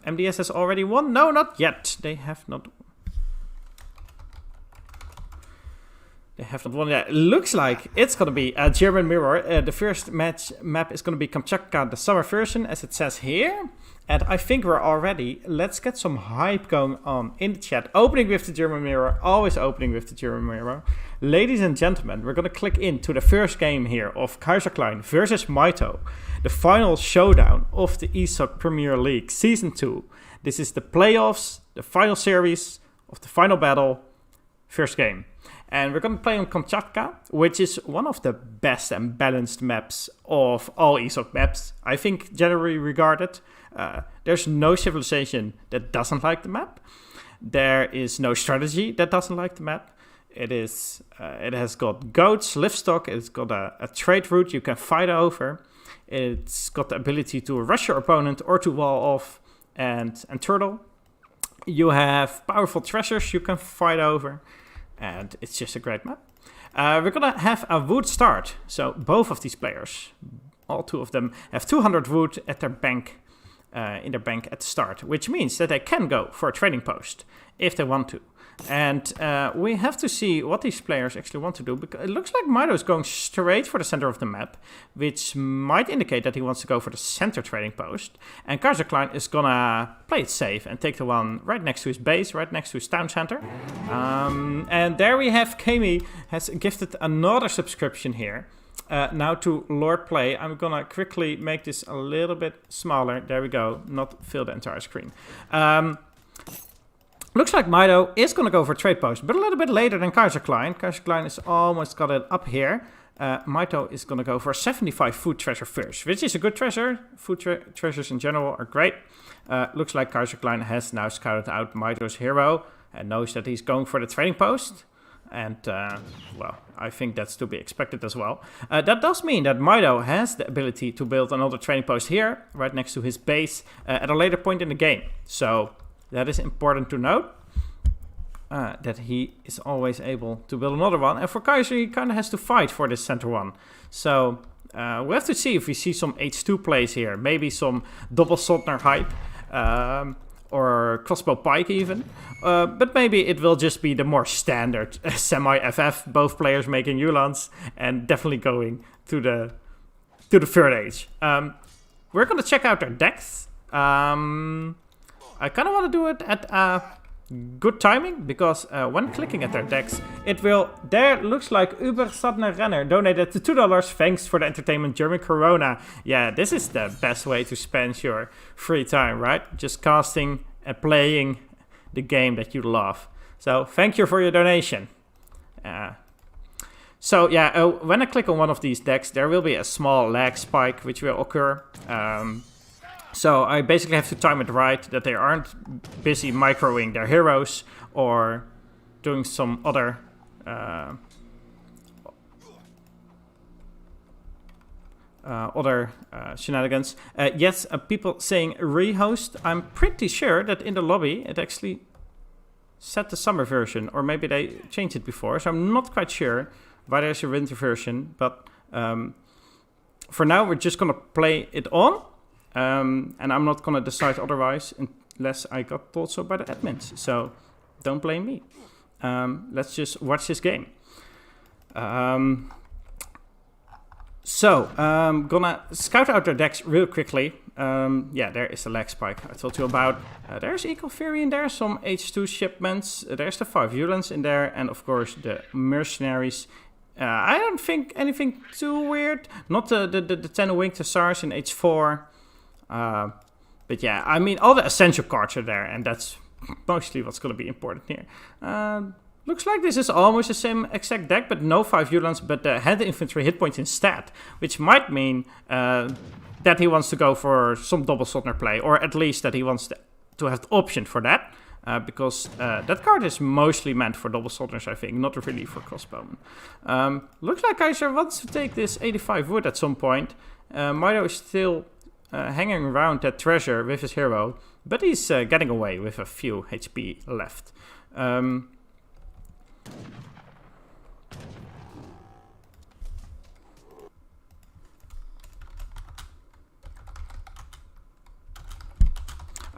MDS has already won. No, not yet. They have not. They have not won yet. It looks like it's going to be a German mirror. The first map is going to be Kamchatka, the summer version, as it says here. And I think we're all ready. Let's get some hype going on in the chat. Opening with the German mirror. Always opening with the German mirror. Ladies and gentlemen, we're going to click into the first game here of Kaiserklein versus Mitoe. The final showdown of the ESOC Premier League Season 2. This is the playoffs, the final series of the final battle, first game. And we're going to play on Kamchatka, which is one of the best and balanced maps of all ESOC maps, I think, generally regarded. There's no civilization that doesn't like the map. There is no strategy that doesn't like the map. It has got goats, livestock, it's got a trade route you can fight over. It's got the ability to rush your opponent or to wall off and turtle. You have powerful treasures you can fight over. And it's just a great map. We're going to have a wood start. So both of these players, all two of them, have 200 wood at their bank, in their bank at the start. Which means that they can go for a trading post if they want to. And we have to see what these players actually want to do. Because it looks like Mitoe is going straight for the center of the map, which might indicate that he wants to go for the center trading post. And Kaiserklein is going to play it safe and take the one right next to his base, right next to his town center. And there we have Kami has gifted another subscription here. Now to Lord Play. I'm going to quickly make this a little bit smaller. There we go. Not fill the entire screen. Looks like Mitoe is going to go for trade post, but a little bit later than Kaiserklein. Kaiserklein has almost got it up here. Mitoe is going to go for 75 food treasure first, which is a good treasure. Food treasures in general are great. Looks like Kaiserklein has now scouted out Mitoe's hero and knows that he's going for the trading post. And, well, I think that's to be expected as well. That does mean that Mitoe has the ability to build another trading post here, right next to his base, at a later point in the game. So that is important to note, that he is always able to build another one. And for Kaiser, he kind of has to fight for this center one. So we have to see if we see some H2 plays here. Maybe some double Sotner hype, or crossbow pike even. But maybe it will just be the more standard semi-FF, both players making Ulans and definitely going to the third age. We're going to check out their decks. I kind of want to do it at good timing, because when clicking at their decks, it will... There looks like Uberstadner Renner donated to $2. Thanks for the entertainment during Corona. Yeah, this is the best way to spend your free time, right? Just casting and playing the game that you love. So thank you for your donation. So yeah, when I click on one of these decks, there will be a small lag spike which will occur. So I basically have to time it right, that they aren't busy microing their heroes or doing some other shenanigans. Yes, people saying rehost. I'm pretty sure that in the lobby it actually set the summer version, or maybe they changed it before. So I'm not quite sure why there's a winter version, but for now we're just gonna play it on. And I'm not going to decide otherwise unless I got told so by the admins. So don't blame me. Let's just watch this game. Gonna scout out their decks real quickly. Yeah, there is the lag spike I told you about. There's Eco Fury in there, some H2 shipments. There's the 5 Ulans in there, and of course the mercenaries. I don't think anything too weird. Not the 10 Winged Hussars in H4. But yeah, I mean, all the essential cards are there, and that's mostly what's going to be important here. Looks like this is almost the same exact deck, but no 5 Ulans, but the hand infantry hit points instead, which might mean that he wants to go for some double Sotner play, or at least that he wants to have the option for that, because that card is mostly meant for double Sotners, I think, not really for crossbowmen. Looks like Kaiser wants to take this 85 wood at some point. Mitoe is still hanging around that treasure with his hero, but he's getting away with a few HP left.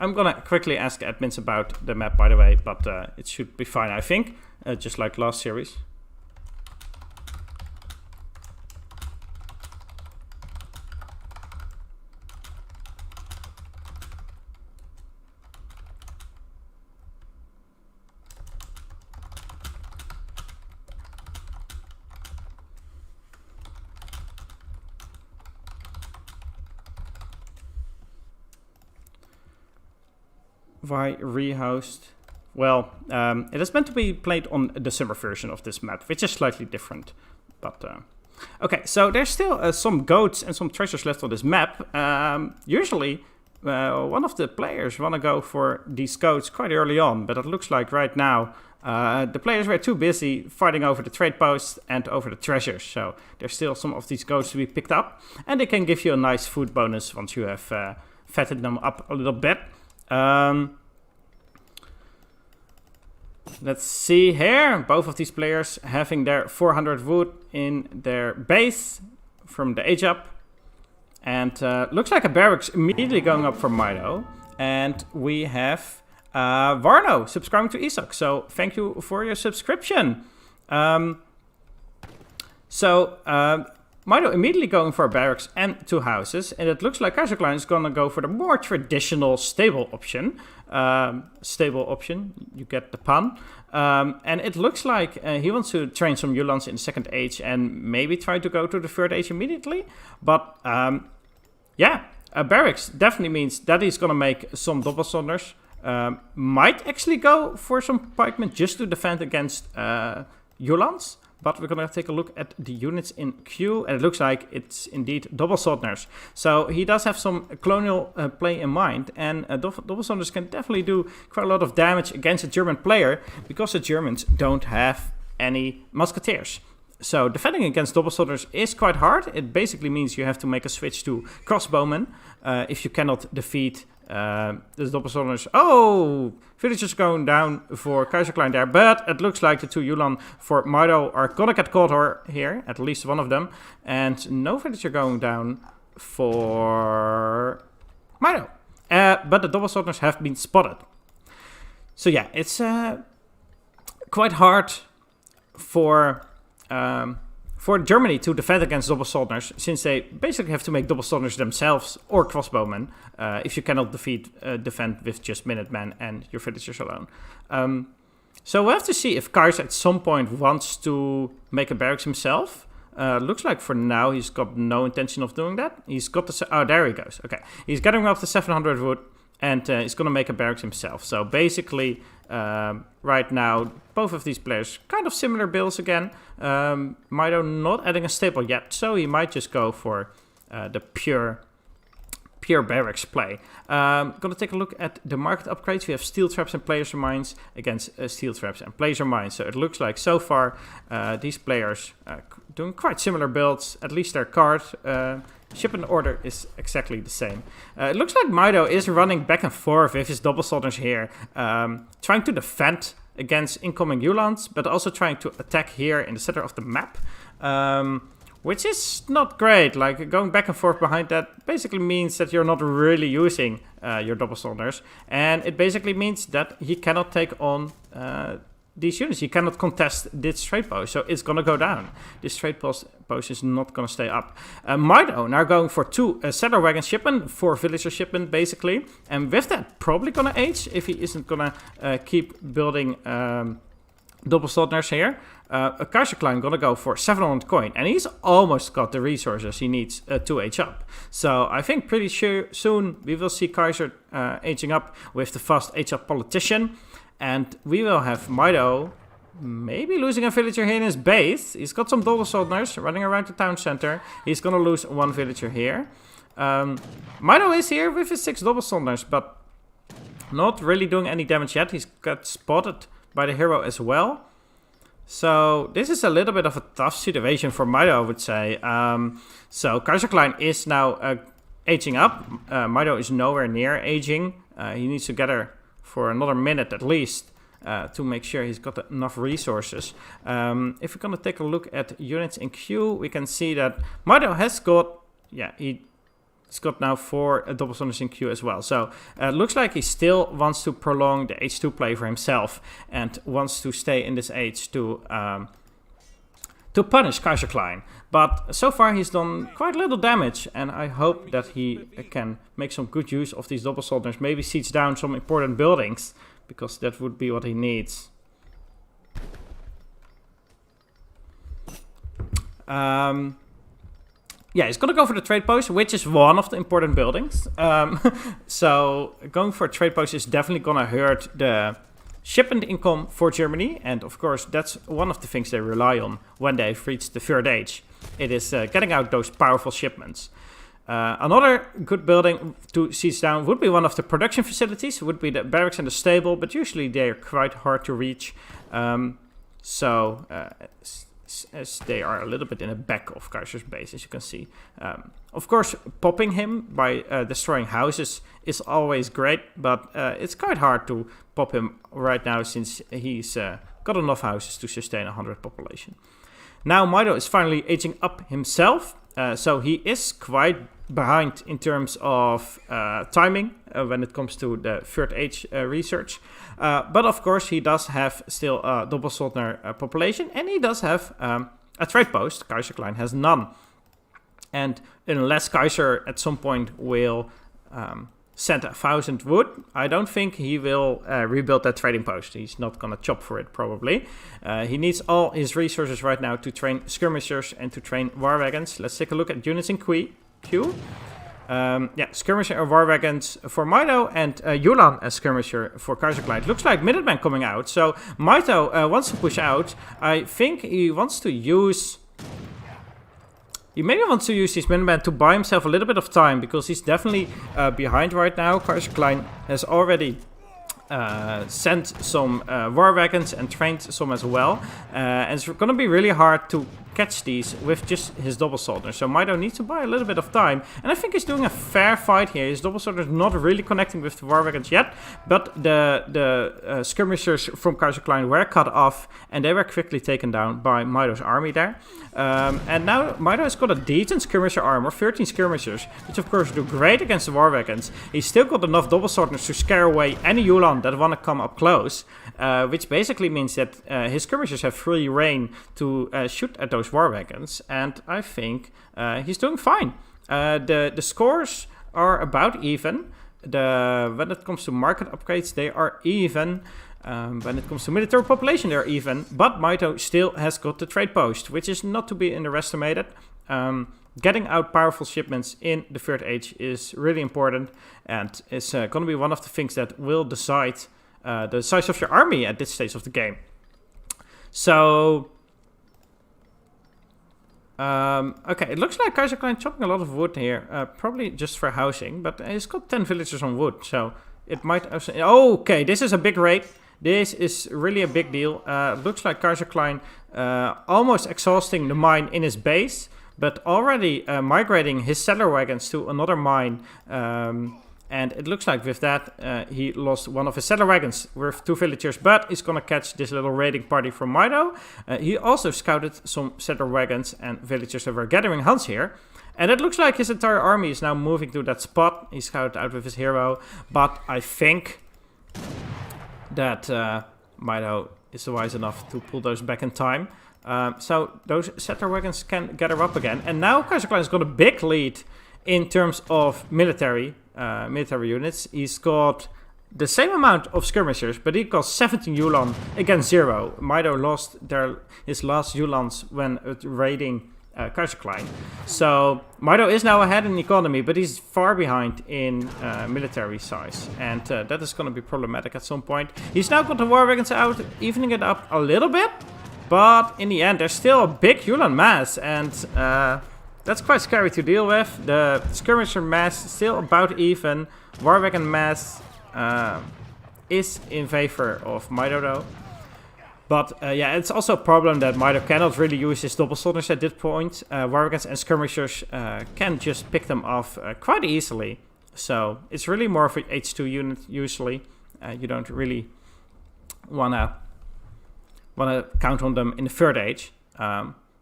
I'm gonna quickly ask admins about the map, by the way, but it should be fine, I think, just like last series. Why rehoused? Well, it is meant to be played on the summer version of this map, which is slightly different. But okay, so there's still some goats and some treasures left on this map. Usually, one of the players want to go for these goats quite early on, but it looks like right now the players were too busy fighting over the trade posts and over the treasures. So there's still some of these goats to be picked up, and they can give you a nice food bonus once you have fattened them up a little bit. Let's see here, both of these players having their 400 wood in their base from the age up, and looks like a barracks immediately going up for Mitoe, and we have Varno subscribing to ESOC, so thank you for your subscription. Mitoe immediately going for a barracks and 2 houses, and it looks like Kaiserklein is going to go for the more traditional stable option. You get the pun. And it looks like he wants to train some Ulans in the 2nd age and maybe try to go to the 3rd age immediately. But yeah, a barracks definitely means that he's going to make some double sonders. Might actually go for some pikemen just to defend against Ulans. But we're going to take a look at the units in queue, and it looks like it's indeed double Soldners. So he does have some colonial play in mind, and double Soldners can definitely do quite a lot of damage against a German player, because the Germans don't have any musketeers. So defending against double Soldners is quite hard. It basically means you have to make a switch to crossbowmen if you cannot defeat the double Soldners. Oh, villagers going down for Kaiserklein there, but it looks like the 2 Ulan for Mitoe are gonna get caught here, at least one of them, and no villager going down for Mitoe. But the double Soldners have been spotted. So yeah, it's quite hard for Germany to defend against double Soldners, since they basically have to make double Soldners themselves or crossbowmen if you cannot defend with just Minutemen and your villagers alone. So we'll have to see if Kaiser at some point wants to make a barracks himself. Looks like for now he's got no intention of doing that. He's got the... Oh, there he goes. Okay. He's getting up to 700 wood, and he's going to make a barracks himself. So basically, right now, both of these players kind of similar builds again. Mitoe not adding a staple yet, so he might just go for the pure barracks play. Gonna take a look at the market upgrades. We have steel traps and placer mines against steel traps and placer mines. So it looks like so far these players doing quite similar builds. At least their card shipment order is exactly the same. It looks like Mitoe is running back and forth with his double Soldners here, trying to defend against incoming Ulans, but also trying to attack here in the center of the map. Which is not great. Like, going back and forth behind that basically means that you're not really using your double Soldners. And it basically means that he cannot take on these units. He cannot contest this trade post, so it's going to go down. This trade post is not going to stay up. Mitoe now going for 2 settler wagon shipment, 4 villager shipment basically. And with that, probably going to age if he isn't going to keep building double Soldners here. Kaiserklein gonna go for 700 coin, and he's almost got the resources he needs to age up. So I think pretty sure soon we will see Kaiser aging up with the fast age up politician, and we will have Mitoe maybe losing a villager here in his base. He's got some double Soldners running around the town center. He's gonna lose 1 villager here. Mitoe is here with his 6 double Soldners, but not really doing any damage yet. He's got spotted by the hero as well. So this is a little bit of a tough situation for Mitoe, I would say. So Kaiserklein is now aging up. Mitoe is nowhere near aging. He needs to get her for another minute at least to make sure he's got enough resources. If we're going to take a look at units in queue, we can see that Mitoe has got... Yeah, he he's got now 4 double soldiers in queue as well. So looks like he still wants to prolong the H2 play for himself and wants to stay in this age to punish Kaiserklein. But so far he's done quite little damage, and I hope that he can make some good use of these double soldiers. Maybe siege down some important buildings, because that would be what he needs. Yeah, he's gonna go for the trade post, which is one of the important buildings. So going for a trade post is definitely gonna hurt the shipment income for Germany, and of course that's one of the things they rely on when they've reached the third age. It is getting out those powerful shipments. Another good building to siege down would be one of the production facilities, would be the barracks and the stable, but usually they are quite hard to reach. As they are a little bit in the back of Kaiser's base, as you can see. Of course, popping him by destroying houses is always great, but it's quite hard to pop him right now since he's got enough houses to sustain 100 population. Now Mitoe is finally aging up himself, so he is quite behind in terms of timing when it comes to the third age research. But of course he does have still a double Soldner population, and he does have a trade post. Kaiserklein has none. And unless Kaiser at some point will send 1,000 wood, I don't think he will rebuild that trading post. He's not gonna chop for it, probably. He needs all his resources right now to train skirmishers and to train war wagons. Let's take a look at units in queue. Yeah, skirmisher and war wagons for Mitoe, and Yulan as skirmisher for Kaiserklein. Looks like Minutemen coming out, so Mitoe wants to push out. I think he wants to use... He maybe wants to use these Minutemen to buy himself a little bit of time, because he's definitely behind right now. Kaiserklein has already sent some war wagons and trained some as well. And it's going to be really hard to catch these with just his double soldier. So Mitoe needs to buy a little bit of time. And I think he's doing a fair fight here. His double soldier is not really connecting with the war wagons yet. But the skirmishers from Kaiserklein were cut off, and they were quickly taken down by Mitoe's army there. And now Mitoe has got a decent skirmisher armor, 13 skirmishers, which of course do great against the war wagons. He's still got enough double soldiers to scare away any Yulan that want to come up close, which basically means that his skirmishers have free reign to shoot at those war wagons, and I think he's doing fine. The scores are about even. When it comes to market upgrades, they are even. When it comes to military population, they're even. But Mitoe still has got the trade post, which is not to be underestimated. Getting out powerful shipments in the third age is really important, and it's going to be one of the things that will decide the size of your army at this stage of the game. So, okay, it looks like Kaiserklein chopping a lot of wood here, probably just for housing, but he's got 10 villagers on wood, so it might... Okay, this is a big raid. This is really a big deal. Looks like Kaiserklein almost exhausting the mine in his base, but already migrating his settler wagons to another mine. And it looks like with that, he lost one of his settler wagons with 2 villagers, but he's going to catch this little raiding party from Mitoe. He also scouted some settler wagons and villagers that were gathering hunts here. And it looks like his entire army is now moving to that spot. He scouted out with his hero, but I think that Mitoe is wise enough to pull those back in time. So those settler wagons can gather up again. And now Kaiserklein has got a big lead in terms of military units. He's got the same amount of skirmishers, but he got 17 Yulan against 0. Mitoe lost his last Yulans when raiding Kaiserklein. So Mitoe is now ahead in economy, but he's far behind in military size, and that is going to be problematic at some point. He's now got the war wagons out, evening it up a little bit, but in the end there's still a big Yulan mass, and that's quite scary to deal with. The skirmisher mass is still about even. War wagon mass is in favor of Mitoe though. But yeah, it's also a problem that Mitoe cannot really use his double soldiers at this point. War wagons and skirmishers can just pick them off quite easily. So it's really more of an H2 unit usually. You don't really wanna count on them in the third age.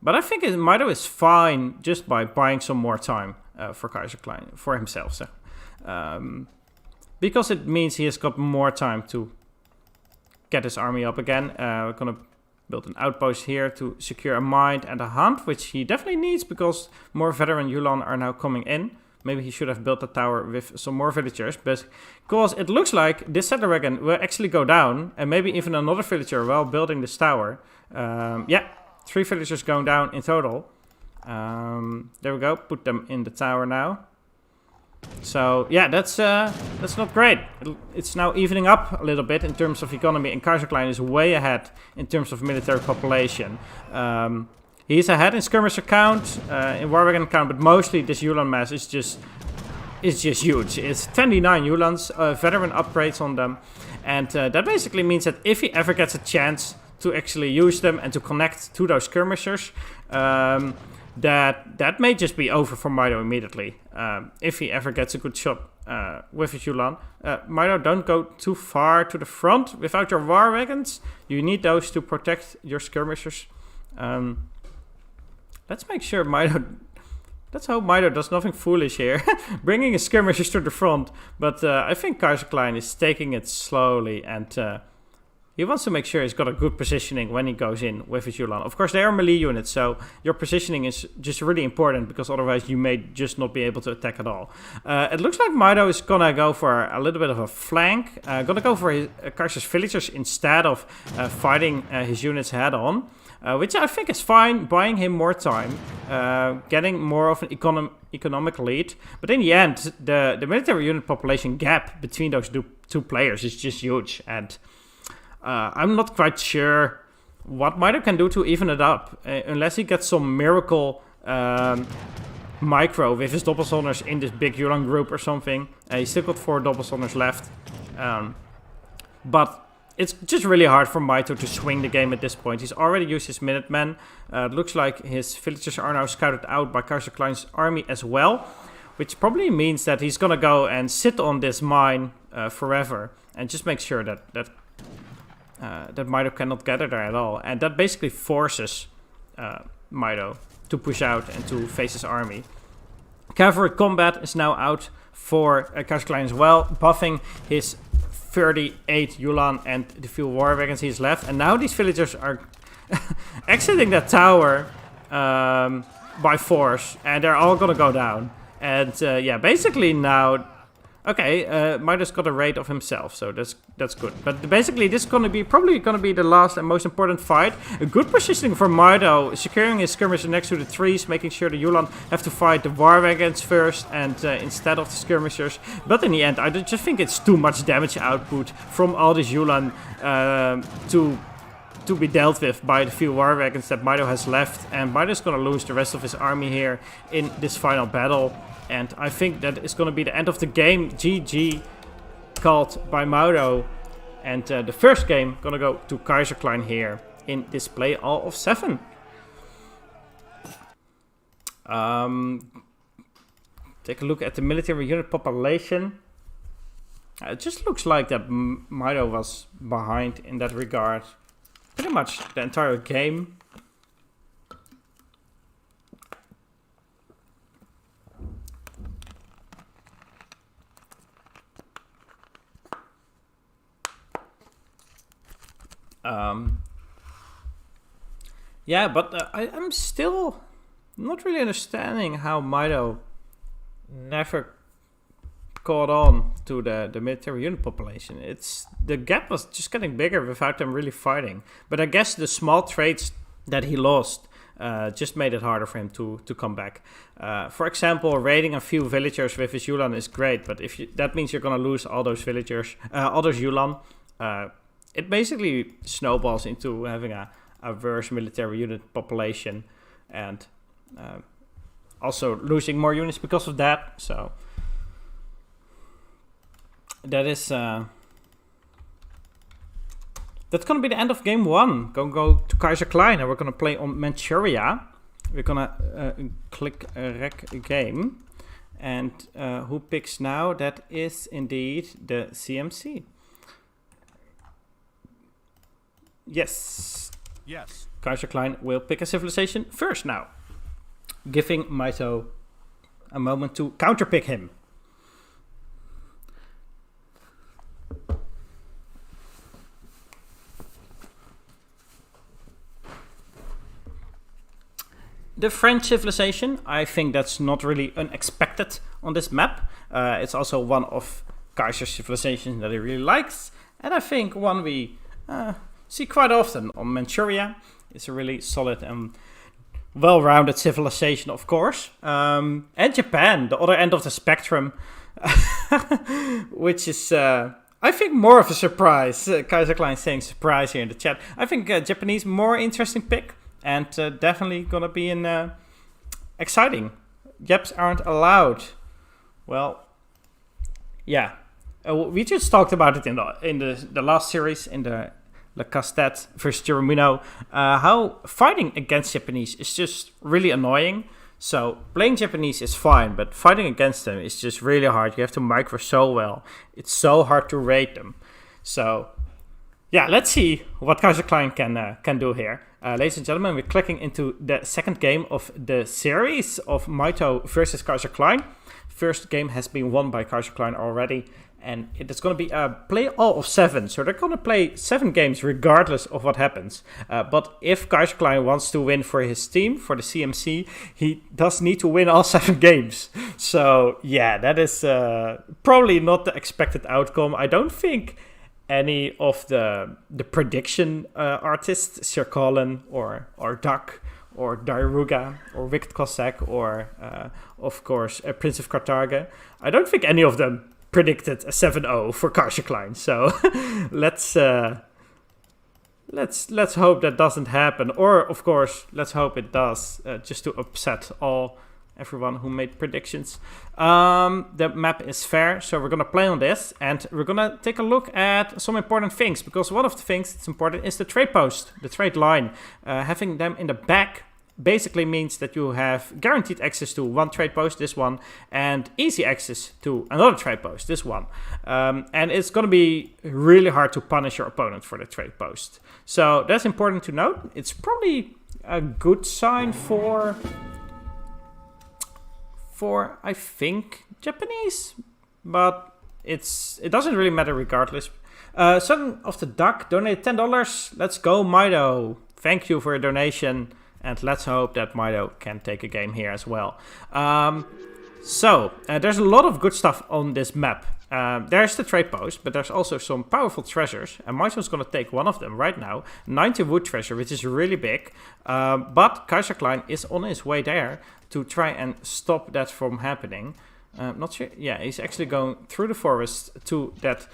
But I think Mitoe is fine just by buying some more time. for Kaiserklein, for himself. So, because it means he has got more time to get his army up again. We're going to build an outpost here to secure a mine and a hunt, which he definitely needs because more veteran Yulan are now coming in. Maybe he should have built a tower with some more villagers, but because it looks like this settler wagon will actually go down, and maybe even another villager while building this tower. Yeah, 3 villagers going down in total. There we go, put them in the tower now. So yeah, that's not great. It's now evening up a little bit in terms of economy, and Kaiserklein is way ahead in terms of military population. He's ahead in skirmisher count, in war wagon count, but mostly this Yulan mass is just huge. It's 29 Yulans, veteran upgrades on them, and that basically means that if he ever gets a chance to actually use them and to connect to those skirmishers, that may just be over for Mitoe immediately. If he ever gets a good shot with his Yulan. Mitoe, don't go too far to the front without your war wagons. You need those to protect your skirmishers. Let's make sure Mitoe... Let's hope Mitoe does nothing foolish here, bringing his skirmishers to the front. But I think Kaiserklein is taking it slowly, and he wants to make sure he's got a good positioning when he goes in with his Yulan. Of course, they are melee units, so your positioning is just really important, because otherwise you may just not be able to attack at all. It looks like Mitoe is gonna go for a little bit of a flank. Gonna go for his Kaiser's villagers instead of fighting his units head on. Which I think is fine, buying him more time, getting more of an economic lead. But in the end, the military unit population gap between those two players is just huge. And I'm not quite sure what Mitoe can do to even it up, unless he gets some miracle micro with his doppelzonders in this big Yulan group or something. He's still got 4 doppelzonders left. But it's just really hard for Mitoe to swing the game at this point. He's already used his Minutemen. It looks like his villagers are now scouted out by Kaiserklein's army as well, which probably means that he's gonna go and sit on this mine forever and just make sure that Mitoe cannot gather there at all. And that basically forces Mitoe to push out and to face his army. Cavalry combat is now out for Kaiserklein as well, buffing his 38 Yulan and the few war wagons he's left. And now these villagers are exiting that tower by force, and they're all gonna go down. And yeah, basically now, okay, Mitoe's got a raid of himself, so that's good. But basically this is probably gonna be the last and most important fight. A good positioning for Mitoe, securing his skirmisher next to the trees, making sure the Yulan have to fight the war wagons first and instead of the skirmishers. But in the end, I just think it's too much damage output from all these Yulan to be dealt with by the few war wagons that Mitoe has left. And Mitoe's gonna lose the rest of his army here in this final battle. And I think that is going to be the end of the game. GG called by Mitoe. And the first game going to go to Kaiserklein here in this play all of 7. Take a look at the military unit population. It just looks like that Mitoe was behind in that regard. Pretty much the entire game. Yeah, but I'm still not really understanding how Mitoe never caught on to the military unit population. The gap was just getting bigger without them really fighting. But I guess the small trades that he lost just made it harder for him to come back. For example, raiding a few villagers with his Yulan is great, but that means you're gonna lose all those villagers, all those Yulan. It basically snowballs into having a worse military unit population, and also losing more units because of that. So that is that's gonna be the end of game 1. Gonna go to Kaiserklein, and we're gonna play on Manchuria. We're gonna click rec game, and who picks now? That is indeed the CMC. Yes. Kaiserklein will pick a civilization first now, giving Mitoe a moment to counterpick him. The French civilization, I think that's not really unexpected on this map. It's also one of Kaiser's civilizations that he really likes. And I think one we see quite often on Manchuria. It's a really solid and well-rounded civilization, of course. And Japan, the other end of the spectrum, which is, I think, more of a surprise. Kaiserklein saying surprise here in the chat. I think Japanese more interesting pick. And definitely gonna be exciting. Japs aren't allowed. Well, yeah. We just talked about it in the last series, in the Le Castet versus Mitoe, how fighting against Japanese is just really annoying. So playing Japanese is fine, but fighting against them is just really hard. You have to micro so well. It's so hard to raid them. So yeah, let's see what Kaiserklein can do here. Ladies and gentlemen, we're clicking into the second game of the series of Mitoe versus Kaiserklein. First game has been won by Kaiserklein already, and it is going to be a play all of 7. So they're going to play 7 games regardless of what happens. But if Kaiserklein wants to win for his team, for the CMC, he does need to win all 7 games. So yeah, that is probably not the expected outcome. I don't think any of the prediction artists, Sir Colin or Duck or Daruga or Wicked Cossack or of course Prince of Carthage, I don't think any of them predicted a 7-0 for Kaiserklein. So let's hope that doesn't happen. Or of course let's hope it does, just to upset everyone who made predictions. The map is fair, so we're gonna play on this, and we're gonna take a look at some important things, because one of the things that's important is the trade post, the trade line. Having them in the back basically means that you have guaranteed access to one trade post, this one, and easy access to another trade post, this one. And it's gonna be really hard to punish your opponent for the trade post. So that's important to note. It's probably a good sign for I think Japanese, but it doesn't really matter regardless. Son of the Duck donated $10. Let's go, Mitoe. Thank you for your donation, and let's hope that Mitoe can take a game here as well. So there's a lot of good stuff on this map. There's the trade post, but there's also some powerful treasures, and Mitoe's going to take one of them right now. 90 wood treasure, which is really big, but Kaiserklein is on his way there to try and stop that from happening. Not sure. Yeah, he's actually going through the forest to that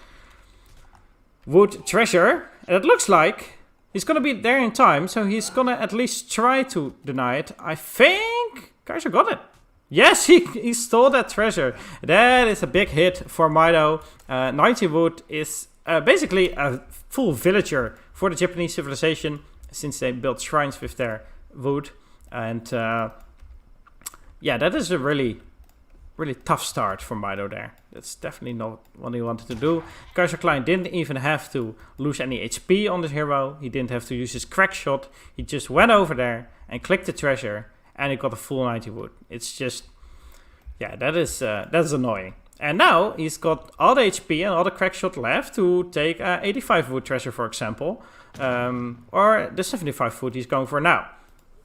wood treasure, and it looks like he's going to be there in time, so he's going to at least try to deny it. I think Kaiser got it. Yes, he stole that treasure. That is a big hit for Mitoe. 90 wood is basically a full villager for the Japanese civilization, since they built shrines with their wood. And yeah, that is a really, really tough start for Mitoe there. That's definitely not what he wanted to do. Kaiserklein didn't even have to lose any HP on the hero. He didn't have to use his crack shot. He just went over there and clicked the treasure, and he got a full 90 wood. It's just, yeah, that's annoying. And now he's got all the HP and all the crack shot left to take 85 wood treasure, for example, or the 75 wood he's going for now.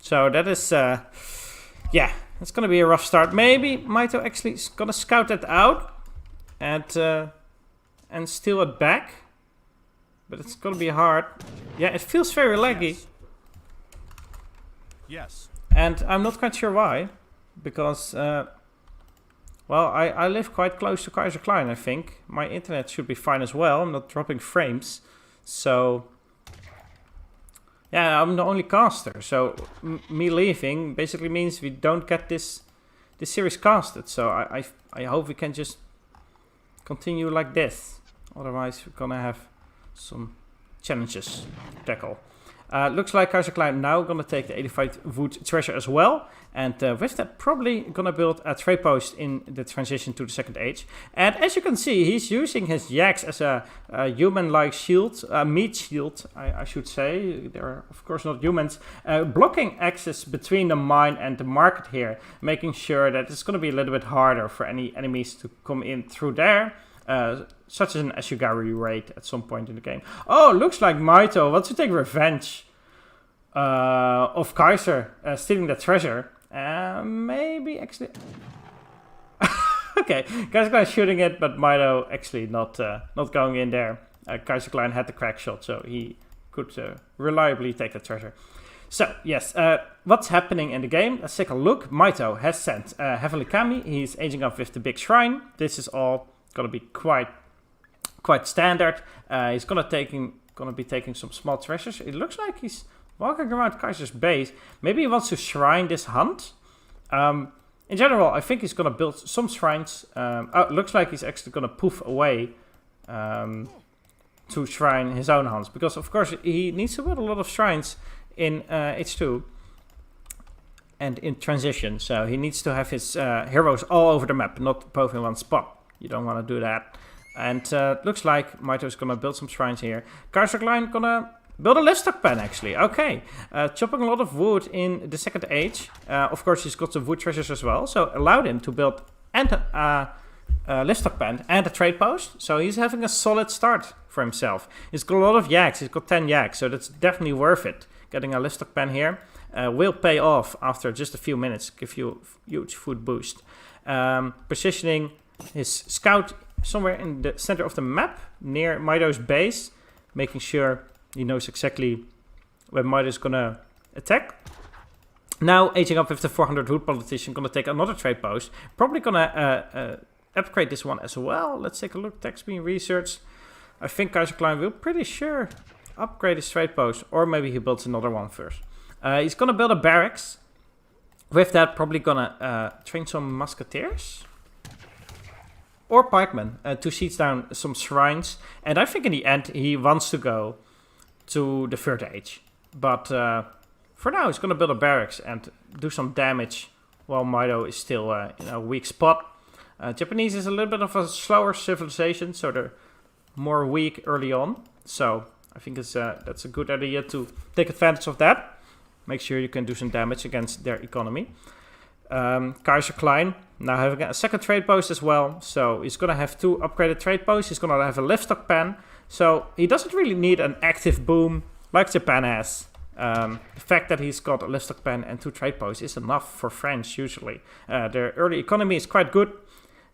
So that is, yeah, it's gonna be a rough start. Maybe Mitoe actually is gonna scout that out and steal it back, but it's gonna be hard. Yeah, it feels very laggy. Yes. And I'm not quite sure why, because, well, I live quite close to Kaiserklein, I think. My internet should be fine as well. I'm not dropping frames. So, yeah, I'm the only caster. So, me leaving basically means we don't get this series casted. So, I hope we can just continue like this. Otherwise, we're gonna have some challenges to tackle. Looks like Kaiserklein now going to take the 85 wood treasure as well. And with that, probably going to build a trade post in the transition to the second age. And as you can see, he's using his yaks as a human-like shield, meat shield, I should say. They're, of course, not humans. Blocking access between the mine and the market here, making sure that it's going to be a little bit harder for any enemies to come in through there. Such as an Ashugari raid at some point in the game. Oh, looks like Mitoe wants to take revenge of Kaiser stealing the treasure. Maybe actually... Okay, Kaiserklein shooting it, but Mitoe actually not going in there. Kaiserklein had the crack shot, so he could reliably take the treasure. So, yes, what's happening in the game? Let's take a look. Mitoe has sent Heavenly Kami. He's aging up with the big shrine. This is all going to be quite standard. He's gonna be taking some small treasures. It looks like he's walking around Kaiser's base. Maybe he wants to shrine this hunt. In general, I think he's gonna build some shrines. It looks like he's actually gonna poof away to shrine his own hunts, because of course he needs to build a lot of shrines in H2 and in transition. So he needs to have his heroes all over the map, not both in one spot. You don't want to do that. And looks like Mitoe's gonna build some shrines here. Kaiserklein gonna build a livestock pen, actually. Okay. Chopping a lot of wood in the second age. Of course, he's got some wood treasures as well. So allowed him to build and a livestock pen and a trade post. So he's having a solid start for himself. He's got a lot of yaks. He's got 10 yaks. So that's definitely worth it. Getting a livestock pen here will pay off after just a few minutes. Give you a huge food boost. Positioning his scout somewhere in the center of the map, near Mitoe's base, making sure he knows exactly where Mitoe's gonna attack. Now, aging up with the 400 wood politician, gonna take another trade post. Probably gonna upgrade this one as well. Let's take a look. Text being researched. I think Kaiserklein will pretty sure upgrade his trade post, or maybe he builds another one first. He's gonna build a barracks. With that, probably gonna train some musketeers or pikemen to siege down some shrines. And I think in the end he wants to go to the third age. But for now he's going to build a barracks and do some damage while Mitoe is still in a weak spot. Japanese is a little bit of a slower civilization, so they're more weak early on. So I think that's a good idea to take advantage of that. Make sure you can do some damage against their economy. Kaiserklein now having a second trade post as well, so he's gonna have 2 upgraded trade posts. He's gonna have a livestock pen, so he doesn't really need an active boom like Japan has. The fact that he's got a livestock pen and 2 trade posts is enough for France usually. Their early economy is quite good.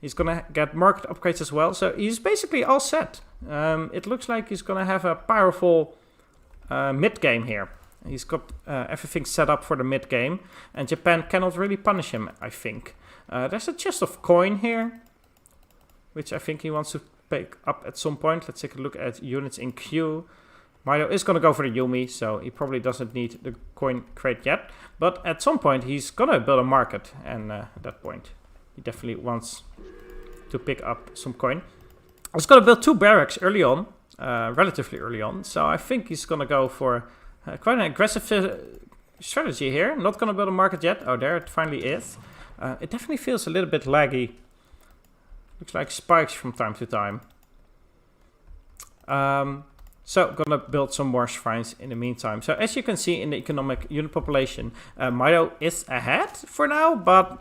He's gonna get market upgrades as well, so he's basically all set. It looks like he's gonna have a powerful mid game here. He's got everything set up for the mid game, and Japan cannot really punish him, I think. There's a chest of coin here, which I think he wants to pick up at some point. Let's take a look at units in queue. Mitoe is going to go for the Yumi, so he probably doesn't need the coin crate yet. But at some point, he's going to build a market, and at that point, he definitely wants to pick up some coin. He's going to build 2 barracks early on, relatively early on, so I think he's going to go for quite an aggressive strategy here. Not going to build a market yet. Oh, there it finally is. It definitely feels a little bit laggy. Looks like spikes from time to time. So, gonna build some more shrines in the meantime. So, as you can see in the economic unit population, Mitoe is ahead for now, but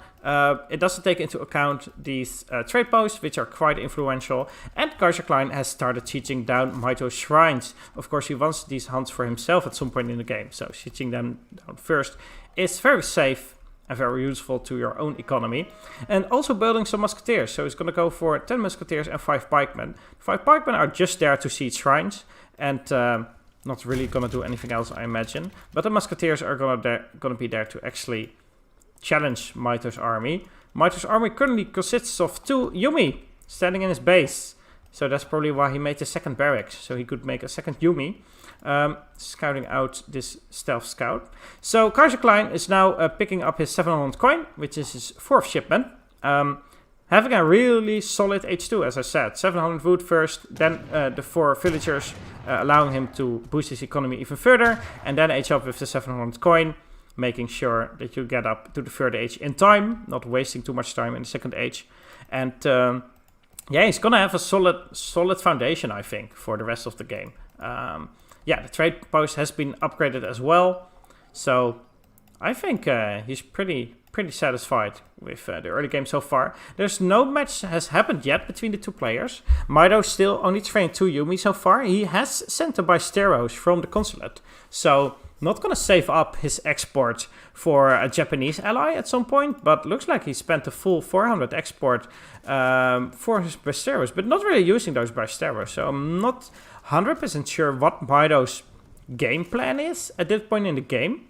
it doesn't take into account these trade posts, which are quite influential. And Kaiserklein has started sieging down Mitoe's shrines. Of course, he wants these hunts for himself at some point in the game. So, sieging them down first is very safe and very useful to your own economy. And also building some musketeers. So, he's gonna go for 10 musketeers and 5 pikemen. 5 pikemen are just there to siege shrines. And not really going to do anything else, I imagine. But the musketeers are going to be there to actually challenge Mitoe's army. Mitoe's army currently consists of 2 Yumi standing in his base. So that's probably why he made the second barracks. So he could make a second Yumi. Scouting out this stealth scout. So Kaiserklein is now picking up his 700 coin, which is his 4th shipment. having a really solid H2, as I said. 700 wood first, then the 4 villagers, allowing him to boost his economy even further, and then H up with the 700 coin, making sure that you get up to the third age in time, not wasting too much time in the second age. And yeah, he's gonna have a solid foundation, I think, for the rest of the game. Yeah, the trade post has been upgraded as well, so I think he's pretty satisfied with the early game so far. There's no match has happened yet between the two players. Mitoe still only trained 2 Yumi so far. He has sent them by Steros from the consulate, so not gonna save up his export for a Japanese ally at some point, but looks like he spent the full 400 export for his Ballesteros, but not really using those Ballesteros, so I'm not 100% sure what Mitoe's game plan is at this point in the game.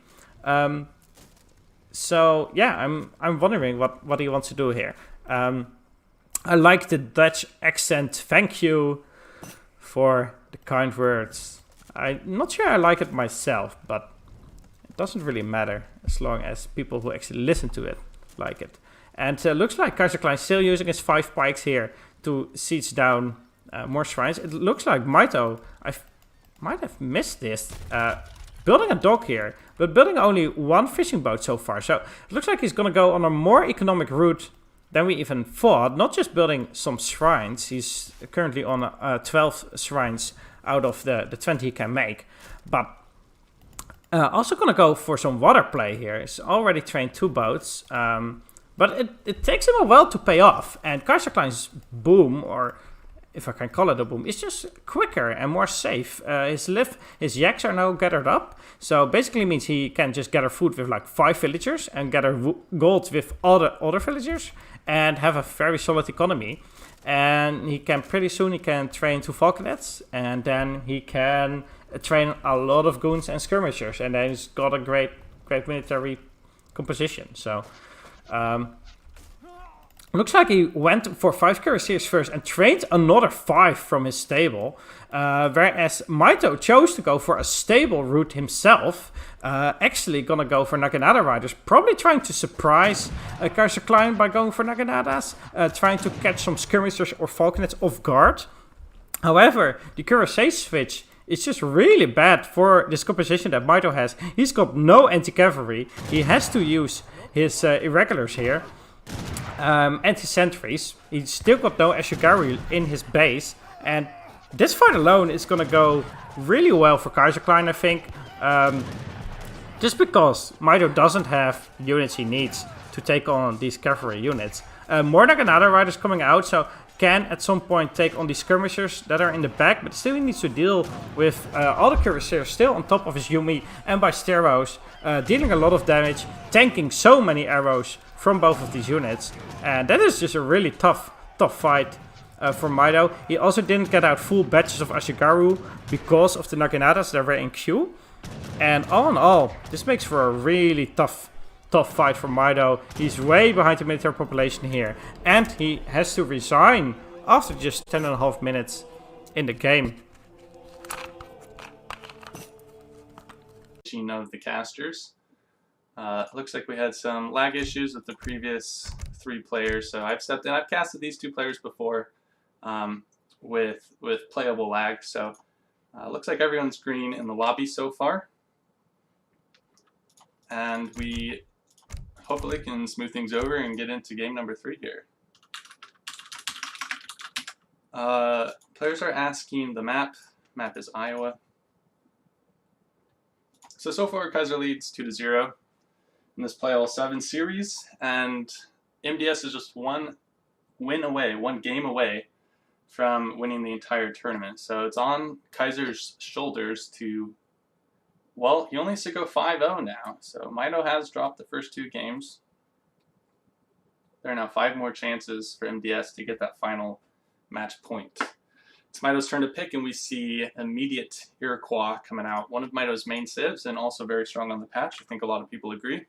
So yeah, I'm wondering what he wants to do here. I like the Dutch accent. Thank you for the kind words. I'm not sure I like it myself, but it doesn't really matter as long as people who actually listen to it like it. And looks like Kaiserklein still using his 5 pikes here to siege down more shrines. It looks like Mitoe, I might have missed this, building a dock here, but building only 1 fishing boat so far. So it looks like he's going to go on a more economic route than we even thought. Not just building some shrines. He's currently on 12 shrines out of the 20 he can make. But also going to go for some water play here. He's already trained 2 boats. But it takes him a while to pay off. And Kaiserklein's boom, or if I can call it a boom, it's just quicker and more safe. His yaks are now gathered up, so basically means he can just gather food with like 5 villagers and gather gold with all the other villagers and have a very solid economy. And he can pretty soon train 2 falconets, and then he can train a lot of goons and skirmishers, and then he's got a great military composition. So looks like he went for 5 cuirassiers first and trained another 5 from his stable. Whereas Mitoe chose to go for a stable route himself. Actually gonna go for Naginata riders. Probably trying to surprise Kaiserklein by going for Naginatas. Trying to catch some skirmishers or falconets off guard. However, the cuirassier switch is just really bad for this composition that Mitoe has. He's got no anti-cavalry. He has to use his irregulars here. Anti-sentries. He's still got no Ashigaru in his base, and this fight alone is gonna go really well for Kaiserklein, I think. Just because Mitoe doesn't have units he needs to take on these cavalry units. More Naginata riders coming out, so can at some point take on these skirmishers that are in the back, but still he needs to deal with all the cuirassiers still on top of his Yumi and Ballesteros, dealing a lot of damage, tanking so many arrows from both of these units, and that is just a really tough fight for Mitoe. He also didn't get out full batches of Ashigaru because of the Naginatas that were in queue, and all in all, this makes for a really tough fight for Mitoe. He's way behind the military population here, and he has to resign after just 10.5 minutes in the game. Of the casters. Looks like we had some lag issues with the previous 3 players, so I've stepped in. I've casted these 2 players before with playable lag, so looks like everyone's green in the lobby so far, and we hopefully can smooth things over and get into game number 3 here. Players are asking the map. Map is Iowa. So far Kaiser leads 2-0 in this play all 7 series, and MDS is just 1 game away from winning the entire tournament. So it's on Kaiser's shoulders to, well, he only has to go 5-0 now. So Mitoe has dropped the first 2 games. There are now 5 more chances for MDS to get that final match point. It's Mitoe's turn to pick, and we see immediate Iroquois coming out. One of Mitoe's main civs, and also very strong on the patch. I think a lot of people agree.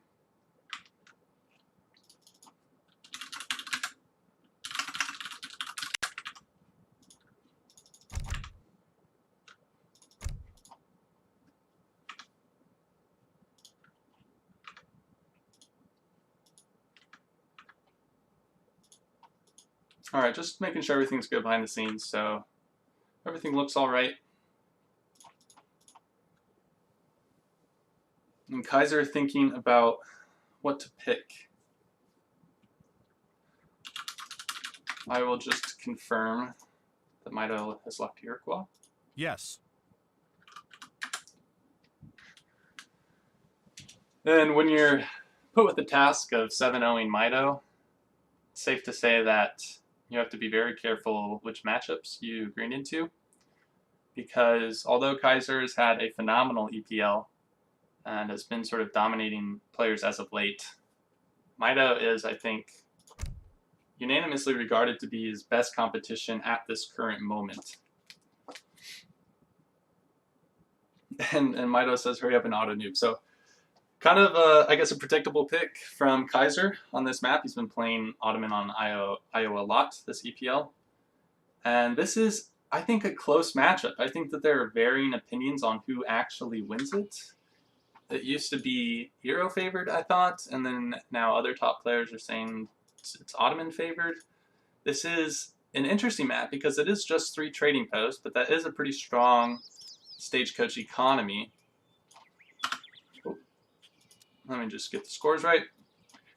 Alright, just making sure everything's good behind the scenes, so everything looks alright. And Kaiser thinking about what to pick. I will just confirm that Mitoe has locked Iroquois. Yes. And when you're put with the task of 7-0ing Mitoe, it's safe to say that you have to be very careful which matchups you green into, because although Kaiser's had a phenomenal EPL and has been sort of dominating players as of late, Mitoe is, I think, unanimously regarded to be his best competition at this current moment. And Mitoe says, hurry up and auto-noob. So kind of, I guess, a predictable pick from Kaiser on this map. He's been playing Ottoman on IO a lot this EPL. And this is, I think, a close matchup. I think that there are varying opinions on who actually wins it. It used to be Hero favored, I thought, and then now other top players are saying it's Ottoman favored. This is an interesting map because it is just 3 trading posts, but that is a pretty strong stagecoach economy. Oh, let me just get the scores right.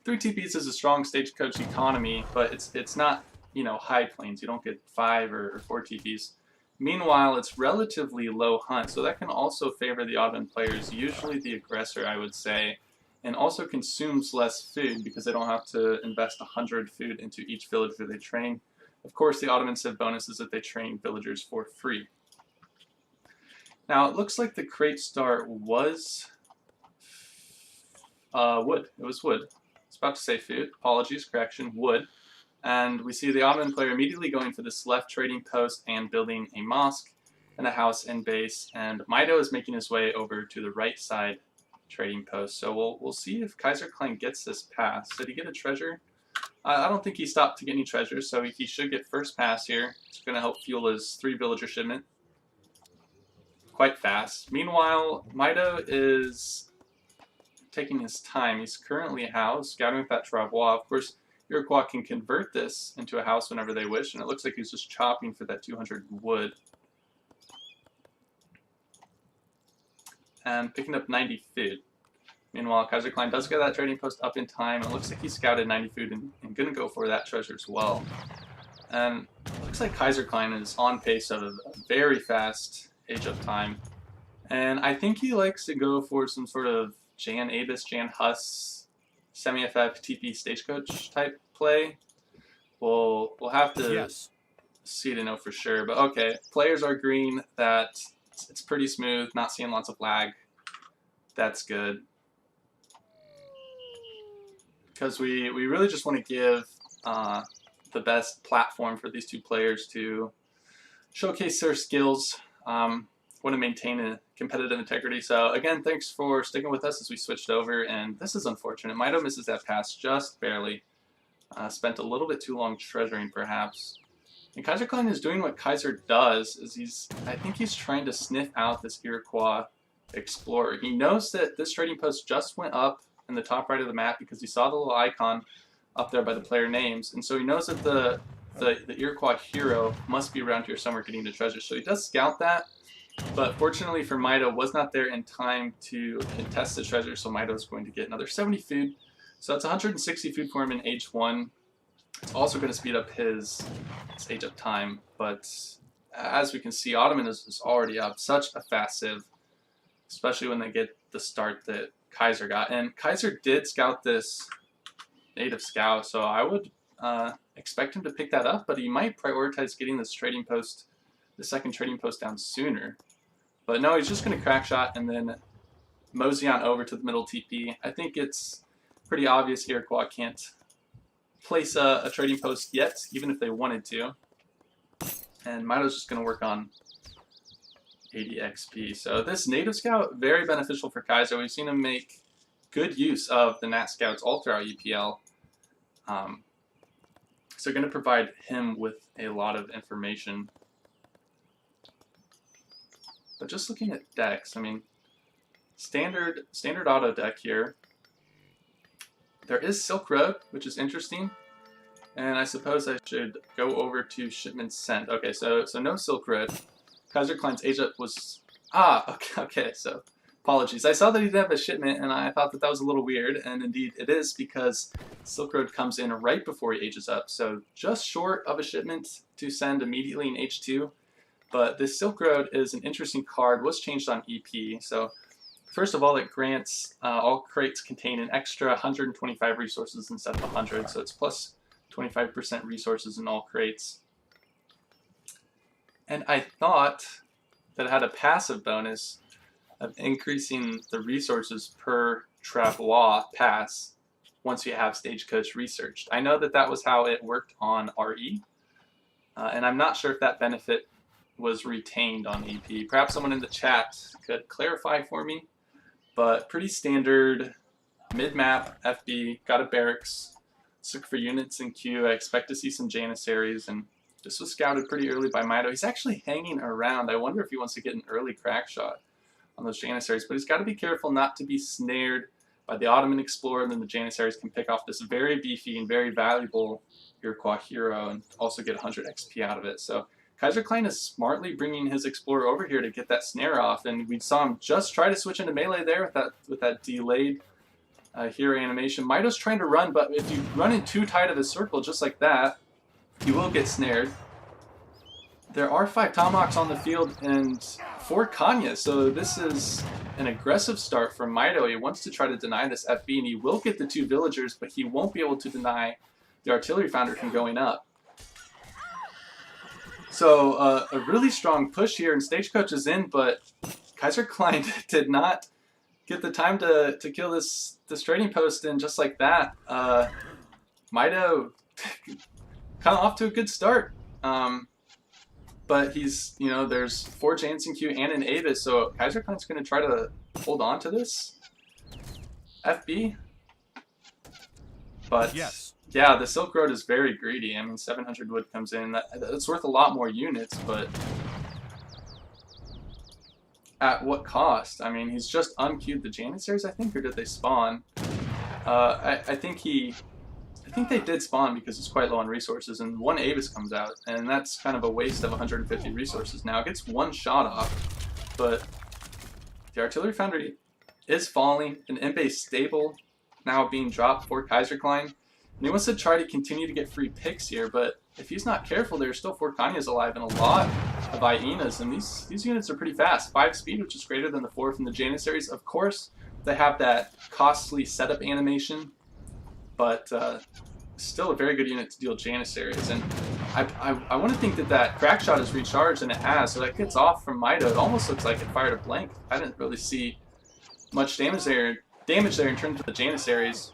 3 TPs is a strong stagecoach economy, but it's not, you know, high plains. You don't get 5 or 4 TPs. Meanwhile, it's relatively low hunt, so that can also favor the Ottoman players, usually the aggressor, I would say, and also consumes less food because they don't have to invest 100 food into each villager they train. Of course, the Ottomans have bonuses that they train villagers for free. Now, it looks like the crate start was wood. It was wood. I was about to say food. Apologies, correction, wood. And we see the Ottoman player immediately going for this left trading post and building a mosque and a house and base. And Mitoe is making his way over to the right side trading post. So we'll see if Kaiserklein gets this pass. Did he get a treasure? I don't think he stopped to get any treasures, so he should get first pass here. It's going to help fuel his 3 villager shipment quite fast. Meanwhile, Mitoe is taking his time. He's currently housed, scouting with that travois. Of course, Iroquois can convert this into a house whenever they wish, and it looks like he's just chopping for that 200 wood. And picking up 90 food. Meanwhile, Kaiserklein does get that trading post up in time, and it looks like he scouted 90 food and going to go for that treasure as well. And it looks like Kaiserklein is on pace of a very fast age of time. And I think he likes to go for some sort of Jan Abus, Jan Huss, semi-FF TP stagecoach type play. We'll have to see to know for sure. But okay, players are green that it's pretty smooth, not seeing lots of lag. That's good. Because we really just want to give the best platform for these 2 players to showcase their skills. Want to maintain a competitive integrity. So again, thanks for sticking with us as we switched over. And this is unfortunate. Mitoe misses that pass just barely. Spent a little bit too long treasuring, perhaps. And Kaiserklein is doing what Kaiser does. Is I think he's trying to sniff out this Iroquois explorer. He knows that this trading post just went up in the top right of the map because he saw the little icon up there by the player names, and so he knows that the Iroquois hero must be around here somewhere getting the treasure. So he does scout that, but fortunately for Mitoe, was not there in time to contest the treasure, so Mitoe is going to get another 70 food. So that's 160 food for him in H1. It's also going to speed up his age of time, but as we can see, Ottoman is already up. Such a fast civ, especially when they get the start that Kaiser got. And Kaiser did scout this native scout, so I would expect him to pick that up, but he might prioritize getting this trading post, the second trading post, down sooner. But no, he's just going to crack shot and then mosey on over to the middle TP. I think it's pretty obvious Iroquois can't place a trading post yet, even if they wanted to. And Mitoe's just going to work on 80 XP. So this native scout, very beneficial for Kaiser. We've seen him make good use of the nat scouts all throughout EPL. So going to provide him with a lot of information. But just looking at decks, I mean, standard auto deck here. There is Silk Road, which is interesting. And I suppose I should go over to shipments sent. Okay, so no Silk Road. Kaiserklein's age up was... okay, so apologies. I saw that he didn't have a shipment, and I thought that was a little weird, and indeed it is, because Silk Road comes in right before he ages up, so just short of a shipment to send immediately in H2. But this Silk Road is an interesting card, was changed on EP, so first of all, it grants all crates contain an extra 125 resources instead of 100, so it's plus 25% resources in all crates. And I thought that it had a passive bonus of increasing the resources per Travois pass once you have Stagecoach researched. I know that that was how it worked on RE, and I'm not sure if that benefit was retained on EP. Perhaps someone in the chat could clarify for me, but pretty standard mid-map FB, got a barracks. Let's look for units in queue. I expect to see some Janissaries, and this was scouted pretty early by Mitoe. He's actually hanging around. I wonder if he wants to get an early crack shot on those Janissaries, but he's got to be careful not to be snared by the Ottoman Explorer, and then the Janissaries can pick off this very beefy and very valuable Iroquois hero and also get 100 XP out of it. So Kaiserklein is smartly bringing his Explorer over here to get that snare off, and we saw him just try to switch into melee there with that delayed hero animation. Mitoe's trying to run, but if you run in too tight of a circle just like that, you will get snared. There are 5 Tomahawks on the field and 4 Kanya, so this is an aggressive start from Mitoe. He wants to try to deny this FB, and he will get the 2 villagers, but he won't be able to deny the artillery founder from going up. So a really strong push here, and Stagecoach is in, but Kaiserklein did not get the time to kill this trading post, and just like that, Mitoe kind of off to a good start. But he's, there's 4 Jansen Q and an Avis, so Kaiserklein's going to try to hold on to this FB. But yes. Yeah, the Silk Road is very greedy. I mean, 700 wood comes in. That's worth a lot more units, but at what cost? I mean, he's just unqueued the Janissaries, I think, or did they spawn? I think they did spawn because he's quite low on resources, and 1 Avis comes out, and that's kind of a waste of 150 resources. Now, it gets 1 shot off, but the Artillery Foundry is falling, an Impe stable now being dropped for Kaiserklein. And he wants to try to continue to get free picks here, but if he's not careful, there's still 4 Kanyas alive and a lot of hyenas, and these units are pretty fast. 5 speed, which is greater than the 4 from the Janissaries. Of course, they have that costly setup animation, but still a very good unit to deal Janissaries. And I want to think that crack shot is recharged, and it has, so that gets off from Mitoe. It almost looks like it fired a blank. I didn't really see much damage there in terms of the Janissaries.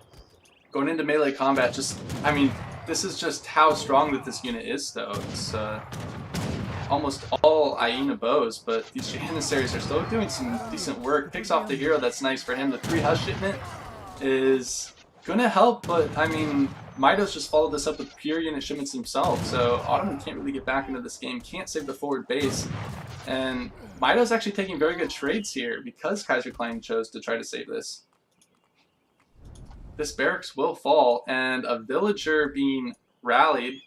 Going into melee combat, I mean, this is just how strong that this unit is, though. It's almost all hyena bows, but these Janissaries are still doing some decent work. Picks off the hero, that's nice for him. The 3 Hush shipment is going to help, but I mean, Mitoe's just followed this up with pure unit shipments himself, so Ottoman can't really get back into this game, can't save the forward base, and Mitoe's actually taking very good trades here because Kaiserklein chose to try to save this. This barracks will fall, and a villager being rallied,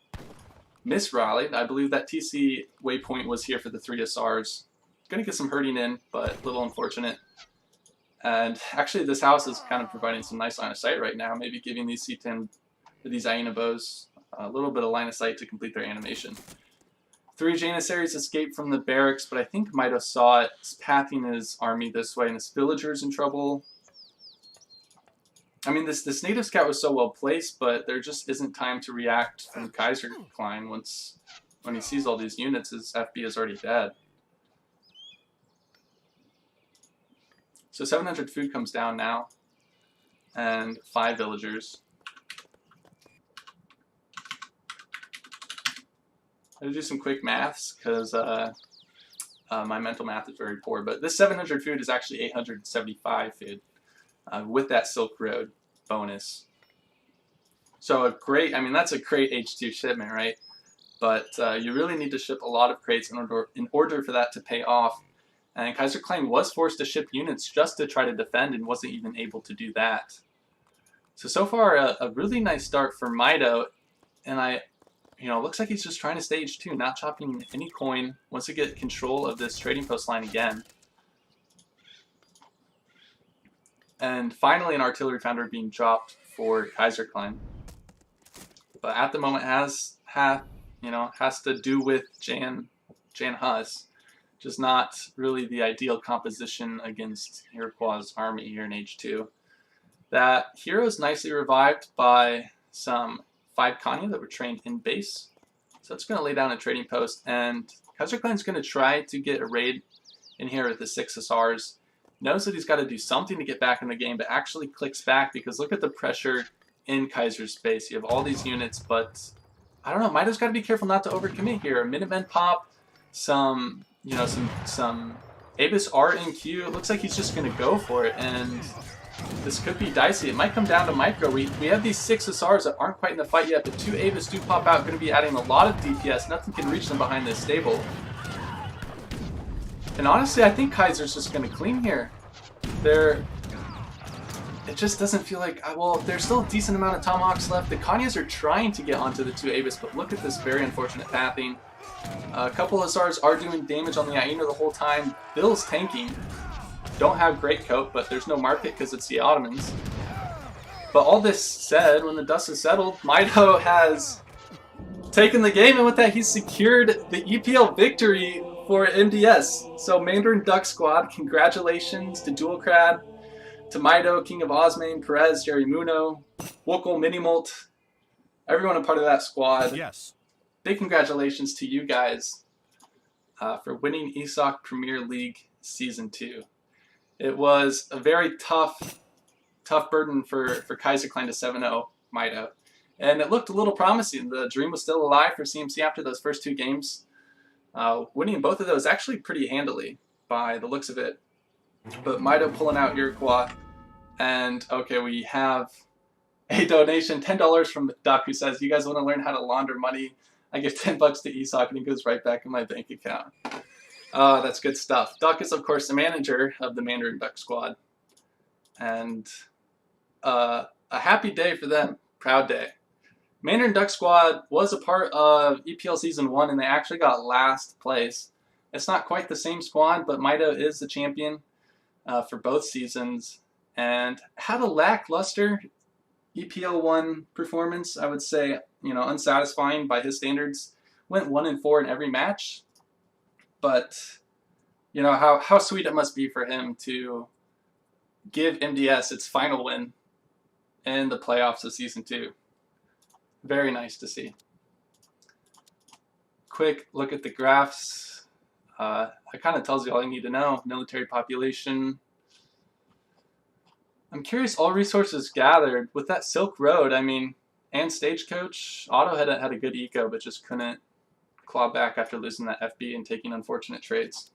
misrallied. I believe that TC waypoint was here for the 3 SRs. Gonna get some hurting in, but a little unfortunate. And actually this house is kind of providing some nice line of sight right now, maybe giving these C10, these hyena bows, a little bit of line of sight to complete their animation. 3 Janissaries escaped from the barracks, but I think Mitoe saw it. He's pathing his army this way, and this villager's in trouble. I mean, this native scout was so well placed, but there just isn't time to react from Kaiserklein when he sees all these units. His FB is already dead. So 700 food comes down now, and 5 villagers. I'm going to do some quick maths, because my mental math is very poor, but this 700 food is actually 875 food. With that Silk Road bonus. So a great, I mean, that's a great H2 shipment, right? But you really need to ship a lot of crates in order for that to pay off. And Kaiserklein was forced to ship units just to try to defend and wasn't even able to do that. So far, a really nice start for Mitoe. And it looks like he's just trying to stage 2, not chopping any coin. Wants to get control of this trading post line again. And finally, an artillery founder being dropped for Kaiserklein. But at the moment, has to do with Jan Hus. Just not really the ideal composition against Iroquois' army here in H2. That hero is nicely revived by some 5 Kanya that were trained in base. So it's going to lay down a trading post, and Kaiserklein's going to try to get a raid in here with the 6 Hussars. Knows that he's got to do something to get back in the game, but actually clicks back because look at the pressure in Kaiser's space. You have all these units, but I don't know. Mito's got to be careful not to overcommit here. Minutemen pop, some Abyss are in queue. It looks like he's just going to go for it, and this could be dicey. It might come down to micro. We have these 6 Hussars that aren't quite in the fight yet, but 2 Abyss do pop out, going to be adding a lot of DPS. Nothing can reach them behind this stable. And honestly, I think Kaiser's just going to clean here. It just doesn't feel like... Well, there's still a decent amount of Tomahawks left. The Kanyas are trying to get onto the 2 Abyss, but look at this very unfortunate pathing. A couple Hussars are doing damage on the Aino the whole time. Bill's tanking. Don't have great coat, but there's no market because it's the Ottomans. But all this said, when the dust is settled, Mitoe has taken the game, and with that, he's secured the EPL victory for MDS. So Mandarin Duck Squad, congratulations to Dualcrad, to Mitoe, King of Osmane, Perez, Jerry Muno, Wokal, Minimolt, everyone a part of that squad. Yes. Big congratulations to you guys for winning ESOC Premier League Season 2. It was a very tough burden for Kaiserklein to 7-0 Mitoe. And it looked a little promising. The dream was still alive for CMC after those first 2 games. Winning both of those actually pretty handily by the looks of it. But Mitoe pulling out Iroquois. And okay, we have a donation, $10 from Duck, who says, you guys want to learn how to launder money? I give $10 to ESOC and it goes right back in my bank account. That's good stuff. Duck is, of course, the manager of the Mandarin Duck Squad. And a happy day for them. Proud day. Mandarin Duck Squad was a part of EPL Season 1, and they actually got last place. It's not quite the same squad, but Mitoe is the champion for both seasons. And had a lackluster EPL 1 performance, I would say, unsatisfying by his standards. Went 1-4 in every match. But, how sweet it must be for him to give MDS its final win in the playoffs of Season 2. Very nice to see. Quick look at the graphs. It kind of tells you all you need to know. Military population. I'm curious, all resources gathered. With that Silk Road, and Stagecoach, Otto had a good eco, but just couldn't claw back after losing that FB and taking unfortunate trades.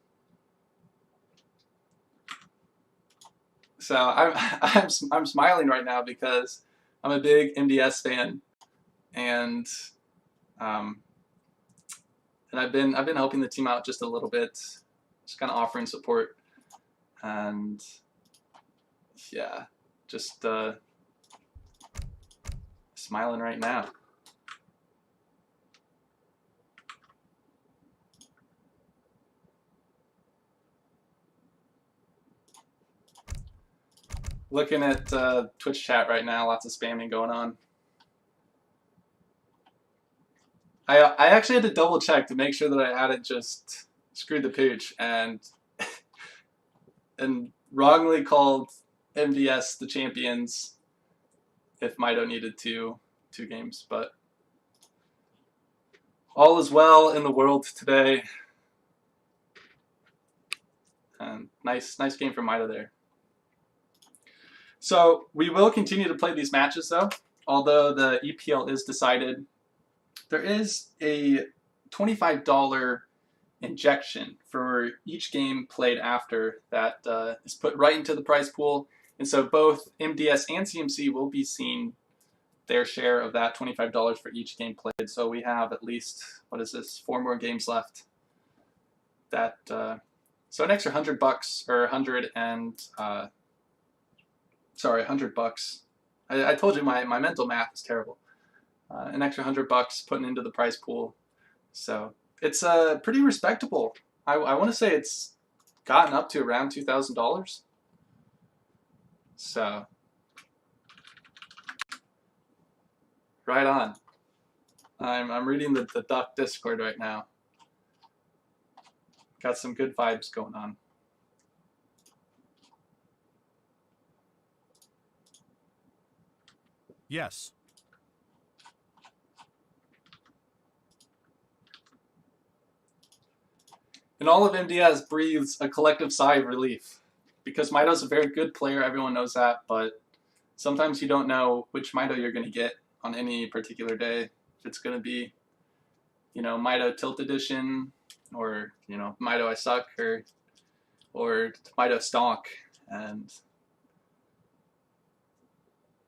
So I'm smiling right now because I'm a big MDS fan, and I've been helping the team out just a little bit, just kind of offering support, and yeah, just smiling right now. Looking at Twitch chat right now, lots of spamming going on. I actually had to double check to make sure that I hadn't just screwed the pooch and wrongly called MDS the champions if Mitoe needed two games, but all is well in the world today. And nice game from Mitoe there. So we will continue to play these matches though, although the EPL is decided. There is a $25 injection for each game played after that is put right into the prize pool. And so both MDS and CMC will be seeing their share of that $25 for each game played. So we have at least, 4 more games left. That so an extra $100 or $100 bucks. I told you my mental math is terrible. an extra $100 putting into the prize pool. So it's pretty respectable. I want to say it's gotten up to around $2,000. So right on. I'm reading the Duck Discord right now. Got some good vibes going on. Yes. And all of MDS breathes a collective sigh of relief. Because Mitoe's a very good player, everyone knows that, but sometimes you don't know which Mitoe you're going to get on any particular day. If it's going to be, you know, Mitoe Tilt Edition, or, you know, Mitoe I Suck, or Mitoe Stonk. And,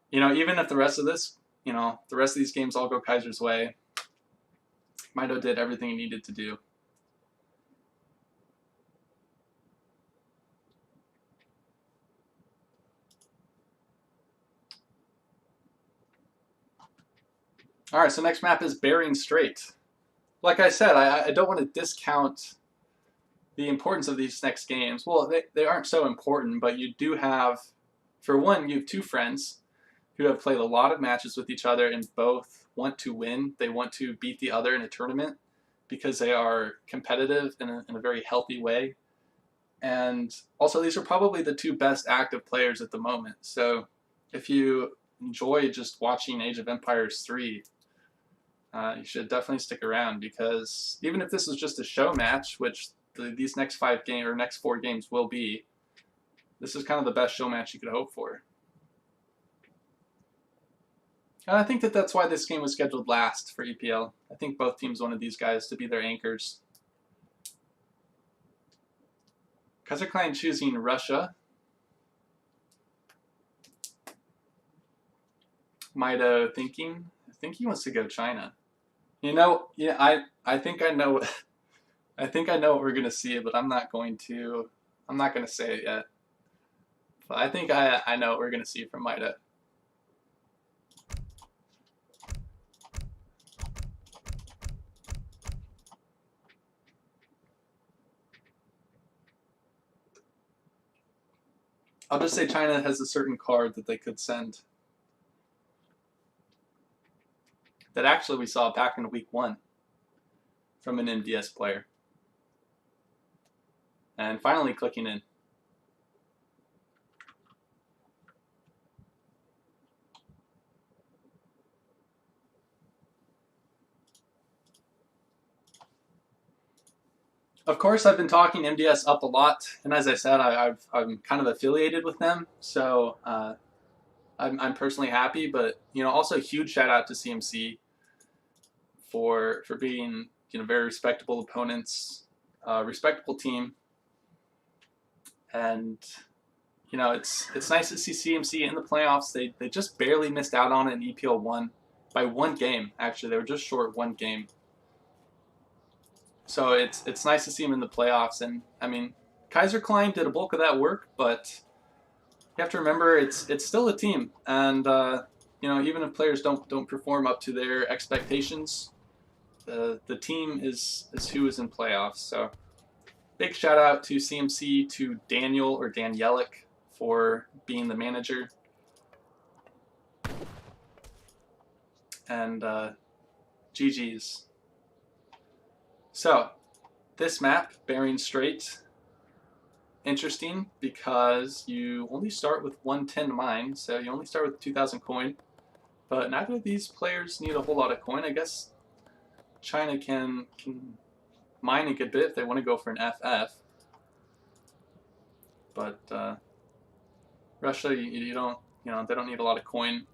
you know, even if the rest of this, you know, the rest of these games all go Kaiser's way, Mitoe did everything he needed to do. Alright, so next map is Bering Strait. Like I said, I don't want to discount the importance of these next games. Well, they aren't so important, but you do have, for one, you have two friends who have played a lot of matches with each other and both want to win. They want to beat the other in a tournament because they are competitive in a very healthy way. And also, these are probably the two best active players at the moment. So if you enjoy just watching Age of Empires 3, you should definitely stick around, because even if this is just a show match, which these next 4 games will be, this is kind of the best show match you could hope for. And I think that's why this game was scheduled last for EPL. I think both teams wanted these guys to be their anchors. Kaiserklein choosing Russia. Mitoe thinking. I think he wants to go China. You know, yeah, I think I know. I think I know what we're gonna see, but I'm not going to say it yet. But I think I know what we're gonna see from Mitoe. I'll just say China has a certain card that they could send. That actually we saw back in week 1 from an MDS player. And finally clicking in. Of course, I've been talking MDS up a lot, and as I said, I'm kind of affiliated with them, so I'm personally happy. But you know, also a huge shout out to CMC for being, you know, very respectable opponents, respectable team, and you know, it's nice to see CMC in the playoffs. They just barely missed out on it in EPL 1 by 1 game. Actually, they were just short 1 game. So it's nice to see him in the playoffs. And I mean, Kaiserklein did a bulk of that work, but you have to remember it's still a team, and you know, even if players don't perform up to their expectations, the team is who is in playoffs. So big shout out to CMC, to Daniel or Danielik for being the manager, and GG's. So, this map, Bering Strait, interesting because you only start with 110 mine, so you only start with 2,000 coin. But neither of these players need a whole lot of coin. I guess China can mine a good bit if they want to go for an FF. But Russia, you don't, you know, they don't need a lot of coin.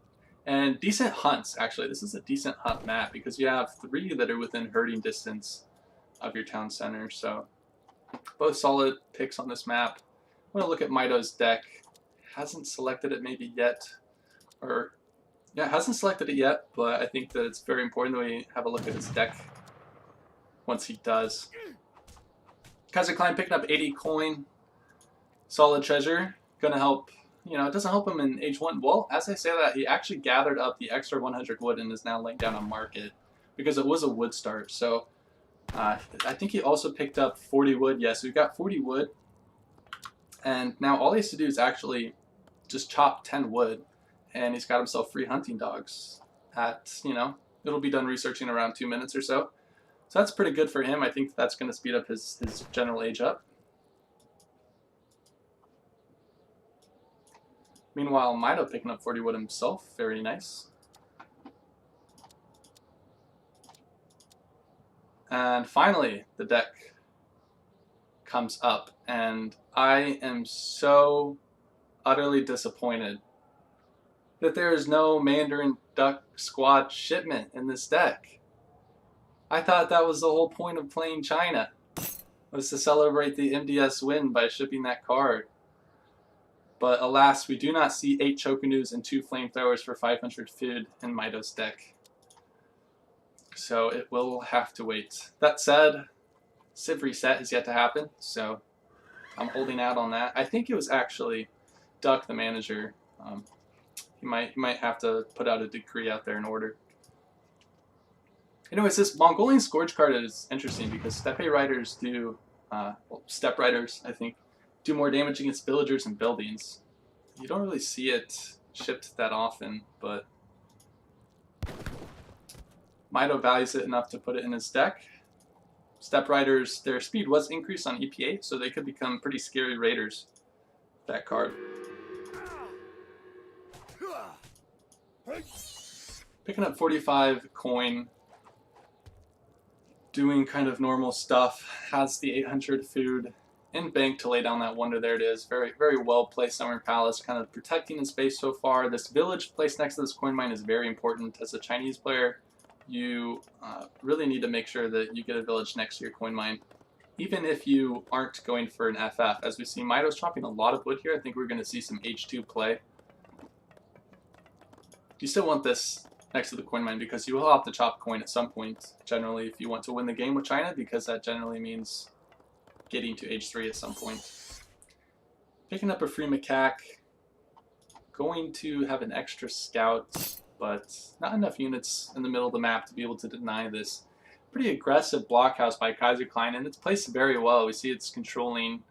And decent hunts, actually. This is a decent hunt map because you have 3 that are within herding distance of your town center, so both solid picks on this map. I'm going to look at Mitoe's deck. Hasn't selected it maybe yet, or yeah, hasn't selected it yet, but I think that it's very important that we have a look at his deck once he does. Kaiserklein picking up 80 coin, solid treasure, going to help you know, it doesn't help him in age 1. Well, as I say that, he actually gathered up the extra 100 wood and is now laying down a market because it was a wood start. So I think he also picked up 40 wood. Yes, so we've got 40 wood. And now all he has to do is actually just chop 10 wood, and he's got himself 3 hunting dogs at, you know, it'll be done researching around 2 minutes or so. So that's pretty good for him. I think that's going to speed up his general age up. Meanwhile, Mitoe picking up 40 wood himself. Very nice. And finally, the deck comes up, and I am so utterly disappointed that there is no Mandarin Duck Squad shipment in this deck. I thought that was the whole point of playing China, was to celebrate the MDS win by shipping that card. But alas, we do not see 8 Chokanus and 2 Flamethrowers for 500 food in Mitoe's deck. So it will have to wait. That said, Civ reset is yet to happen, so I'm holding out on that. I think it was actually Duck, the manager. He might have to put out a decree out there in order. Anyways, this Mongolian Scourge card is interesting because Steppe Riders do, well, Steppe Riders, I think, do more damage against villagers and buildings. You don't really see it shipped that often, but Mitoe values it enough to put it in his deck. Steppe Riders, their speed was increased on EP8, so they could become pretty scary raiders with that card. Picking up 45 coin, doing kind of normal stuff, has the 800 food in bank to lay down that wonder. There it is. Very, very well placed Summer Palace, kind of protecting his base so far. This village placed next to this coin mine is very important. As a Chinese player, you really need to make sure that you get a village next to your coin mine, even if you aren't going for an FF. As we see, Mitoe's chopping a lot of wood here. I think we're going to see some H2 play. You still want this next to the coin mine because you will have to chop coin at some point, generally, if you want to win the game with China, because that generally means getting to H3 at some point. Picking up a free macaque, going to have an extra scout, but not enough units in the middle of the map to be able to deny this. Pretty aggressive blockhouse by Kaiserklein, and it's placed very well. We see it's controlling,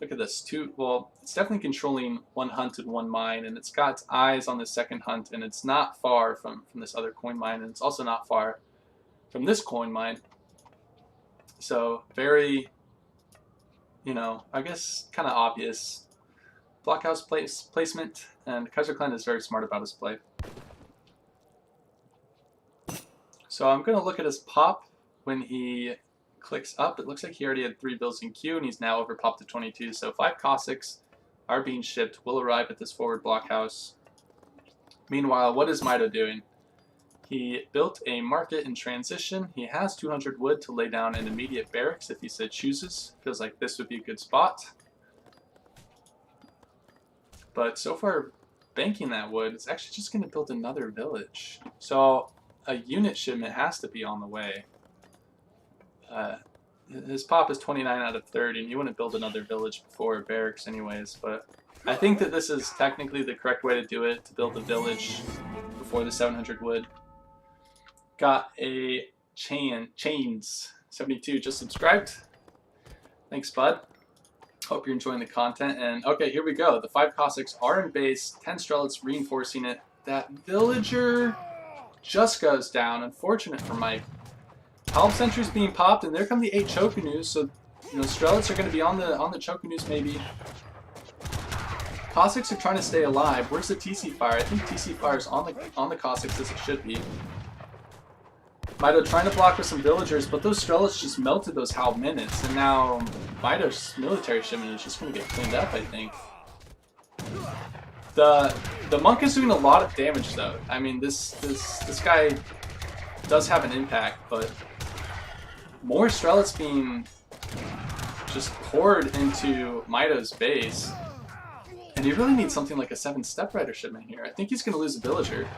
look at this, it's definitely controlling 1 hunt and 1 mine, and it's got eyes on the second hunt, and it's not far from this other coin mine, and it's also not far from this coin mine. So very, you know, I guess kind of obvious blockhouse placement, and Kaiserklein is very smart about his play. So I'm going to look at his pop when he clicks up. It looks like he already had 3 bills in queue, and he's now over popped to 22. So 5 Cossacks are being shipped, will arrive at this forward blockhouse. Meanwhile, what is Mitoe doing? He built a market in transition. He has 200 wood to lay down an immediate barracks if he so chooses. Feels like this would be a good spot. But so far, banking that wood, it's actually just going to build another village. So a unit shipment has to be on the way. His pop is 29 out of 30, and you wouldn't build another village before barracks anyways, but I think that this is technically the correct way to do it, to build a village before the 700 wood. Got a Chains 72 just subscribed. Thanks, bud. Hope you're enjoying the content. And okay, here we go. The 5 Cossacks are in base, 10 Strelets reinforcing it. That villager just goes down. Unfortunate for Mike. Halb Sentry's being popped, and there come the 8 Chokanus. So, you know, Strelets are going to be on the Chokanus maybe. Cossacks are trying to stay alive. Where's the TC fire? I think TC fire is on the Cossacks as it should be. Mitoe trying to block with some villagers, but those Strelets just melted those Halb minutes, and now Mitoe's military shipment is just going to get cleaned up, I think. The monk is doing a lot of damage though. I mean, this guy does have an impact, but more Strelets being just poured into Mitoe's base, and he really needs something like a 7 Steppe Rider shipment here. I think he's going to lose a villager.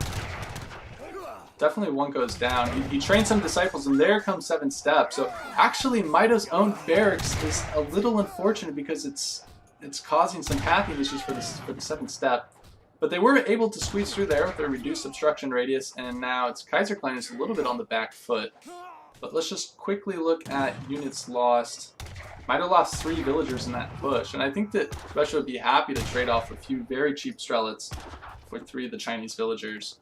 Definitely one goes down. He trained some disciples, and there comes 7 Steppe. So actually, Mitoe's own barracks is a little unfortunate because it's it's causing some pathing issues for the 7th step. But they were able to squeeze through there with their reduced obstruction radius, and now it's Kaiserklein is a little bit on the back foot. But let's just quickly look at units lost. Mitoe lost 3 villagers in that push, and I think that Russia would be happy to trade off a few very cheap Strelets for 3 of the Chinese villagers.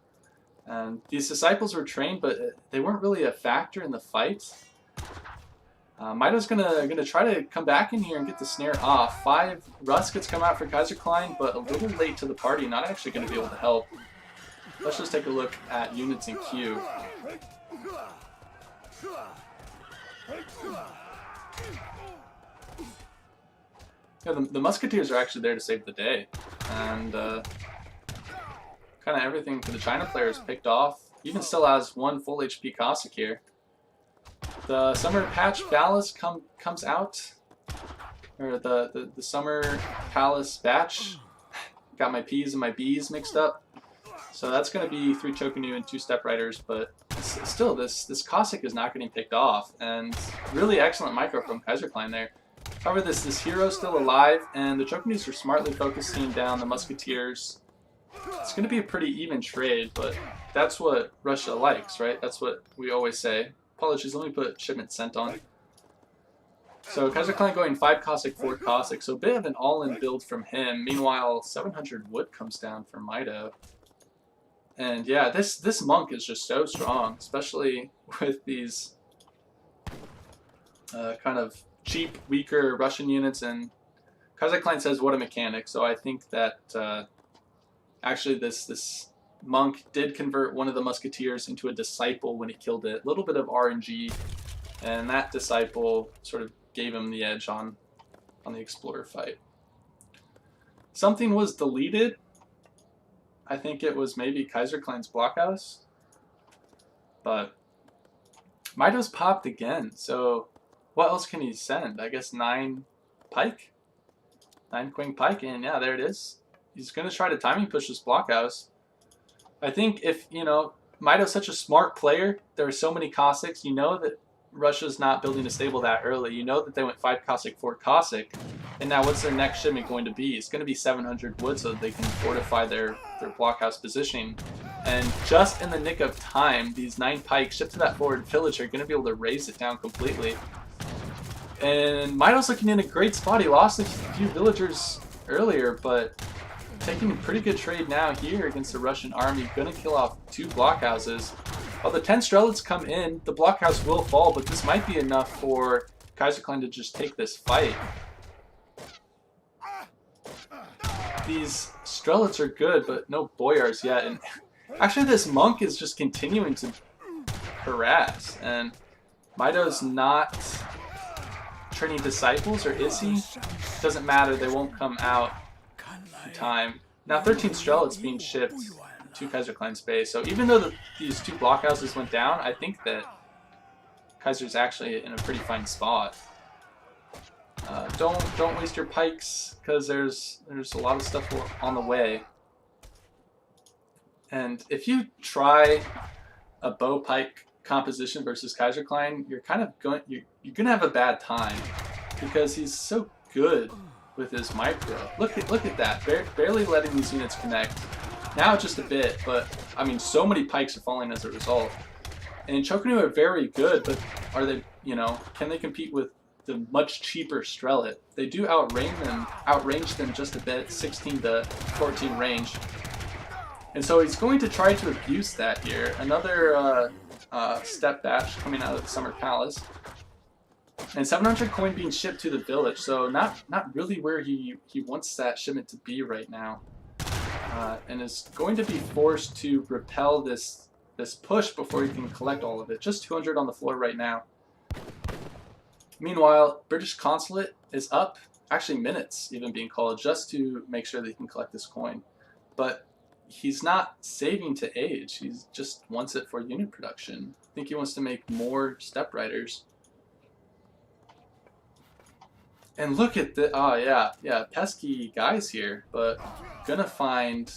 And these disciples were trained, but they weren't really a factor in the fight. Mitoe's gonna try to come back in here and get the snare off. 5 Ruskets come out for Kaiserklein, but a little late to the party, not actually going to be able to help. Let's just take a look at units in queue. Yeah, the Musketeers are actually there to save the day, and kind of everything for the China players picked off. Even still has 1 full HP Cossack here. The Summer Patch Palace comes out, or the Summer Palace Batch. Got my P's and my B's mixed up. So that's going to be 3 Chokanu and 2 Step Riders, but still, this Cossack is not getting picked off, and really excellent micro from Kaiserklein there. However, this hero's still alive, and the Chokanus are smartly focusing down the Musketeers. It's going to be a pretty even trade, but that's what Russia likes, right? That's what we always say. Apologies, let me put shipment sent on. So Kaiserklein going 5 Cossack, 4 Cossack, so a bit of an all-in build from him. Meanwhile, 700 wood comes down from Mitoe. And yeah, this monk is just so strong, especially with these kind of cheap, weaker Russian units. And Kaiserklein says, what a mechanic. So I think that actually this monk did convert one of the Musketeers into a disciple when he killed it. A little bit of RNG, and that disciple sort of gave him the edge on the Explorer fight. Something was deleted. I think it was maybe Kaiserklein's blockhouse, but Mitoe's popped again. So what else can he send? I guess 9 Pike, 9 Queen Pike, and yeah, there it is. He's gonna try to timing push this blockhouse. I think if, you know, Mitoe's such a smart player, there are so many Cossacks, you know that Russia's not building a stable that early. You know that they went 5 Cossack, 4 Cossack, and now what's their next shipment going to be? It's going to be 700 wood so that they can fortify their blockhouse positioning. And just in the nick of time, these 9 pikes shipped to that forward village are going to be able to raise it down completely. And Mitoe's looking in a great spot. He lost a few villagers earlier, but taking a pretty good trade now here against the Russian army. Going to kill off 2 blockhouses. While the 10 Strelets come in, the blockhouse will fall, but this might be enough for Kaiserklein to just take this fight. These Strelets are good, but no Boyars yet. And actually this monk is just continuing to harass. And Mitoe's not training disciples, or is he? Doesn't matter, they won't come out in time. Now 13 Strelets being shipped to Kaiserklein's base. So even though these 2 blockhouses went down, I think that Kaiser's actually in a pretty fine spot. Don't waste your pikes, because there's a lot of stuff on the way. And if you try a bow pike composition versus Kaiserklein, you're kind of you're gonna have a bad time, because he's so good with his micro. Look at that, barely letting these units connect. Now just a bit, but I mean, so many pikes are falling as a result. And Chokanu are very good, but are they, you know, can they compete with the much cheaper Strelet? They do outrange them just a bit, 16 to 14 range. And so he's going to try to abuse that here. Another step batch coming out of the Summer Palace. And 700 coin being shipped to the village, so not really where he wants that shipment to be right now. And is going to be forced to repel this push before he can collect all of it. Just 200 on the floor right now. Meanwhile, British Consulate is up, actually minutes even being called, just to make sure that he can collect this coin. But he's not saving to age, he just wants it for unit production. I think he wants to make more Step Riders. And look at the, oh yeah, pesky guys here, but gonna find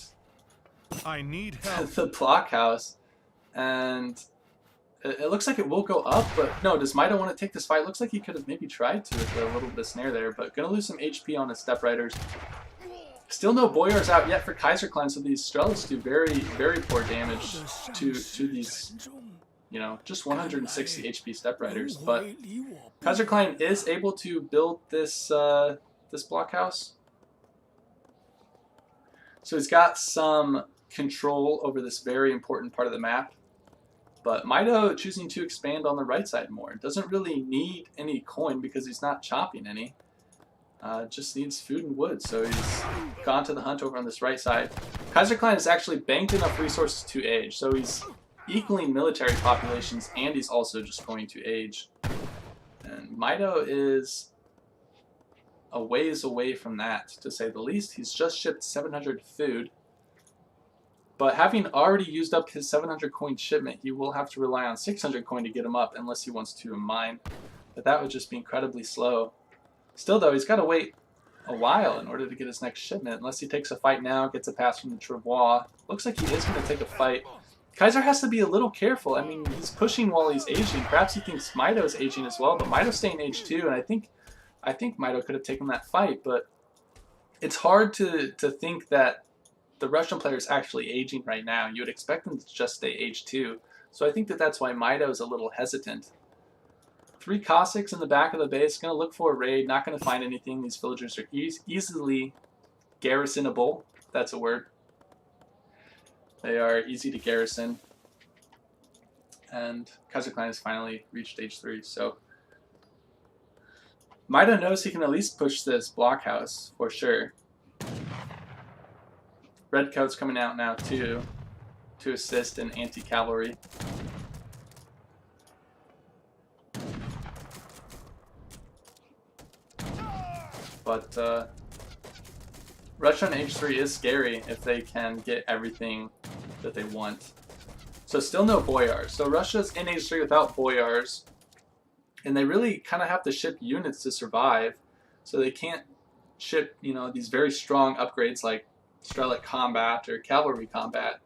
I need help. the blockhouse, and It looks like it will go up, but no, does Mitoe want to take this fight? Looks like he could have maybe tried to with a little bit of snare there, but gonna lose some HP on his Step Riders. Still no Boyars out yet for Kaiserklein, so these Strelets do very, very poor damage to these, you know, just 160 HP Step Riders. But Kaiserklein is able to build this this blockhouse. So he's got some control over this very important part of the map. But Mitoe choosing to expand on the right side more. Doesn't really need any coin because he's not chopping any. Just needs food and wood, so he's gone to the hunt over on this right side. Kaiserklein has actually banked enough resources to age, so he's equaling military populations, and he's also just going to age. And Mitoe is a ways away from that, to say the least. He's just shipped 700 food. But having already used up his 700 coin shipment, he will have to rely on 600 coin to get him up unless he wants to mine. But that would just be incredibly slow. Still though, he's got to wait a while in order to get his next shipment. Unless he takes a fight now, gets a pass from the Travois. Looks like he is going to take a fight. Kaiser has to be a little careful. I mean, he's pushing while he's aging. Perhaps he thinks Mitoe's aging as well, but Mitoe's staying age too, and I think Mitoe could have taken that fight, but it's hard to think that the Russian player is actually aging right now. You would expect them to just stay age 2. So I think that's why Mitoe is a little hesitant. 3 Cossacks in the back of the base, going to look for a raid, not going to find anything. These villagers are easily garrisonable. That's a word. They are easy to garrison. And Kaiserklein has finally reached age 3, so Mitoe knows he can at least push this blockhouse for sure. Redcoat's coming out now too to assist in anti-cavalry. But Russia on age 3 is scary if they can get everything that they want. So still no Boyars. So Russia's in age 3 without Boyars. And they really kind of have to ship units to survive. So they can't ship, you know, these very strong upgrades like Strelet combat or cavalry combat.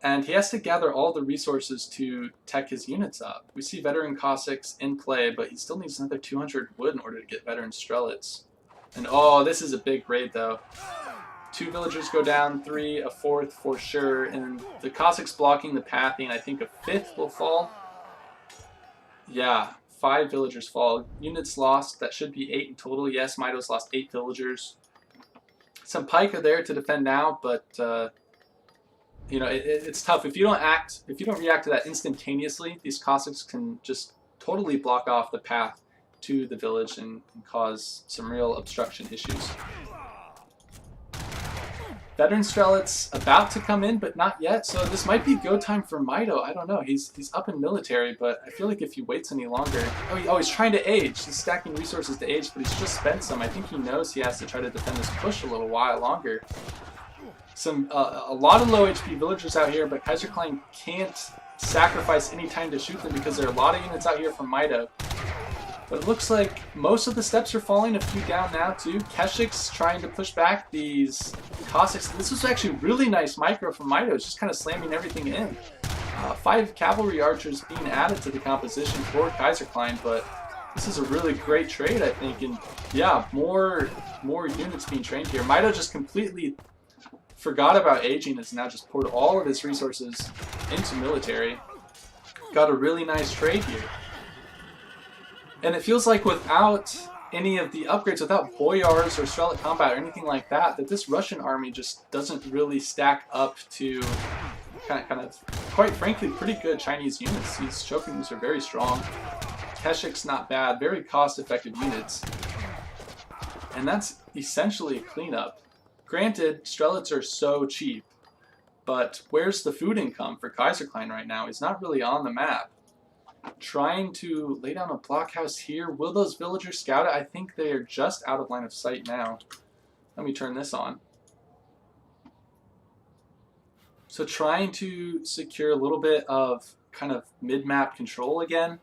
And he has to gather all the resources to tech his units up. We see veteran Cossacks in play, but he still needs another 200 wood in order to get veteran Strelets. And oh, this is a big raid though. 2 villagers go down, 3, a 4th for sure. And the Cossacks blocking the pathing, I think a 5th will fall. Yeah, 5 villagers fall. Units lost, that should be 8 in total. Yes, Mitoe's lost 8 villagers. Some pike are there to defend now, but you know, it's tough. If you don't react to that instantaneously, these Cossacks can just totally block off the path to the village and cause some real obstruction issues. Veteran Strelets about to come in, but not yet. So this might be go time for Mitoe. I don't know. He's up in military, but I feel like if he waits any longer... Oh, he's trying to age. He's stacking resources to age, but he's just spent some. I think he knows he has to try to defend this push a little while longer. A lot of low HP villagers out here, but Kaiserklein can't sacrifice any time to shoot them because there are a lot of units out here from Mitoe. But it looks like most of the steps are falling, a few down now too. Keshik's trying to push back these Cossacks. This was actually really nice micro from Mitoe. It's just kind of slamming everything in. 5 cavalry archers being added to the composition for Kaiserklein, but this is a really great trade, I think. And yeah, more units being trained here. Mitoe just completely forgot about aging, has now just poured all of his resources into military. Got a really nice trade here. And it feels like without any of the upgrades, without Boyars or Strelet combat or anything like that, that this Russian army just doesn't really stack up to kind of quite frankly, pretty good Chinese units. These Shokuns are very strong. Keshik's not bad, very cost-effective units. And that's essentially a cleanup. Granted, Strelets are so cheap, but where's the food income for Kaiserklein right now? He's not really on the map. Trying to lay down a blockhouse here. Will those villagers scout it? I think they are just out of line of sight now. Let me turn this on. So trying to secure a little bit of kind of mid-map control again.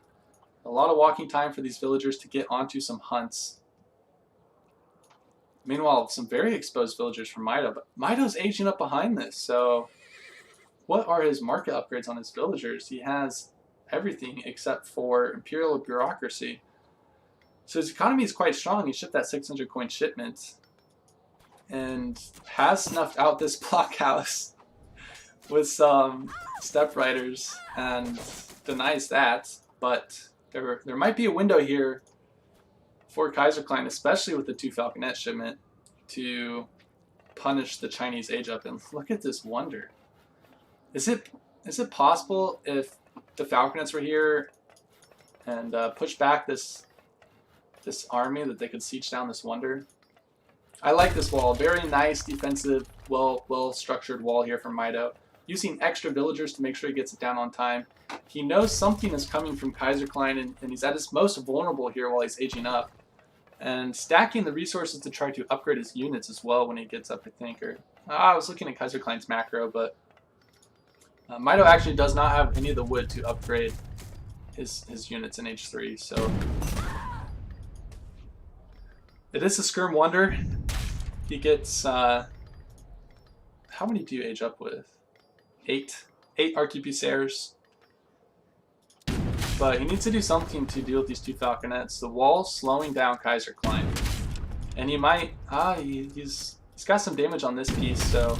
A lot of walking time for these villagers to get onto some hunts. Meanwhile, some very exposed villagers from Mitoe, but Mitoe's aging up behind this, so what are his market upgrades on his villagers? He has everything except for Imperial Bureaucracy. So his economy is quite strong. He shipped that 600 coin shipment and has snuffed out this blockhouse with some step riders and denies that. But there might be a window here for Kaiserklein, especially with the 2 Falconet shipment, to punish the Chinese age up. And look at this wonder. Is it possible if the Falconets were here and push back this army that they could siege down this wonder? I like this wall. Very nice defensive, well structured wall here from Mitoe. Using extra villagers to make sure he gets it down on time. He knows something is coming from Kaiserklein, and he's at his most vulnerable here while he's aging up. And stacking the resources to try to upgrade his units as well when he gets up, I think. I was looking at Kaiserklein's macro, but Mitoe actually does not have any of the wood to upgrade his units in H3, so it is a Skirm Wonder. He gets, how many do you age up with? 8 Arquebusiers. But he needs to do something to deal with these 2 Falconets. The wall's slowing down Kaiserklein. And he might, he's got some damage on this piece, so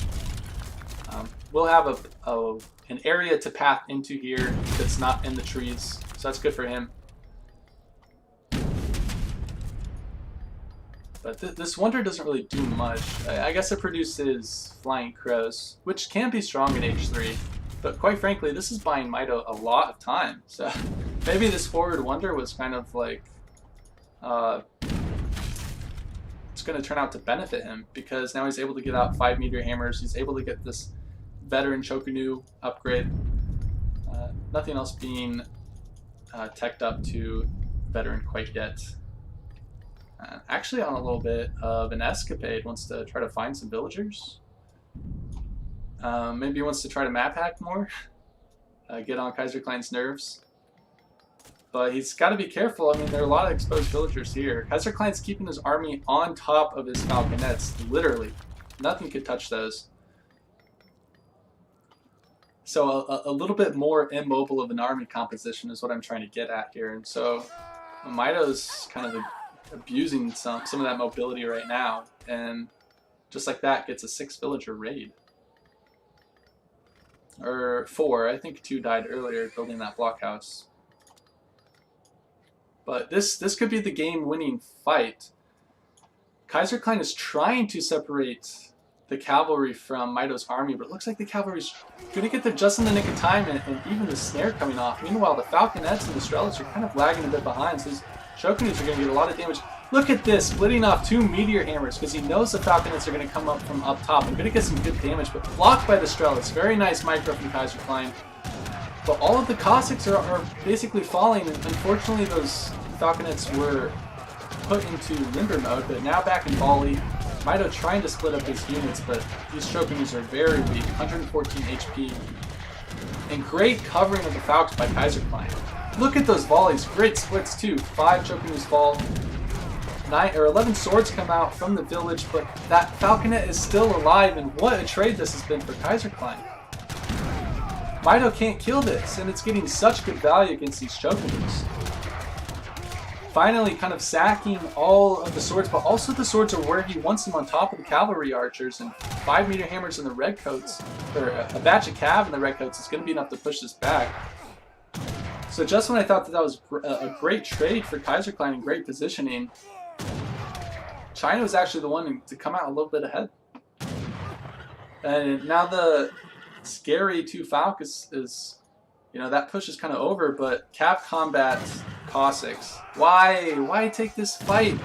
we'll have an area to path into here that's not in the trees. So that's good for him. But this wonder doesn't really do much. I guess it produces Flying Crows, which can be strong in H3. But quite frankly, this is buying Mitoe a lot of time. So maybe this forward wonder was kind of like, it's going to turn out to benefit him, because now he's able to get out 5 meteor hammers. He's able to get this veteran Chokunu upgrade. Nothing else being teched up to veteran quite yet. Actually on a little bit of an escapade, wants to try to find some villagers. Maybe he wants to try to map hack more, get on Kaiserklein's nerves. But he's got to be careful. I mean, there are a lot of exposed villagers here. Kaiserklein's keeping his army on top of his Falconets, literally. Nothing could touch those. So a little bit more immobile of an army composition is what I'm trying to get at here. And so Mitoe's kind of abusing some of that mobility right now, and just like that gets a 6 villager raid. Or 4, I think 2 died earlier building that blockhouse. But this could be the game-winning fight. Kaiserklein is trying to separate the cavalry from Mitoe's army, but it looks like the cavalry's going to get there just in the nick of time, and even the snare coming off. Meanwhile, the Falconets and the Strelets are kind of lagging a bit behind, so these Shokunus are going to get a lot of damage. Look at this, splitting off 2 meteor hammers, because he knows the Falconets are going to come up from up top. I'm going to get some good damage, but blocked by the Strelets. Very nice micro from Kaiserklein. But all of the Cossacks are basically falling, and unfortunately those Falconets were put into limber mode, but now back in volley. Mitoe trying to split up his units, but these Shokunus are very weak, 114 HP. And great covering of the Falcons by Kaiserklein. Look at those volleys, great splits too. 5 Shokunus fall, 11 swords come out from the village, but that Falconet is still alive, and what a trade this has been for Kaiserklein. Mitoe can't kill this, and it's getting such good value against these Shokunus. Finally kind of sacking all of the swords, but also the swords are where he wants them, on top of the cavalry archers, and 5 meteor hammers in the redcoats, or a batch of cav in the redcoats is going to be enough to push this back. So just when I thought that was a great trade for Kaiserklein and great positioning, China was actually the one to come out a little bit ahead. And now the scary 2 Falk is you know, that push is kind of over, but Cav combats Cossacks. Why take this fight?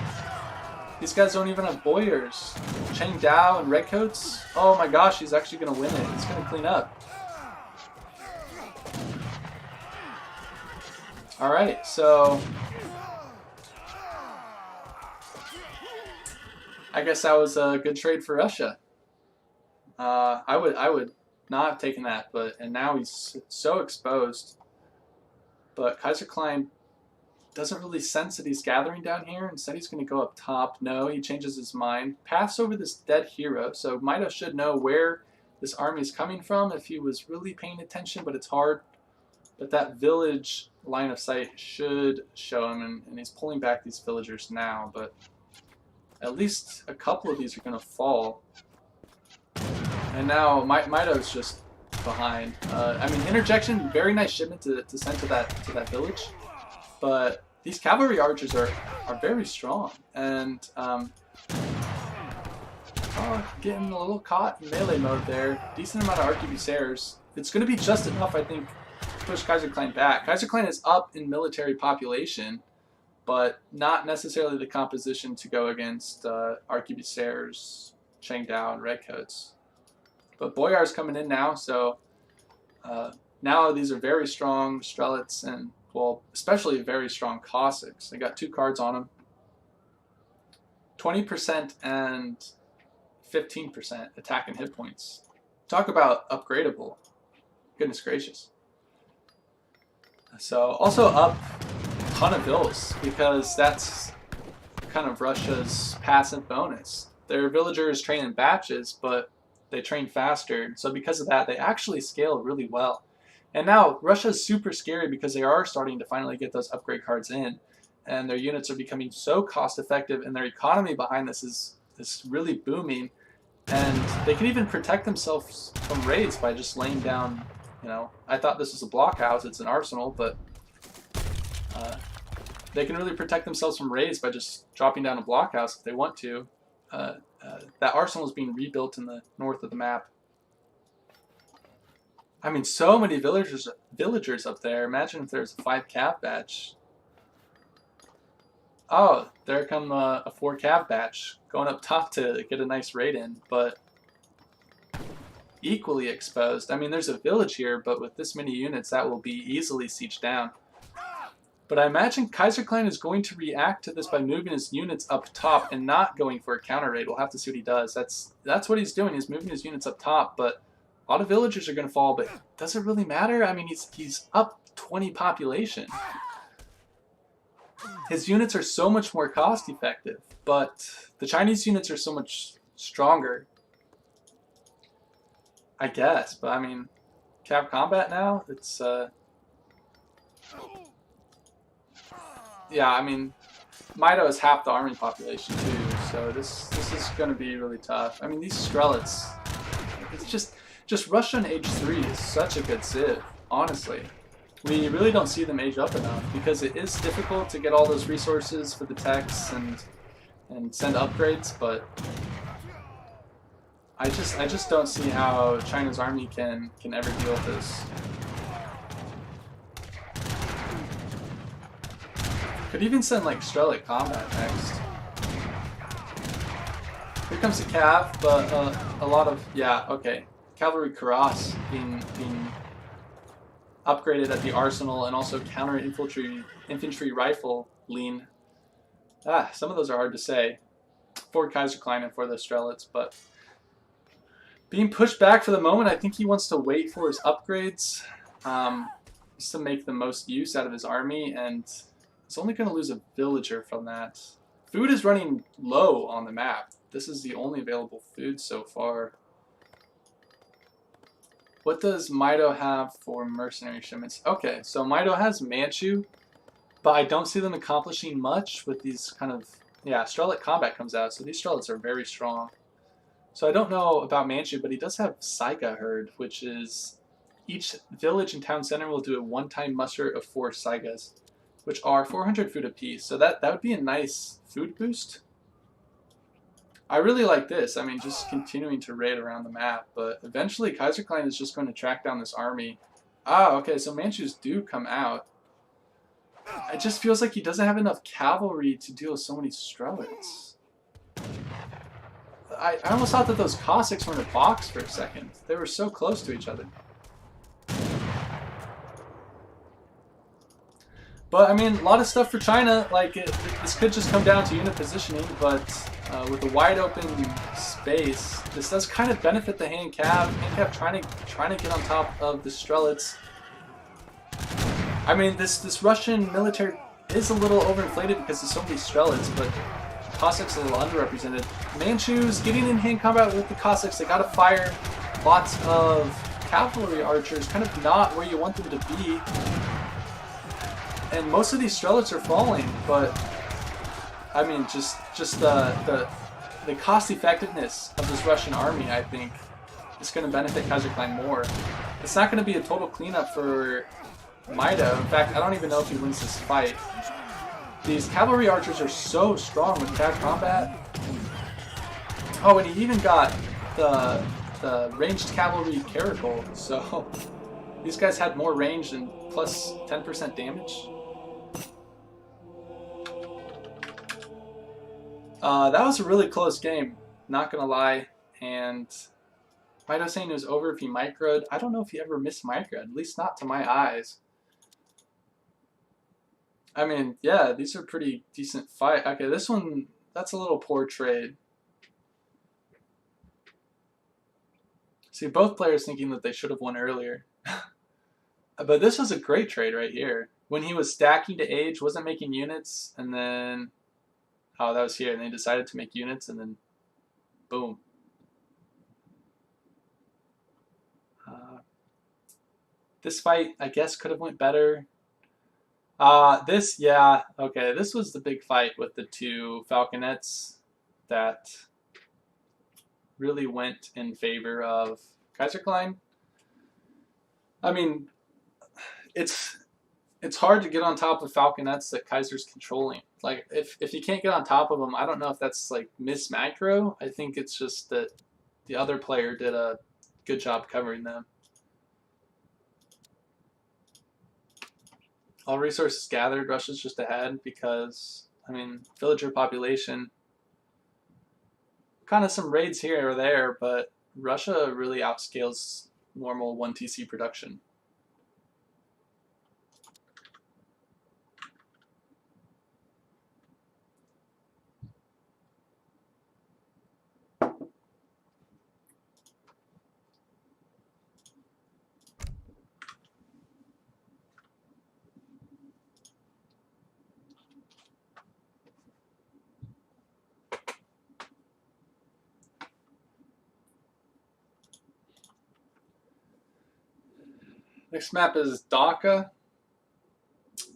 These guys don't even have boyars. Cheng Dao and redcoats? Oh my gosh, he's actually going to win it. He's going to clean up. Alright, so I guess that was a good trade for Russia. I would not have taken that, and now he's so exposed. But Kaiserklein doesn't really sense that he's gathering down here. Instead, he's going to go up top. No, he changes his mind. Paths over this dead hero, so Mitoe should know where this army is coming from if he was really paying attention, but it's hard. But that village line of sight should show him, and he's pulling back these villagers now, but at least a couple of these are going to fall. And now Mitoe's just behind. I mean, interjection, very nice shipment to send to that village, but these cavalry archers are very strong, and getting a little caught in melee mode there. Decent amount of arquebusiers. It's going to be just enough, I think, to push Kaiserklein back. Kaiserklein is up in military population, but not necessarily the composition to go against arquebusiers, Chengdao, and redcoats. But Boyar's coming in now, so now these are very strong Strelets and, well, especially very strong Cossacks. They got 2 cards on them. 20% and 15% attack and hit points. Talk about upgradable. Goodness gracious. So also up a ton of vills, because that's kind of Russia's passive bonus. Their villagers train in batches, but they train faster. So because of that, they actually scale really well. And now Russia's super scary because they are starting to finally get those upgrade cards in, and their units are becoming so cost effective, and their economy behind this is really booming. And they can even protect themselves from raids by just laying down, you know, I thought this was a blockhouse, it's an arsenal, but they can really protect themselves from raids by just dropping down a blockhouse if they want to. That arsenal is being rebuilt in the north of the map. I mean, so many villagers up there. Imagine if there's a 5 cav batch. Oh, there come a 4 cav batch going up top to get a nice raid in, but equally exposed. I mean, there's a village here, but with this many units, that will be easily sieged down. But I imagine Kaiserklein is going to react to this by moving his units up top and not going for a counter raid. We'll have to see what he does. That's what he's doing. He's moving his units up top, but a lot of villagers are going to fall, but does it really matter? I mean, he's up 20 population. His units are so much more cost effective, but the Chinese units are so much stronger, I guess. But I mean, cav combat now, it's yeah, I mean, Mitoe is half the army population too, so this is going to be really tough. I mean, these Strelets, it's just Russian age 3 is such a good civ, honestly. We really don't see them age up enough because it is difficult to get all those resources for the techs and send upgrades, but I just don't see how China's army can ever deal with this. Could even send like Strelet combat next. Here comes the cav, but a lot of, yeah, okay, cavalry cuirass being upgraded at the arsenal, and also counter infantry rifle lean. Some of those are hard to say for Kaiserklein and for the Strelets, but being pushed back for the moment. I think he wants to wait for his upgrades just to make the most use out of his army, and he's only going to lose a villager from that. Food is running low on the map. This is the only available food so far. What does Mitoe have for mercenary shipments? Okay, so Mitoe has Manchu, but I don't see them accomplishing much with these kind of, yeah, Strelet combat comes out, so these Strelets are very strong. So I don't know about Manchu, but he does have Saiga Herd, which is each village and town center will do a one-time muster of 4 Saigas, which are 400 food apiece. So that would be a nice food boost. I really like this. I mean, just continuing to raid around the map, but eventually Kaiserklein is just going to track down this army. Ah, okay, so Manchus do come out. It just feels like he doesn't have enough cavalry to deal with so many Strelets. I almost thought that those Cossacks were in a box for a second. They were so close to each other. But, I mean, a lot of stuff for China. Like, this could just come down to unit positioning, but with a wide open space, this does kind of benefit the hand cav. Hand cav trying to get on top of the Strelets. I mean, this Russian military is a little overinflated because there's so many Strelets, but Cossacks are a little underrepresented. Manchus getting in hand combat with the Cossacks. They gotta fire lots of cavalry archers, kind of not where you want them to be. And most of these strelets are falling, but I mean, just the cost effectiveness of this Russian army, I think, is going to benefit Kaiserklein more. It's not going to be a total cleanup for Mitoe. In fact, I don't even know if he wins this fight. These cavalry archers are so strong with CAD combat. Oh, and he even got the ranged cavalry caracal, so these guys had more range and plus 10% damage. That was a really close game, not gonna lie. And Mitoe saying it was over if he microed. I don't know if he ever missed microed, at least not to my eyes. I mean, yeah, these are pretty decent fight. Okay, this one, that's a little poor trade. See, both players thinking that they should have won earlier. But this was a great trade right here. When he was stacking to age, wasn't making units, and then... Oh, that was here, and they decided to make units, and then... Boom. This fight, I guess, could have went better. Yeah, okay, this was the big fight with the two falconets that really went in favor of Kaiserklein. I mean, it's hard to get on top of falconets that Kaiser's controlling. Like, if you can't get on top of them, I don't know if that's like miss macro. I think it's just that the other player did a good job covering them. All resources gathered, Russia's just ahead because, I mean, villager population, kind of some raids here or there, but Russia really outscales normal 1TC production. Next map is Dhaka,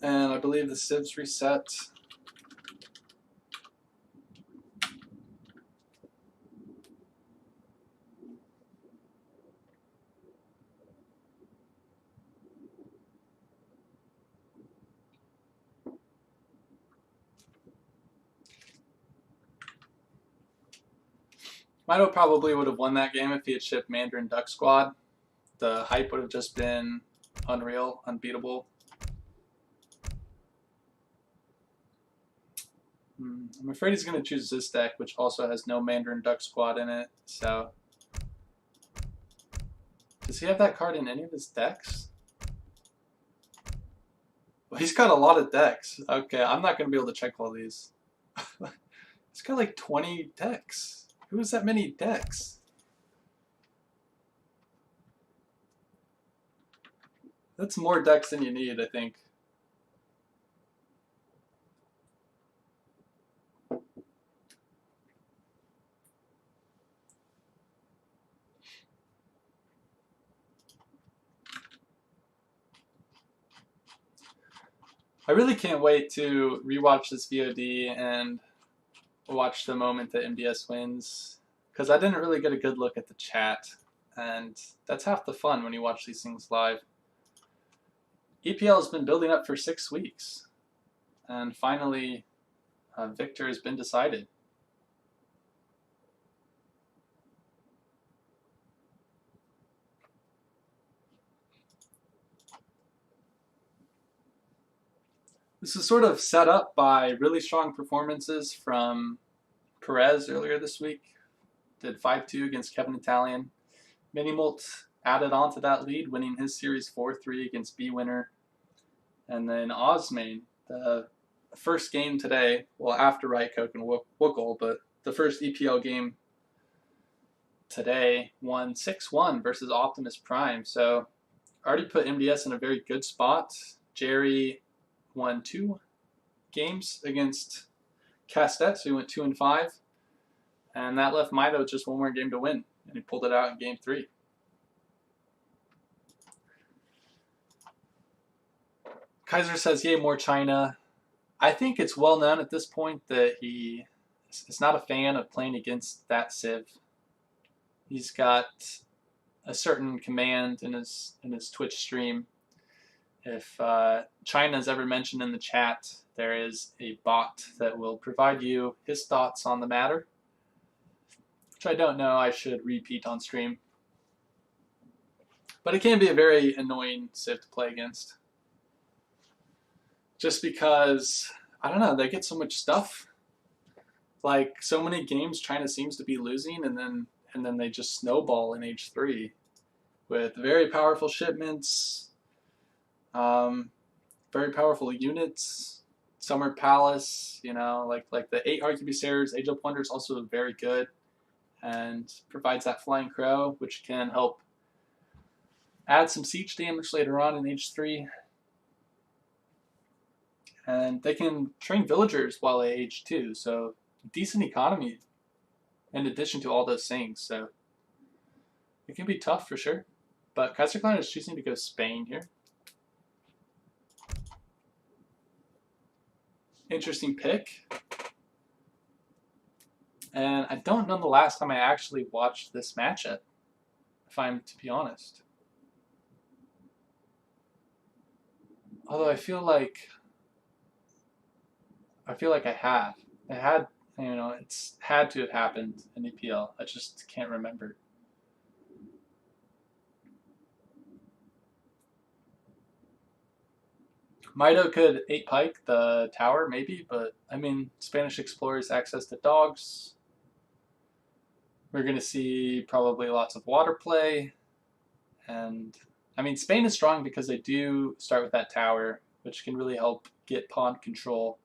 and I believe the civs reset. Mitoe probably would have won that game if he had shipped Mandarin Duck Squad. The hype would have just been unreal, unbeatable. I'm afraid he's going to choose this deck, which also has no Mandarin Duck Squad in it. So, does he have that card in any of his decks? Well, he's got a lot of decks. Okay, I'm not going to be able to check all these. He's got like 20 decks. Who has that many decks? That's more decks than you need, I think. I really can't wait to rewatch this VOD and watch the moment that MDS wins, because I didn't really get a good look at the chat, and that's half the fun when you watch these things live. EPL has been building up for 6 weeks, and finally victor has been decided. This is sort of set up by really strong performances from Perez earlier this week. Did 5-2 against Kevin Italian. Minimult added on to that lead, winning his series 4-3 against B-Winner. And then Osmane, the first game today, well, after Rycoke and Wookle, but the first EPL game today, won 6-1 versus Optimus Prime. So already put MDS in a very good spot. Jerry won 2 games against Castet, so he went 2-5. And that left Mitoe just one more game to win, and he pulled it out in game 3. Kaiser says, yay, more China. I think it's well known at this point that he is not a fan of playing against that Civ. He's got a certain command in his Twitch stream. If China is ever mentioned in the chat, there is a bot that will provide you his thoughts on the matter, which I don't know I should repeat on stream. But it can be a very annoying Civ to play against. Just because, I don't know, they get so much stuff. Like, so many games China seems to be losing, and then they just snowball in H3 with very powerful shipments, very powerful units, Summer Palace, you know, like the 8 Arquebusiers, Age of Wonder is also very good and provides that Flying Crow, which can help add some siege damage later on in H3. And they can train villagers while they age too, so decent economy in addition to all those things. So it can be tough for sure. But Kaiserklein is choosing to go Spain here. Interesting pick. And I don't know the last time I actually watched this matchup, if I'm to be honest. Although I feel like I have. It had, you know, it's had to have happened in EPL. I just can't remember. Mitoe could 8-pike the tower, maybe, but I mean, Spanish explorers access to dogs. We're going to see probably lots of water play. And, I mean, Spain is strong because they do start with that tower, which can really help get pawn control.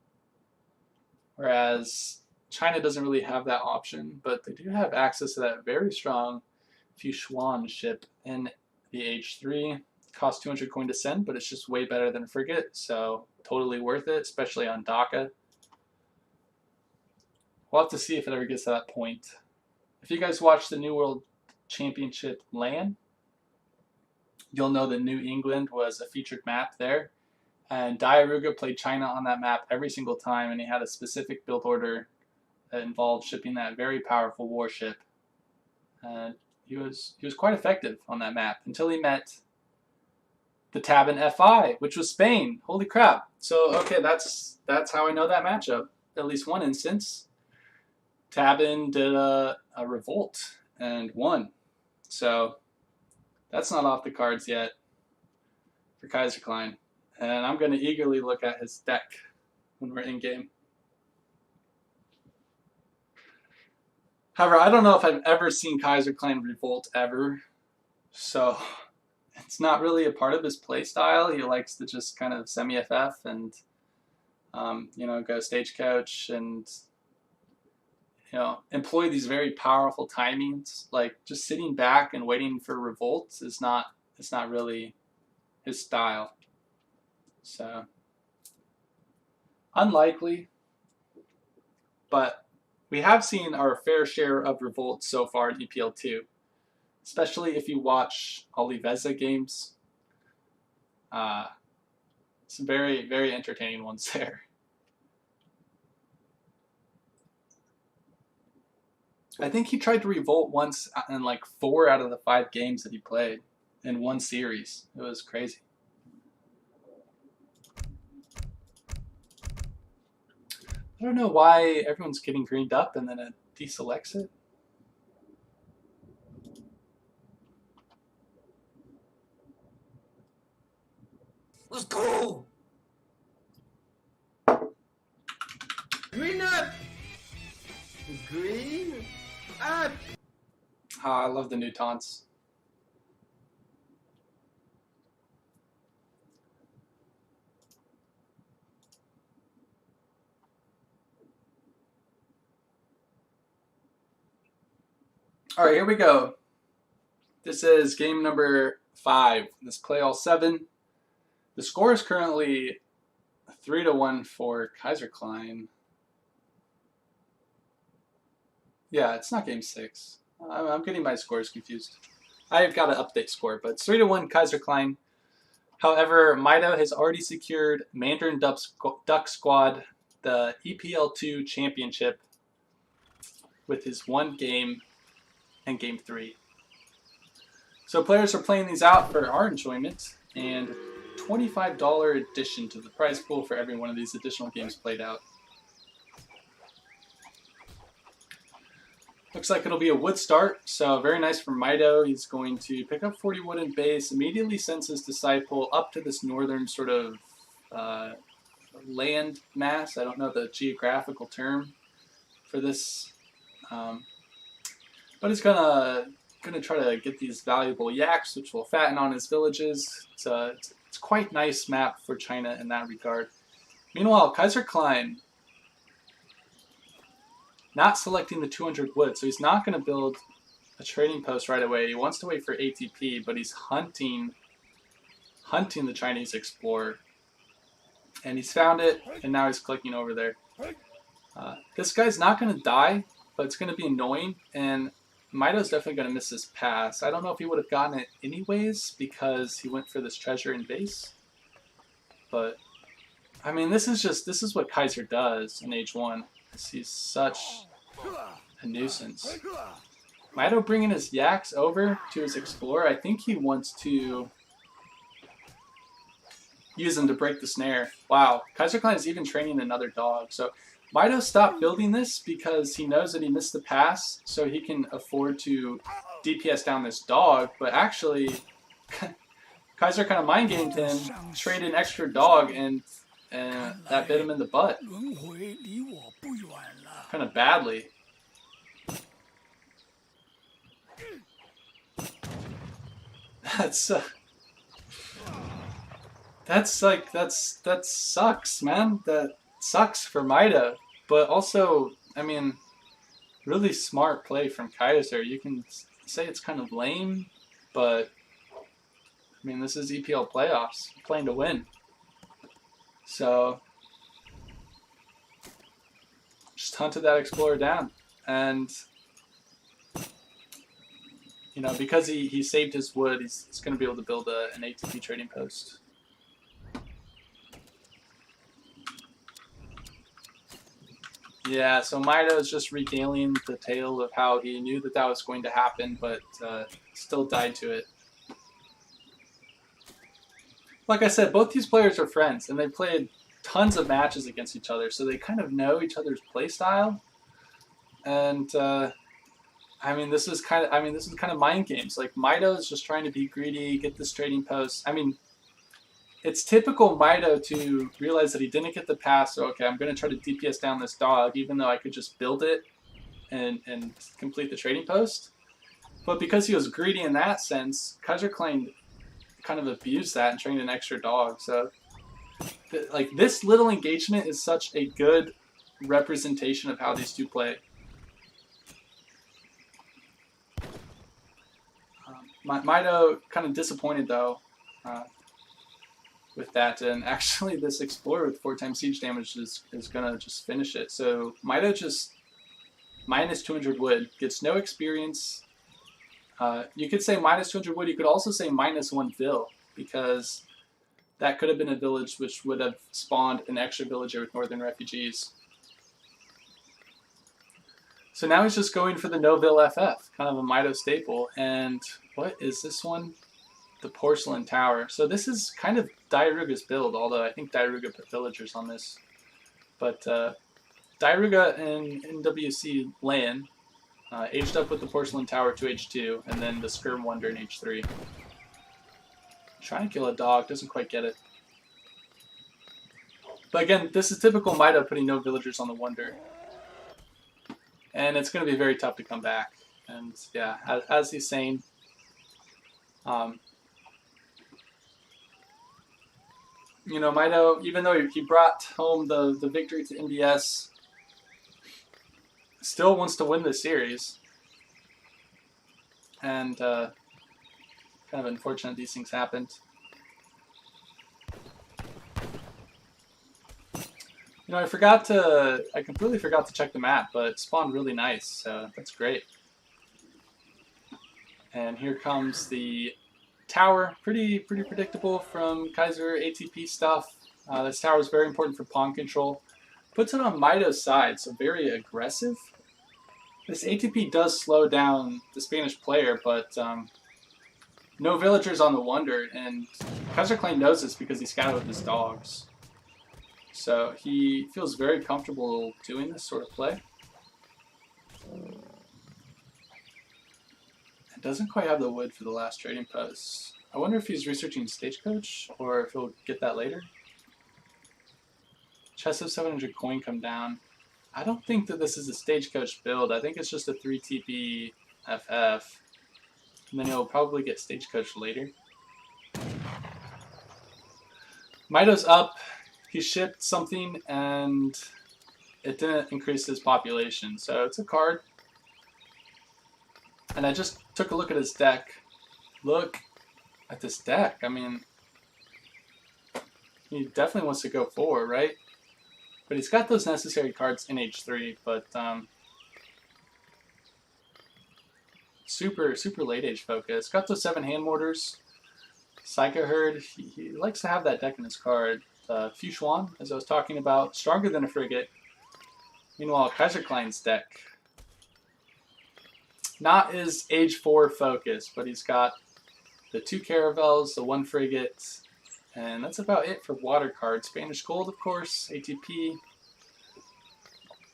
Whereas China doesn't really have that option, but they do have access to that very strong Fuchuan ship in the H3. Costs 200 coin to send, but it's just way better than a frigate, so totally worth it, especially on DACA. We'll have to see if it ever gets to that point. If you guys watch the New World Championship LAN, you'll know that New England was a featured map there. And Diaruga played China on that map every single time, and he had a specific build order that involved shipping that very powerful warship. And he was quite effective on that map until he met the Tabin FI, which was Spain. Holy crap. So, okay, that's how I know that matchup. At least one instance. Tabin did a revolt and won. So, that's not off the cards yet for Kaiserklein. And I'm going to eagerly look at his deck when we're in-game. However, I don't know if I've ever seen Kaiserklein revolt ever. So, it's not really a part of his play style. He likes to just kind of semi-FF and, you know, go stagecoach and, you know, employ these very powerful timings. Like, just sitting back and waiting for revolts is not, it's not really his style. So, unlikely, but we have seen our fair share of revolts so far in EPL 2, especially if you watch Oliveza games. Some very, very entertaining ones there. I think he tried to revolt once in like 4 out of the 5 games that he played in one series. It was crazy. I don't know why everyone's getting greened up and then it deselects it. Let's go! Green up! Green up! I love the new taunts. All right, here we go. This is game number 5. Let's play all 7. The score is currently 3-1 for Kaiserklein. Yeah, it's not game 6. I'm getting my scores confused. I've got an update score, but it's 3-1 Kaiserklein. However, Mitoe has already secured Mandarin Duck Squad, the EPL2 championship, with his 1 game and game 3. So players are playing these out for our enjoyment, and $25 addition to the prize pool for every one of these additional games played out. Looks like it'll be a wood start, so very nice for Mitoe. He's going to pick up 40 wood in base, immediately sends his Disciple up to this northern sort of land mass. I don't know the geographical term for this, but he's gonna try to get these valuable yaks, which will fatten on his villages. It's quite nice map for China in that regard. Meanwhile, Kaiserklein not selecting the 200 wood, so he's not going to build a trading post right away. He wants to wait for ATP, but he's hunting the Chinese explorer, and he's found it, and now he's clicking over there. This guy's not going to die, but it's going to be annoying, and Mitoe's definitely going to miss this pass. I don't know if he would have gotten it anyways because he went for this treasure in base, but I mean, this is what Kaiser does in Age 1. He's such a nuisance. Mitoe bringing his yaks over to his explorer. I think he wants to use them to break the snare. Wow, Kaiserklein is even training another dog. So Mitoe stopped building this because he knows that he missed the pass, so he can afford to DPS down this dog. But actually, Kaiser kind of mind gamed him, traded an extra dog, and that bit him in the butt. Kind of badly. That sucks, man. That sucks for Mitoe. But also, I mean, really smart play from Kaiser. You can say it's kind of lame, but I mean, this is EPL playoffs. You're playing to win. So just hunted that explorer down, and you know, because he saved his wood, he's going to be able to build an ATP trading post. Yeah, so Mitoe is just regaling the tale of how he knew that was going to happen, but still died to it. Like I said, both these players are friends, and they played tons of matches against each other, so they kind of know each other's play style. And I mean, this is kind of mind games. Like, Mitoe is just trying to be greedy, get this trading post. I mean, it's typical Mitoe to realize that he didn't get the pass, so okay, I'm going to try to DPS down this dog, even though I could just build it and complete the trading post. But because he was greedy in that sense, Kaiserklein kind of abused that and trained an extra dog. So, like, this little engagement is such a good representation of how these two play. Mitoe kind of disappointed though with that, and actually this explorer with 4x siege damage is gonna just finish it. So Mitoe just minus 200 wood, gets no experience. You could say minus 200 wood, you could also say minus 1 vill, because that could have been a village which would have spawned an extra villager with northern refugees. So now he's just going for the no-vill FF, kind of a Mitoe staple. And what is this one? The Porcelain Tower. So this is kind of Diaruga's build, although I think Diaruga put villagers on this. But Diaruga and NWC LAN aged up with the Porcelain Tower to H2, and then the Skirm Wonder in H3. Trying to kill a dog, doesn't quite get it. But again, this is typical Mitoe putting no villagers on the Wonder. And it's going to be very tough to come back. And yeah, as he's saying, you know, Mitoe, even though he brought home the victory to MDS, still wants to win this series. And kind of unfortunate these things happened. You know, I completely forgot to check the map, but it spawned really nice, so that's great. And here comes the tower, pretty predictable from Kaiser ATP stuff. This tower is very important for pawn control. Puts it on Mito's side, so very aggressive. This ATP does slow down the Spanish player, but no villagers on the Wonder, and Kaiserklein knows this because he scouted with his dogs. So he feels very comfortable doing this sort of play. It doesn't quite have the wood for the last trading post. I wonder if he's researching Stagecoach, or if he'll get that later. Chest of 700 coin come down. I don't think that this is a Stagecoach build. I think it's just a 3 TP FF. And then he'll probably get Stagecoach later. Mito's up. He shipped something and it didn't increase his population. So it's a card. And I just took a look at his deck. Look at this deck. I mean, he definitely wants to go 4, right? But he's got those necessary cards in H3, but super late age focus. Got those 7 hand mortars. Psycho Herd, he likes to have that deck in his card. Fushuan, as I was talking about, stronger than a frigate. Meanwhile, Kaiserklein's deck, not as age 4 focus, but he's got the 2 caravels, the 1 frigate, and that's about it for water cards. Spanish Gold, of course, ATP.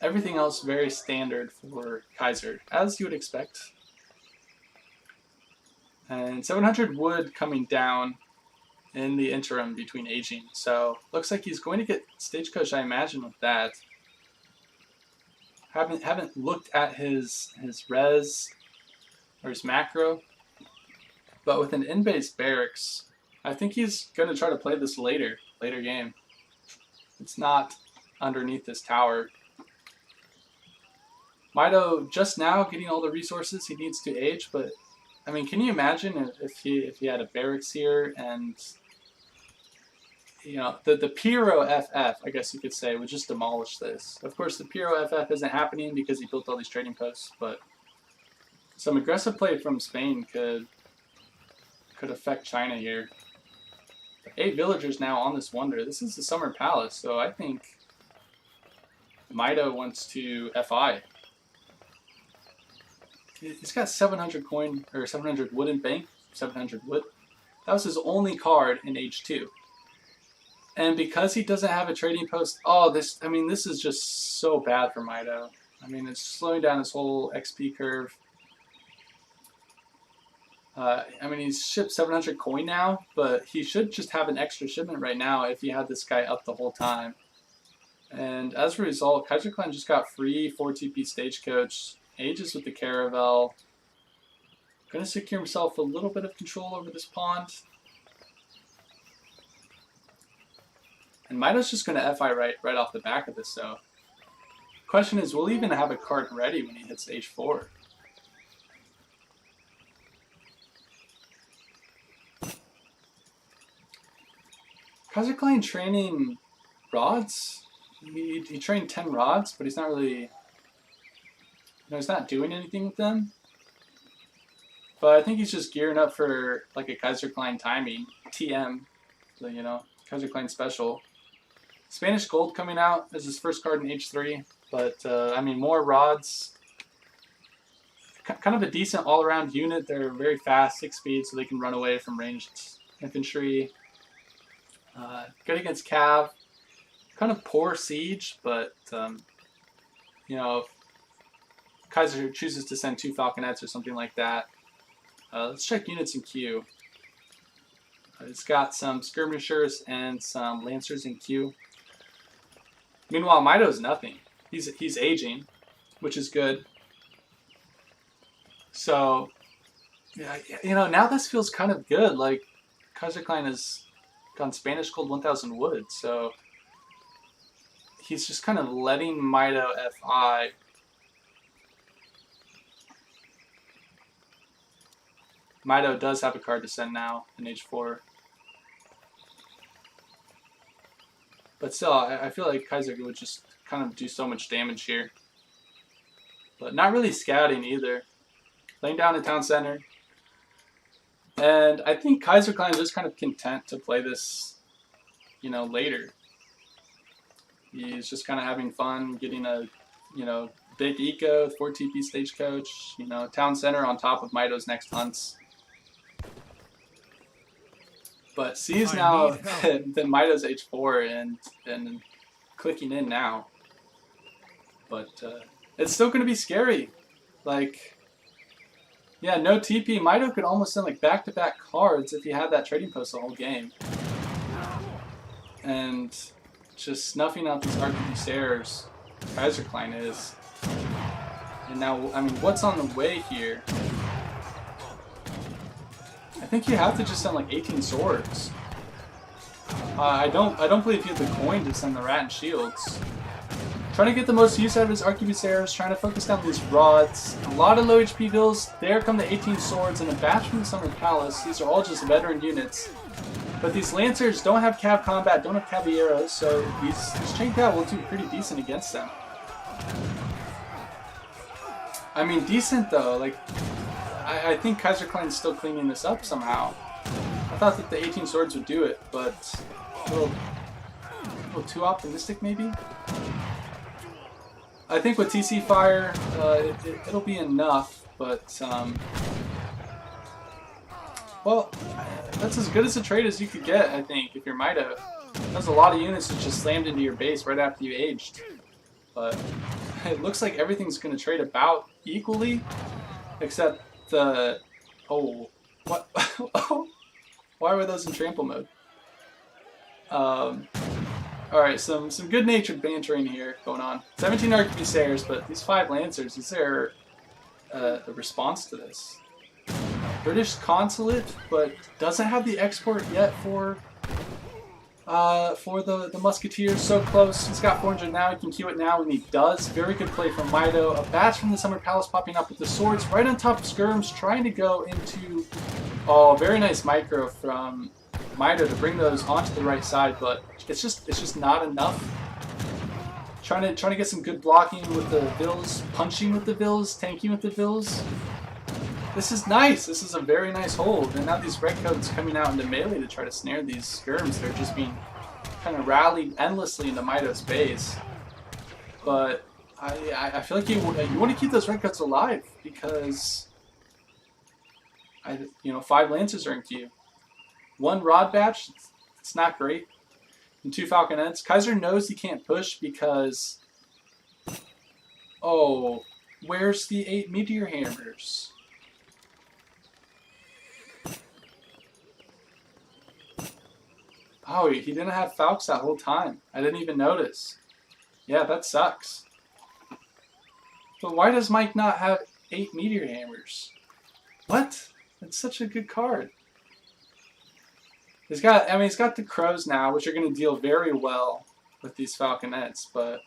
Everything else very standard for Kaiser, as you would expect. And 700 wood coming down in the interim between aging. So looks like he's going to get Stagecoach, I imagine, with that. Haven't looked at his res or his macro, but with an in-base barracks, I think he's going to try to play this later game. It's not underneath this tower. Mitoe just now getting all the resources he needs to age, but I mean, can you imagine if he had a barracks here and, you know, the Pyro FF, I guess you could say, would just demolish this. Of course, the Pyro FF isn't happening because he built all these trading posts, but some aggressive play from Spain could affect China here. 8 villagers now on this Wonder. This is the Summer Palace, so I think Mitoe wants to FI. He's got 700 coin, or 700 wood in bank, 700 wood. That was his only card in H2. And because he doesn't have a trading post, this is just so bad for Mitoe. I mean, it's slowing down his whole XP curve. He's shipped 700 coin now, but he should just have an extra shipment right now if he had this guy up the whole time. And as a result, Kaiserklein just got free 4 TP Stagecoach. Ages with the Caravel. Going to secure himself a little bit of control over this pond. And Mitoe's just going to FI right off the back of this, so. Question is, will he even have a card ready when he hits H4? Kaiserklein training rods? He trained 10 rods, but he's not really... he's not doing anything with them. But I think he's just gearing up for like a Kaiserklein timing. TM. So, Kaiserklein special. Spanish Gold coming out as his first card in H3. But, more rods. Kind of a decent all-around unit. They're very fast, 6 speed, so they can run away from ranged infantry. Good against Cav. Kind of poor siege, but, if Kaiser chooses to send 2 Falconets or something like that. Let's check units in queue. It's got some skirmishers and some lancers in queue. Meanwhile, Mitoe's nothing. He's aging, which is good. So, now this feels kind of good. Like, Kaiserklein has gone Spanish Gold 1000 wood, so he's just kind of letting Mitoe FI. Mitoe does have a card to send now in H4. But still, I feel like Kaiser would just kind of do so much damage here. But not really scouting either. Laying down in town center. And I think Kaiserklein is just kind of content to play this, you know, later. He's just kind of having fun, getting a, you know, big eco, 4 TP stagecoach, you know, town center on top of Mitoe's next hunts. But sees now that Mitoe's H4 and clicking in now. But it's still going to be scary. Like, yeah, no TP. Mitoe could almost send like back-to-back cards if he had that trading post the whole game. And just snuffing out these RPD stairs, Kaiserklein is. And now, I mean, what's on the way here? I think you have to just send like 18 swords. I don't believe you have the coin to send the rat and shields. Trying to get the most use out of his arquebusiers, trying to focus down these rods. A lot of low HP vills. There come the 18 swords and a batch from the Summer Palace. These are all just veteran units. But these Lancers don't have cav combat, don't have caballeros, so these chain cav will do pretty decent against them. I mean, decent though. Like, I think Kaiserklein's still cleaning this up somehow. I thought that the 18 swords would do it, but a little too optimistic maybe. I think with TC Fire, it'll be enough, but well, that's as good as a trade as you could get, I think, if you're Mitoe. There's a lot of units that just slammed into your base right after you aged. But it looks like everything's going to trade about equally, except the... Oh, what? Why were those in trample mode? Alright, some good-natured bantering here going on. 17 Arquebusiers, but these 5 Lancers, is there a response to this? British Consulate, but doesn't have the export yet for the Musketeers. So close. He's got 400 now. He can queue it now, and he does. Very good play from Mitoe. A batch from the Summer Palace popping up with the swords right on top of Skirms, trying to go into... Oh, very nice micro from Mitoe to bring those onto the right side, but it's just not enough. Trying to get some good blocking with the vills, punching with the vills, tanking with the vills. This is nice. This is a very nice hold. And now these red coats coming out into melee to try to snare these skirms. They're just being kind of rallied endlessly into Mitoe's base. But I feel like you want to keep those red coats alive because 5 Lancers are in queue. 1 Rod batch, it's not great. And 2 Falconettes. Kaiser knows he can't push because... Oh, where's the 8 Meteor Hammers? Oh, he didn't have Falcons that whole time. I didn't even notice. Yeah, that sucks. But why does Mike not have 8 Meteor Hammers? What? That's such a good card. He's got the Crows now, which are going to deal very well with these Falconettes, but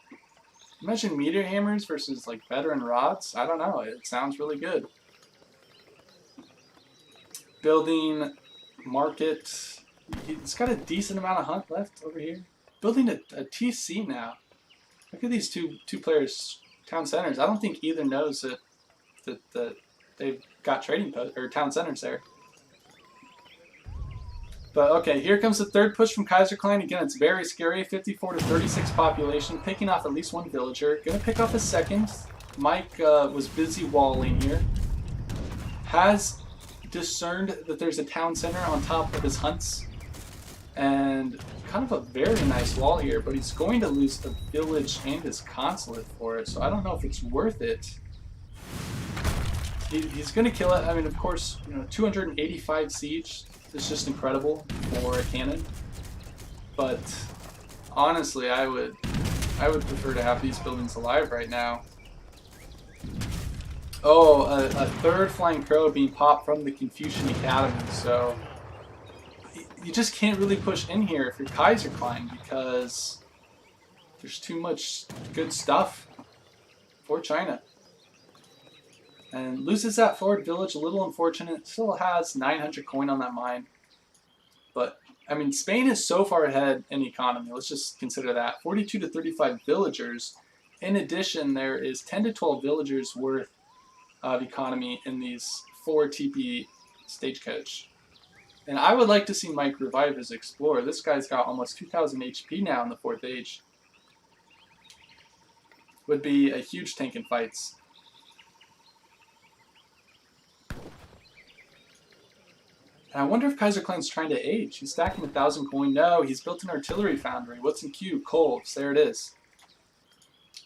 imagine Meteor Hammers versus like veteran rods. I don't know. It sounds really good. Building market. He's got a decent amount of hunt left over here. Building a TC now. Look at these two players, town centers. I don't think either knows that they've got trading post or town centers there. But okay, here comes the third push from Kaiserklein. Again, it's very scary. 54 to 36 population, picking off at least 1 villager. Gonna pick off a second. Mike was busy walling here. Has discerned that there's a town center on top of his hunts. And kind of a very nice wall here, but he's going to lose the village and his consulate for it, so I don't know if it's worth it. He's going to kill it. I mean, of course, 285 siege is just incredible for a cannon. But honestly, I would prefer to have these buildings alive right now. Oh, a third Flying Crow being popped from the Confucian Academy, so you just can't really push in here if you're Kaiserklein because there's too much good stuff for China. And loses that forward village, a little unfortunate. Still has 900 coin on that mine. But, I mean, Spain is so far ahead in economy. Let's just consider that. 42 to 35 villagers. In addition, there is 10 to 12 villagers worth of economy in these 4 TP stagecoach. And I would like to see Mike revive his Explorer. This guy's got almost 2,000 HP now in the 4th age. Would be a huge tank in fights. And I wonder if Kaiserklein's trying to age. He's stacking 1,000 coin. No, he's built an artillery foundry. What's in queue? Colves. There it is.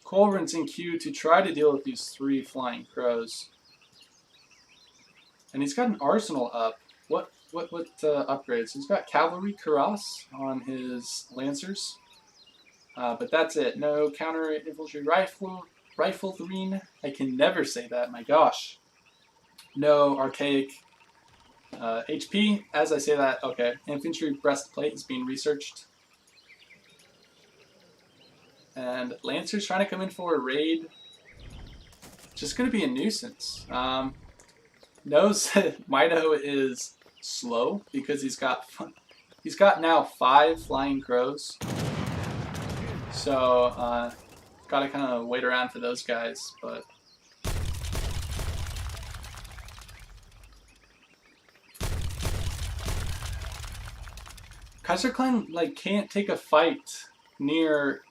Colverin's in queue to try to deal with these 3 flying crows. And he's got an arsenal up. What upgrades? He's got cavalry cuirass on his lancers. But that's it. No counter infantry riflery. I can never say that. My gosh. No archaic HP. As I say that, okay. Infantry breastplate is being researched. And lancers trying to come in for a raid. Just going to be a nuisance. Knows that Mitoe is slow because he's got now 5 flying crows. So gotta kind of wait around for those guys, but Kaiserklein like can't take a fight near.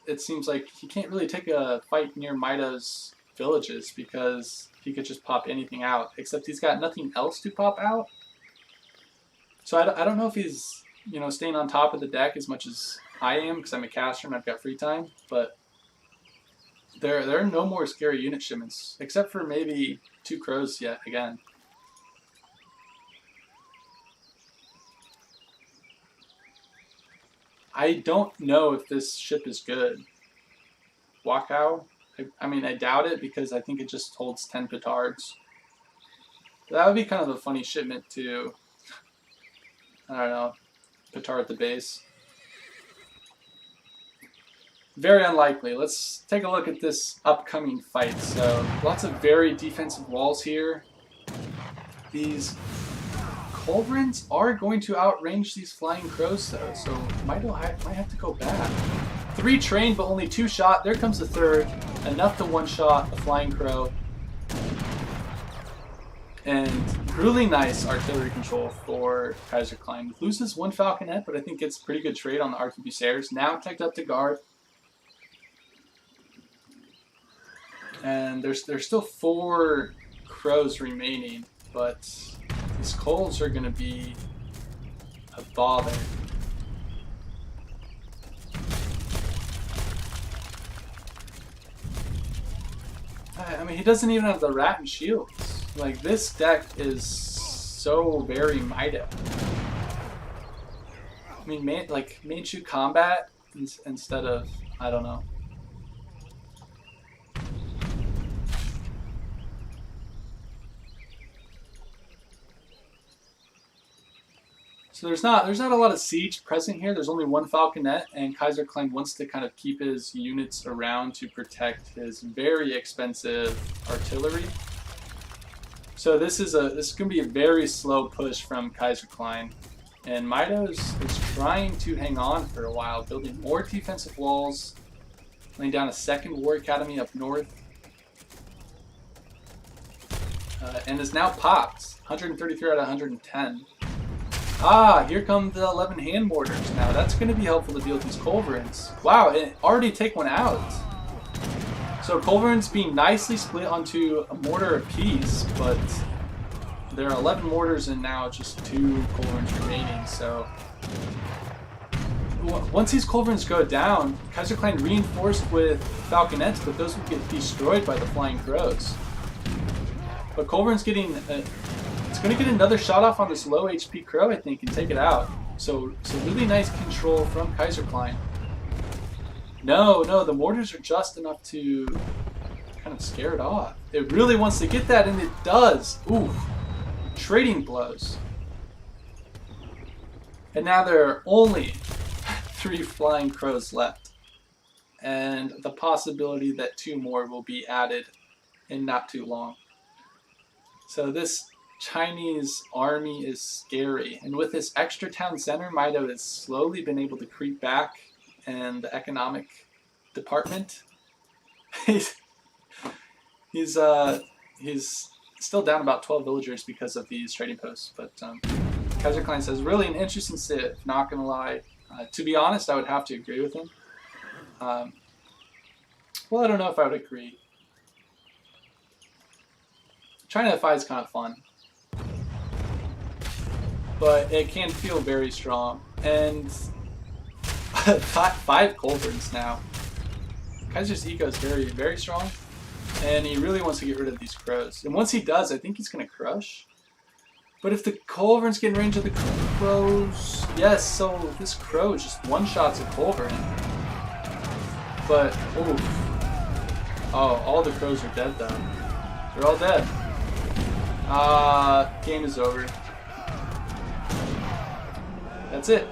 It seems like he can't really take a fight near Mitoe's villages because he could just pop anything out. Except he's got nothing else to pop out. So I don't know if he's staying on top of the deck as much as I am because I'm a caster and I've got free time. But there are no more scary unit shipments except for maybe 2 crows yet again. I don't know if this ship is good. Wakao? I mean, I doubt it because I think it just holds 10 petards. But that would be kind of a funny shipment to, I don't know, petard at the base. Very unlikely. Let's take a look at this upcoming fight. So, lots of very defensive walls here. These Culverins are going to outrange these flying crows though, so might have to go back. 3 trained but only 2 shot. There comes the 3rd. Enough to 1-shot the flying crow. And really nice artillery control for Kaiserklein. Loses 1 falconet, but I think it's pretty good trade on the arquebusiers. Now teched up to guard. And there's still 4 crows remaining, but these coals are going to be a bother. I mean, he doesn't even have the rat and shields. Like, this deck is so very Mitoe. I mean, Manchu combat instead of, I don't know. So there's not a lot of siege present here. There's only 1 falconet, and Kaiserklein wants to kind of keep his units around to protect his very expensive artillery. So this is going to be a very slow push from Kaiserklein, and Mitoe is trying to hang on for a while, building more defensive walls, laying down a 2nd war academy up north, and is now popped 133 out of 110. Ah, here come the 11 hand mortars now. That's going to be helpful to deal with these culverins. Wow, it already take 1 out. So culverins being nicely split onto a mortar apiece, but there are 11 mortars and now just 2 culverins remaining. So once these culverins go down, Kaiserklein reinforced with falconets, but those would get destroyed by the flying crows. But culverins getting... it's going to get another shot off on this low HP crow, I think, and take it out. So really nice control from Kaiserklein. No, the mortars are just enough to kind of scare it off. It really wants to get that, and it does. Ooh, trading blows. And now there are only 3 flying crows left. And the possibility that 2 more will be added in not too long. So this Chinese army is scary, and with this extra town center, Mitoe has slowly been able to creep back, and the economic department, he's still down about 12 villagers because of these trading posts, but Kaiserklein says, really an interesting civ, not going to lie. To be honest, I would have to agree with him. Well, I don't know if I would agree. China FI is kind of fun. But it can feel very strong. And 5 culverins now. Kaiser's eco is very, very strong. And he really wants to get rid of these crows. And once he does, I think he's going to crush. But if the culverins get in range of the crows... Yes, so this crow just one-shots a culverin. But, oh, all the crows are dead, though. They're all dead. Game is over. That's it.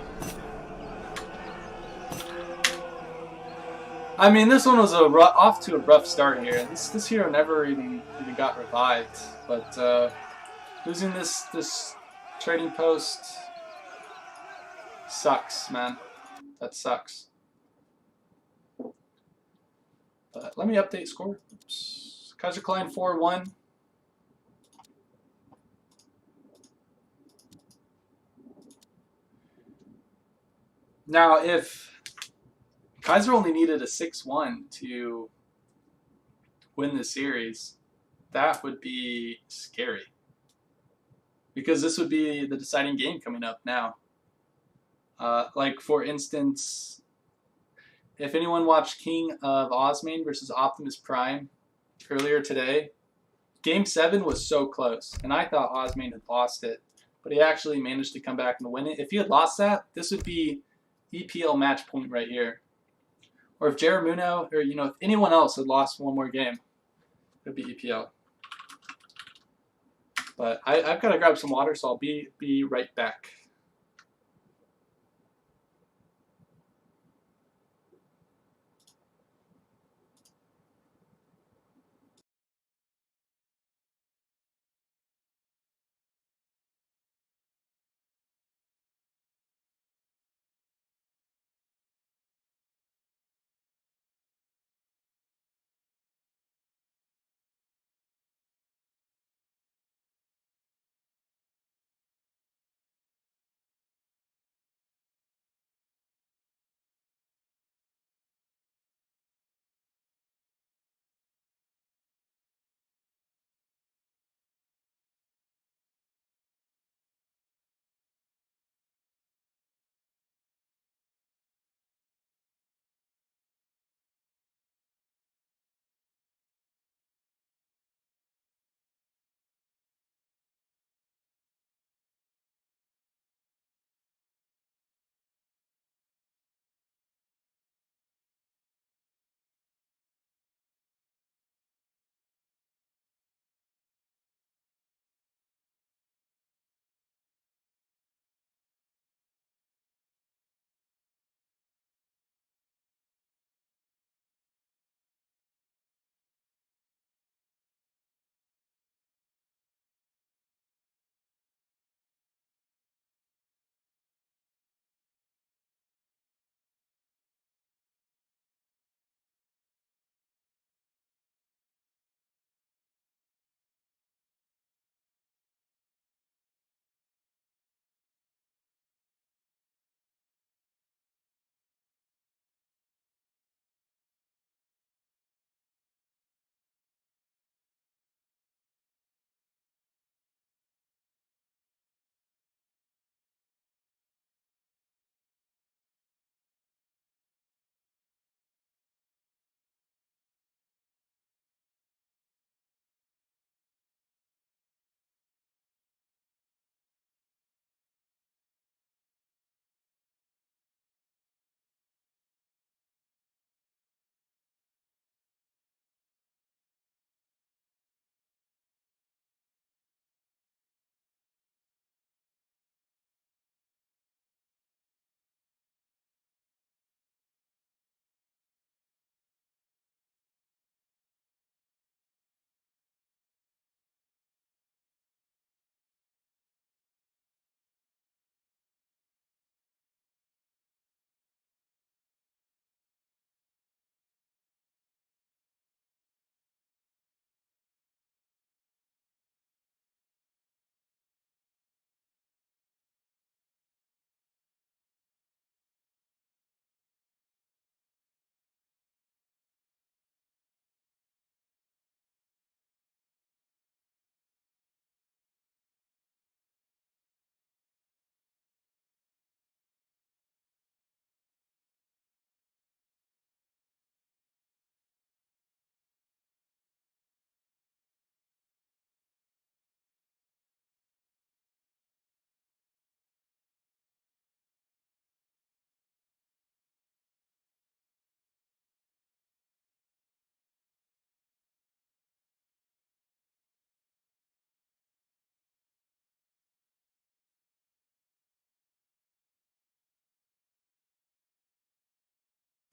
I mean, this one was off to a rough start here. This hero never even got revived. But losing this trading post sucks, man. That sucks. But let me update score. Oops. Kaiserklein 4-1. Now, if Kaiser only needed a 6-1 to win the series, that would be scary. Because this would be the deciding game coming up now. Like, for instance, if anyone watched King of Osmane versus Optimus Prime earlier today, Game 7 was so close. And I thought Osmane had lost it. But he actually managed to come back and win it. If he had lost that, this would be EPL match point right here. Or if Jaramuno, or if anyone else had lost one more game, it would be EPL. But I've got to grab some water, so I'll be right back.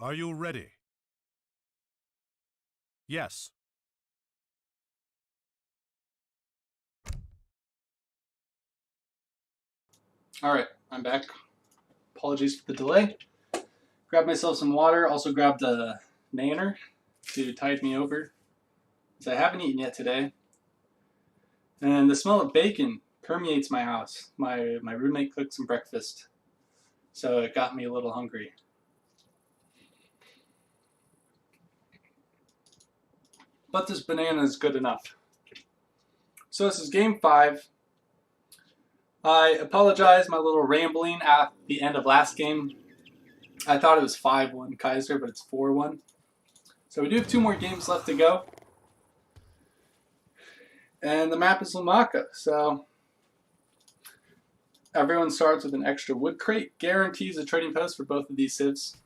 Are you ready? Yes. Alright, I'm back. Apologies for the delay. Grabbed myself some water, also grabbed a nanner to tide me over, because I haven't eaten yet today. And the smell of bacon permeates my house. My roommate cooked some breakfast, so it got me a little hungry. But this banana is good enough. So this is game 5. I apologize, my little rambling at the end of last game. I thought it was 5-1 Kaiser, but it's 4-1. So we do have 2 more games left to go. And the map is Lamaka, so everyone starts with an extra wood crate. Guarantees a trading post for both of these civs.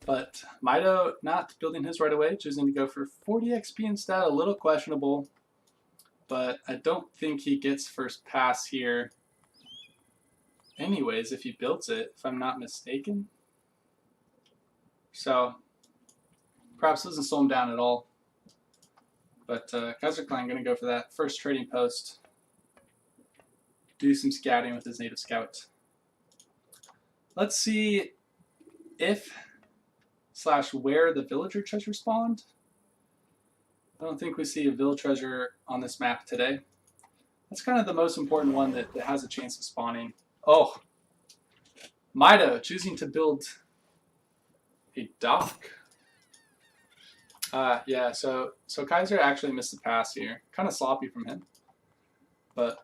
But Mitoe not building his right away, choosing to go for 40 XP instead. A little questionable, but I don't think he gets first pass here anyways if he builds it, if I'm not mistaken. So perhaps doesn't slow him down at all. But Kaiserklein going to go for that first trading post. Do some scouting with his native scout. Let's see if / where the villager treasure spawned. I don't think we see a village treasure on this map today. That's kind of the most important one that has a chance of spawning. Oh, Mitoe choosing to build a dock. Yeah, so Kaiser actually missed the pass here. Kind of sloppy from him. But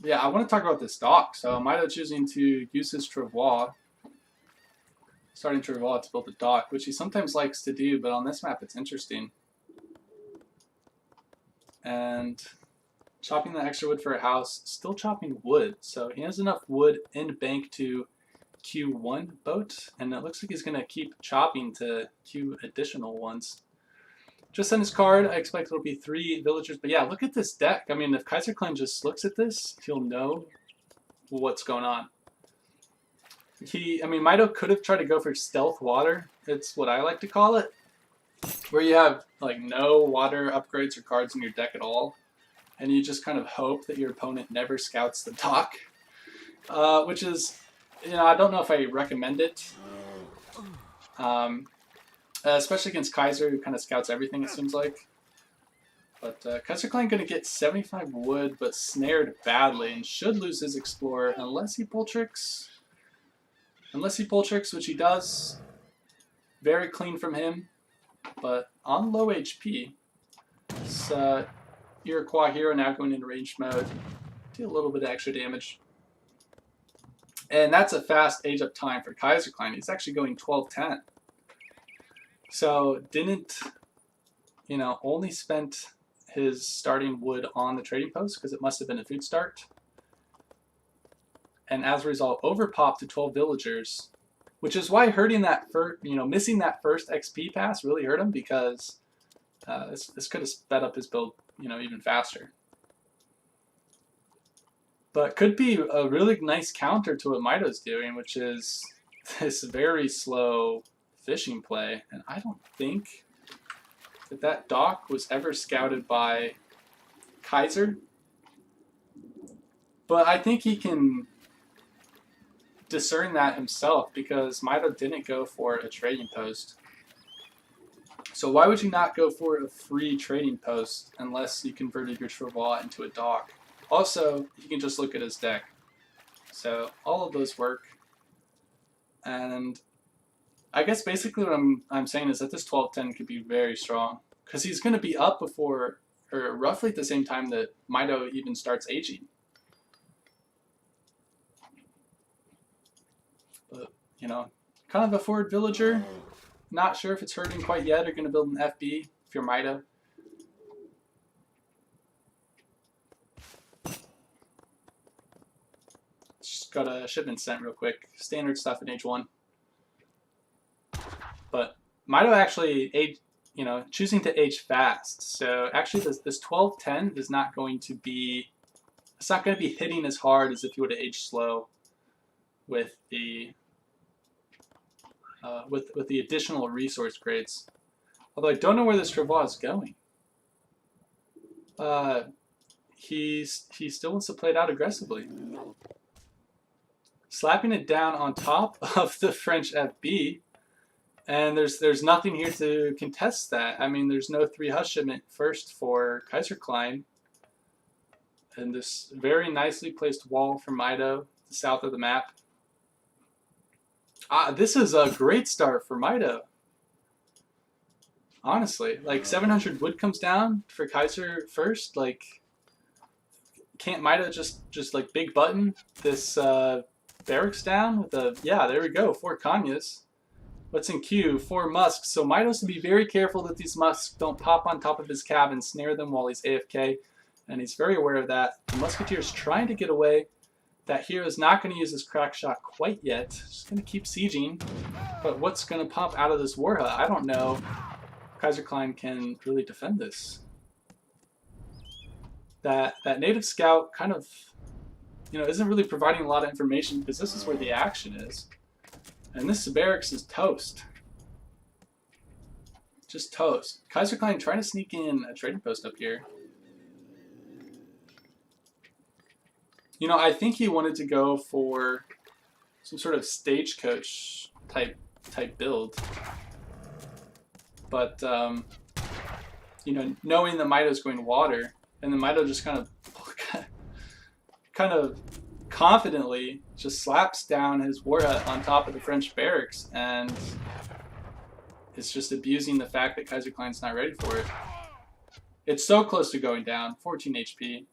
yeah, I want to talk about this dock. So Mitoe choosing to use his travois, starting travois to build a dock, which he sometimes likes to do, but on this map it's interesting. And chopping the extra wood for a house, still chopping wood. So he has enough wood in bank to queue 1 boat, and it looks like he's going to keep chopping to queue additional ones. Just send his card. I expect it'll be 3 villagers. But yeah, look at this deck. I mean, if Kaiserklein just looks at this, he'll know what's going on. Mitoe could have tried to go for stealth water. It's what I like to call it. Where you have like no water upgrades or cards in your deck at all. And you just kind of hope that your opponent never scouts the dock. Which is, I don't know if I recommend it. Especially against Kaiser, who kind of scouts everything, it seems like. But Kaiserklein going to get 75 wood, but snared badly, and should lose his Explorer unless he pull tricks. Unless he pull tricks, which he does. Very clean from him, but on low HP. So Iroquois hero now going into ranged mode. Do a little bit of extra damage. And that's a fast age up time for Kaiserklein. He's actually going 12-10. So didn't, only spent his starting wood on the trading post because it must have been a food start. And as a result, overpopped to 12 villagers, which is why hurting that missing that first XP pass really hurt him, because this could have sped up his build, even faster. But could be a really nice counter to what Mitoe's doing, which is this very slow fishing play. And I don't think that dock was ever scouted by Kaiser. But I think he can discern that himself, because Mitoe didn't go for a trading post. So why would you not go for a free trading post unless you converted your travois into a dock? Also, you can just look at his deck. So all of those work. And I guess basically what I'm saying is that this 12-10 could be very strong, because he's going to be up before, or roughly at the same time that Mitoe even starts aging. But, kind of a forward villager. Not sure if it's hurting quite yet, or going to build an FB if you're Mitoe. Just got a shipment sent real quick. Standard stuff in age 1. But Mitoe actually choosing to age fast. So actually this 12-10 is not going to be, it's not going to be hitting as hard as if you would have aged slow with the with the additional resource grades. Although I don't know where this Travois is going. He still wants to play it out aggressively. Slapping it down on top of the French FB. And there's nothing here to contest that. I mean, there's no 3 hush shipment first for Kaiserklein. And this very nicely placed wall from Mitoe, the south of the map. This is a great start for Mitoe. Honestly, like 700 wood comes down for Kaiser first. Like, can't Mitoe just like big button this barracks down with a, yeah, there we go, 4 Kanyas. What's in queue? 4 musks. So Mitoe's to be very careful that these musks don't pop on top of his cab and snare them while he's AFK. And he's very aware of that. The musketeer's trying to get away. That hero is not going to use his crack shot quite yet. Just going to keep sieging. But what's going to pop out of this war hut? I don't know. Kaiserklein can really defend this. That native scout kind of, you know, isn't really providing a lot of information because this is where the action is. And this barracks is toast. Just toast. Kaiserklein trying to sneak in a trading post up here. You know, I think he wanted to go for some sort of stagecoach type build. But, you know, knowing that Mitoe's going water, and then Mitoe just kind of confidently just slaps down his war hut on top of the French barracks, and it's just abusing the fact that Kaiserklein's not ready for it. It's so close to going down, 14 HP.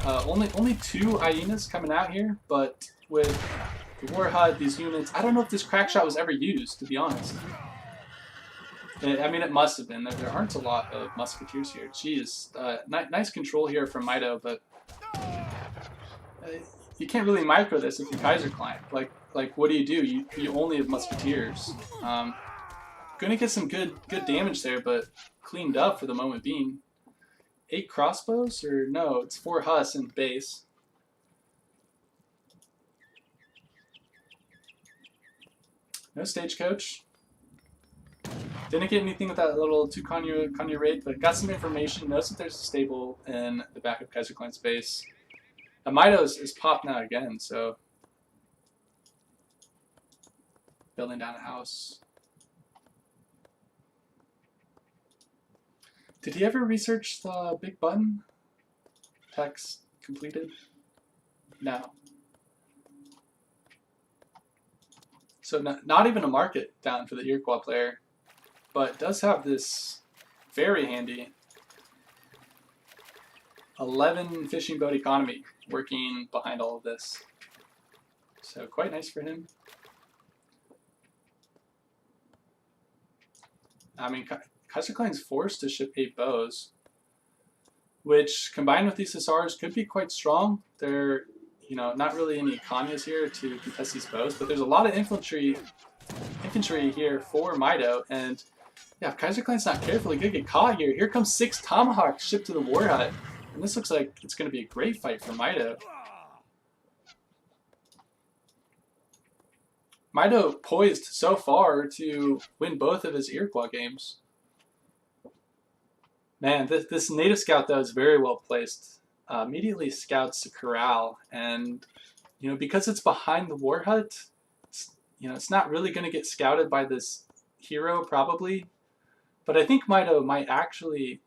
Only 2 hyenas coming out here, but with the war hut, these units, I don't know if this crack shot was ever used, to be honest. I mean, it must have been. There aren't a lot of musketeers here. Jeez, nice control here from Mitoe, but you can't really micro this if you're Kaiserklein. Like, what do? You only have musketeers. Gonna get some good damage there, but cleaned up for the moment being. 8 crossbows, or no? It's 4 Huss in base. No stagecoach. Didn't get anything with that little 2 Kanye raid, but got some information. Knows that there's a stable in the back of Kaiserklein's base. Mitoe is popped now again, so building down a house. Did he ever research the big button? Text completed? No. So not even a market down for the Iroquois player, but does have this very handy 11 fishing boat economy working behind all of this. So quite nice for him. I mean, Kaiserklein's forced to ship 8 bows, which combined with these Hussars could be quite strong. There, you know, not really any Kanyas here to contest these bows, but there's a lot of infantry here for Mitoe, and yeah, if Kaiserklein's not careful, he could get caught here. Here comes 6 tomahawks shipped to the war hut, and this looks like it's going to be a great fight for Mitoe. Mitoe poised so far to win both of his Iroquois games. Man, this native scout, though, is very well placed. Immediately scouts the corral, and, you know, because it's behind the war hut, it's not really going to get scouted by this hero, probably. But I think Mitoe might actually,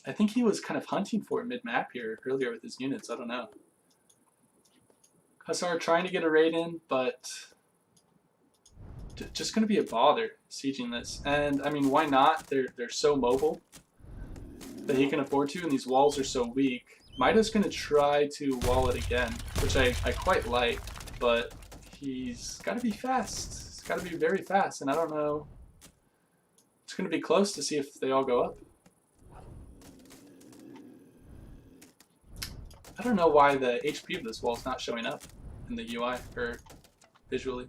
I think he was kind of hunting for it mid-map here earlier with his units. I don't know. Hussar trying to get a raid in, but just going to be a bother sieging this. And, I mean, why not? They're so mobile that he can afford to, and these walls are so weak. Mitoe's going to try to wall it again, which I quite like, but he's got to be fast. He's got to be very fast, and I don't know. It's going to be close to see if they all go up. I don't know why the HP of this wall is not showing up in the UI, or visually.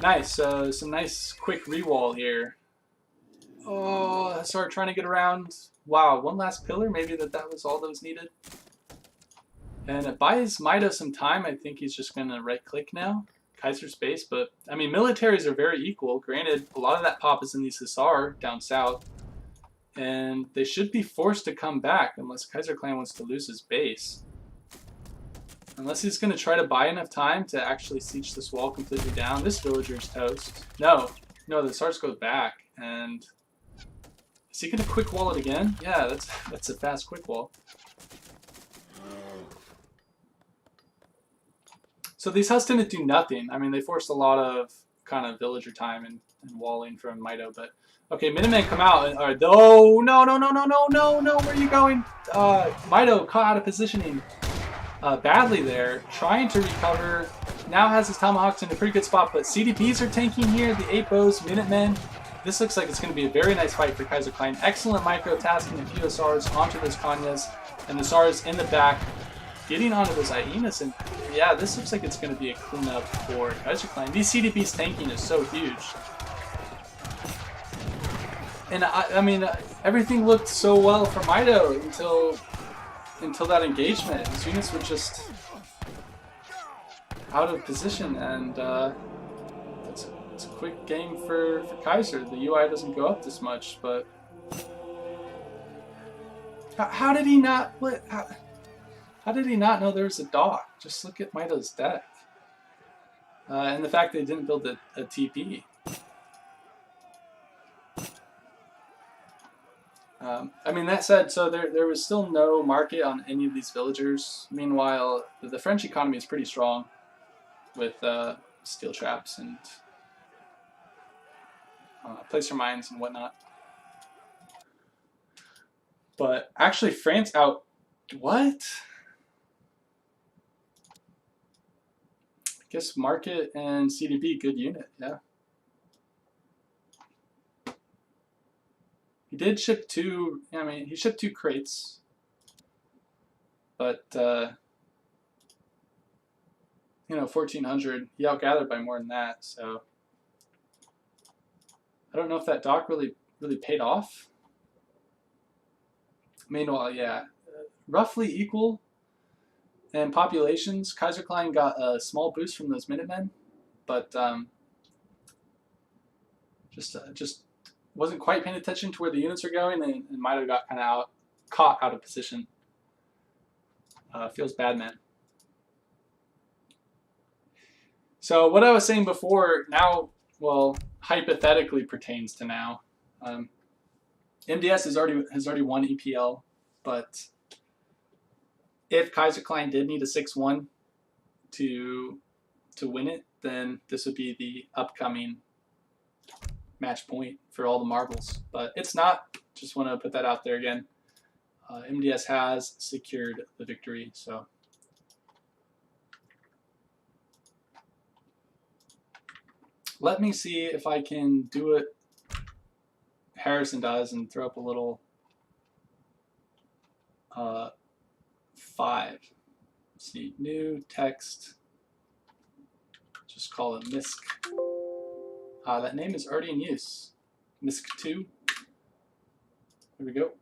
Nice, some nice quick re-wall here. Oh, Hussar trying to get around. Wow, one last pillar? Maybe that was all that was needed? And it buys Mitoe some time. I think he's just going to right-click now. Kaiser's base, but, I mean, militaries are very equal. Granted, a lot of that pop is in these Hussar down south. And they should be forced to come back unless Kaiserklein wants to lose his base. Unless he's going to try to buy enough time to actually siege this wall completely down. This villager's toast. No, the Hussars go back. And is he going to quick wall it again? Yeah, that's a fast quick wall. So these Huss didn't do nothing. I mean, they forced a lot of kind of villager time and walling from Mitoe, but okay, Minutemen come out and are no, where are you going? Mitoe caught out of positioning badly there, trying to recover. Now has his Tomahawks in a pretty good spot, but CDPs are tanking here, the 8 bows, Minutemen. This looks like it's going to be a very nice fight for Kaiserklein. Excellent micro-tasking a few Hussars onto those Kanyas, and the Hussars in the back getting onto those Hyenas, and yeah, this looks like it's going to be a cleanup for Kaiserklein. These CDPs tanking is so huge. And I mean, everything looked so well for Mitoe until that engagement. His units were just out of position, and it's a quick game for Kaiser. The UI doesn't go up this much, but how did he not? How did he not know there was a dock? Just look at Mitoe's deck. And the fact they didn't build a TP. I mean, that said, so there was still no market on any of these villagers. Meanwhile, the French economy is pretty strong with steel traps and placer mines and whatnot. But actually, France out... What? I guess market and CDP, good unit, yeah. He did ship 2, I mean, he shipped 2 crates. But, you know, 1,400, he outgathered by more than that, so. I don't know if that dock really paid off. Meanwhile, yeah, roughly equal in populations. Kaiserklein got a small boost from those Minutemen, but just wasn't quite paying attention to where the units are going, and Mitoe got kind of caught out of position. Feels bad, man. So what I was saying before now, well, hypothetically pertains to now. MDS has already won EPL, but if Kaiserklein did need a 6-1 to win it, then this would be the upcoming match point for all the marbles. But it's not. Just want to put that out there again. MDS has secured the victory, so. Let me see if I can do it Harrison does and throw up a little 5. Let's see, new text. Just call it MISC. That name is already in use. MISC2. Here we go.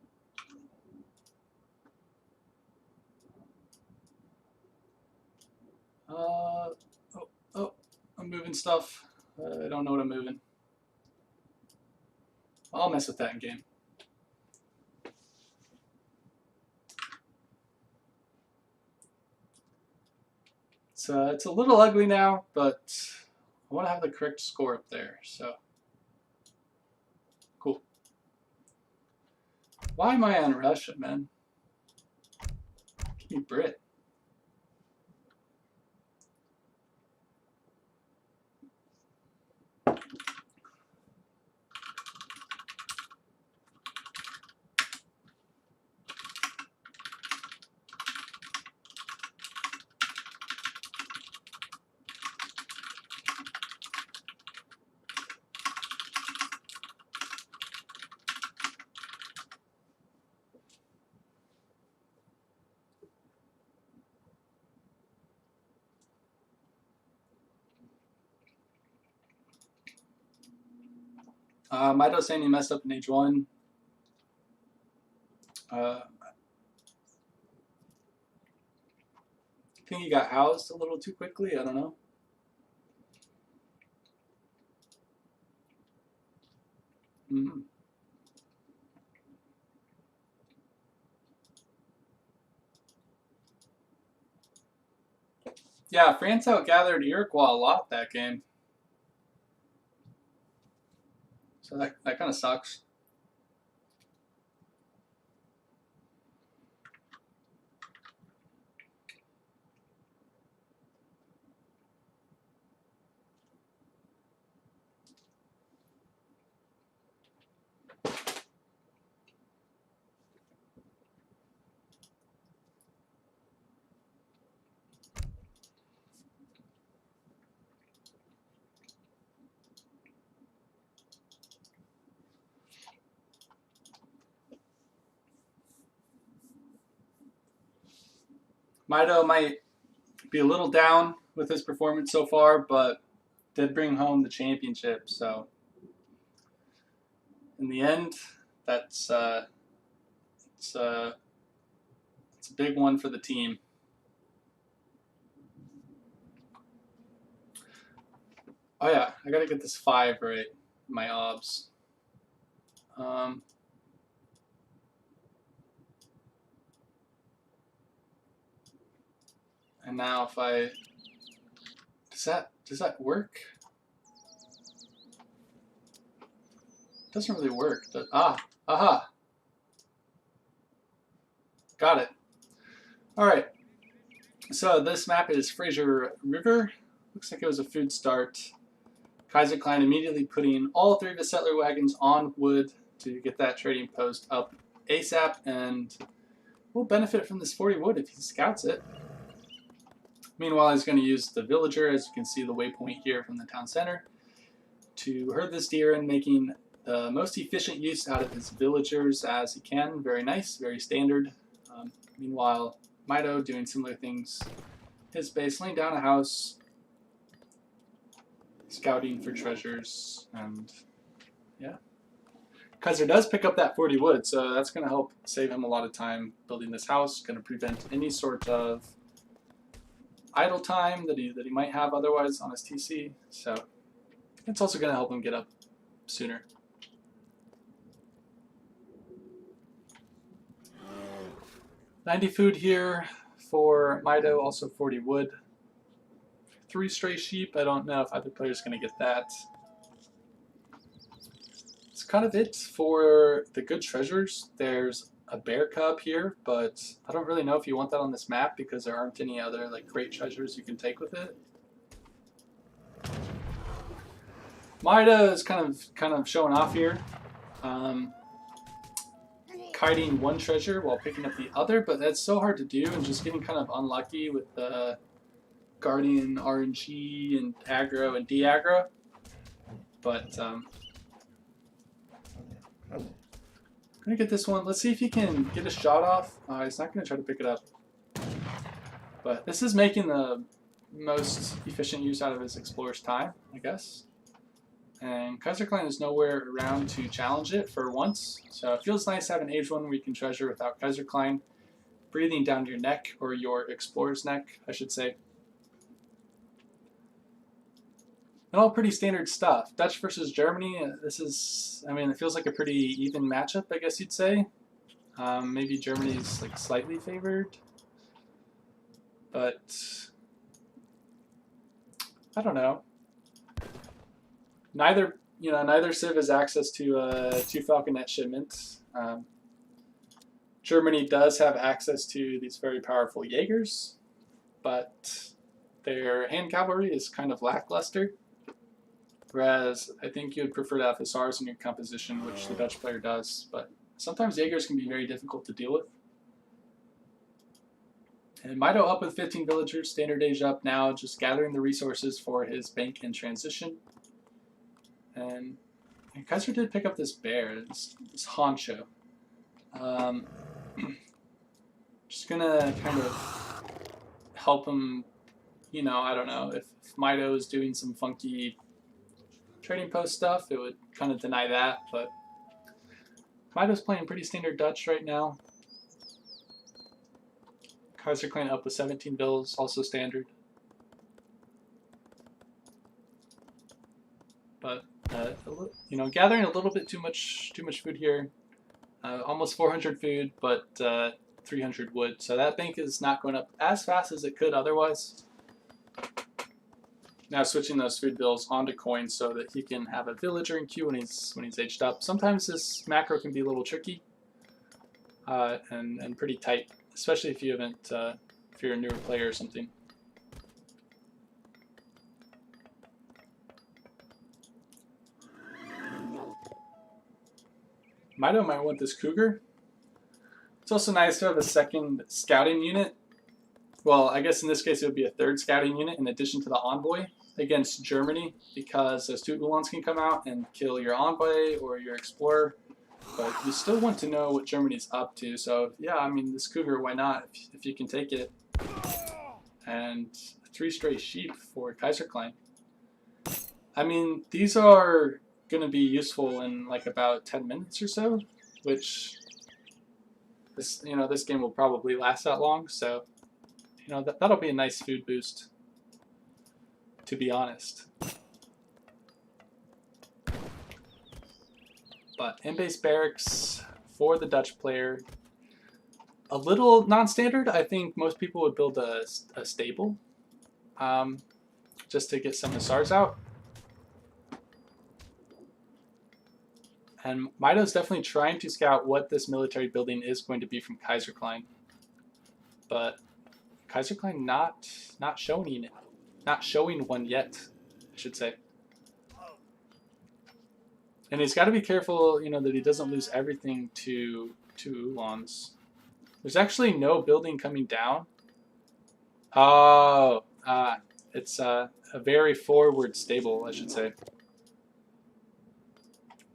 Oh, I'm moving stuff. I don't know what I'm moving. I'll mess with that in game. So it's a little ugly now, but I want to have the correct score up there, so. Cool. Why am I on Russia, man? Give me Brit. Mitoe saying he messed up in H1. think he got housed a little too quickly. I don't know. Mm-hmm. Yeah, France outgathered Iroquois a lot that game. So that kind of sucks. Mitoe might be a little down with his performance so far, but did bring home the championship. So in the end, that's it's a big one for the team. Oh yeah, I gotta get this 5 right. My obs. And now if I does that work? It doesn't really work. But aha. Got it. All right. So this map is Fraser River. Looks like it was a food start. Kaiserklein immediately putting all 3 of his settler wagons on wood to get that trading post up ASAP, and we'll benefit from this 40 wood if he scouts it. Meanwhile, he's going to use the villager, as you can see the waypoint here from the town center, to herd this deer and making the most efficient use out of his villagers as he can. Very nice, very standard. Meanwhile, Mitoe doing similar things. His base, laying down a house, scouting for treasures, and yeah. Kaiser does pick up that 40 wood, so that's going to help save him a lot of time building this house. Going to prevent any sort of idle time that he might have otherwise on his TC. So it's also going to help him get up sooner. $90 food here for Mitoe, also 40 wood. 3 stray sheep. I don't know if either player's going to get that. It's kind of it for the good treasures. There's a bear cub here, but I don't really know if you want that on this map because there aren't any other like great treasures you can take with it. Mitoe is kind of showing off here, kiting one treasure while picking up the other, but that's so hard to do and just getting kind of unlucky with the Guardian RNG and aggro and de-aggro. But I'm gonna get this one. Let's see if he can get a shot off. He's not gonna try to pick it up. But this is making the most efficient use out of his explorer's time, I guess. And Kaiserklein is nowhere around to challenge it for once. So it feels nice having Age 1 where you can treasure without Kaiserklein breathing down your neck, or your explorer's neck, I should say. And all pretty standard stuff. Dutch versus Germany, this is, I mean, it feels like a pretty even matchup, I guess you'd say. Maybe Germany's like slightly favored. But I don't know. Neither civ has access to 2 Falconet shipments. Germany does have access to these very powerful Jaegers, but their hand cavalry is kind of lackluster. Whereas I think you would prefer to have Hussars in your composition, which the Dutch player does, but sometimes Jaegers can be very difficult to deal with. And Mitoe up with 15 villagers, standard age up now, just gathering the resources for his bank in transition. And Kaiser did pick up this bear, this honcho. Just gonna kind of help him, you know, I don't know, if Mitoe is doing some funky trading post stuff, it would kind of deny that, but Mitoe's playing pretty standard Dutch right now. Kaiserklein up with 17 bills, also standard. But you know, gathering a little bit too much food here. Almost 400 food, but 300 wood. So that bank is not going up as fast as it could otherwise. Now switching those food bills onto coins so that he can have a villager in queue when he's aged up. Sometimes this macro can be a little tricky and pretty tight, especially if you haven't if you're a newer player or something. Mitoe might want this cougar. It's also nice to have a second scouting unit. Well, I guess in this case it would be a third scouting unit in addition to the envoy against Germany, because those two Uhlans can come out and kill your envoy or your explorer. But you still want to know what Germany's up to. So yeah, I mean, this cougar, why not, if you can take it. And 3 stray sheep for Kaiserklein. I mean, these are going to be useful in like about 10 minutes or so, which this game will probably last that long. So that'll be a nice food boost, to be honest. But in-base barracks for the Dutch player, a little non-standard. I think most people would build a stable just to get some Hussars out. And Mitoe's definitely trying to scout what this military building is going to be from Kaiserklein. But Kaiserklein not showing it. Not showing one yet, I should say. And he's got to be careful, that he doesn't lose everything to Uhlans. There's actually no building coming down. Oh, it's a very forward stable, I should say.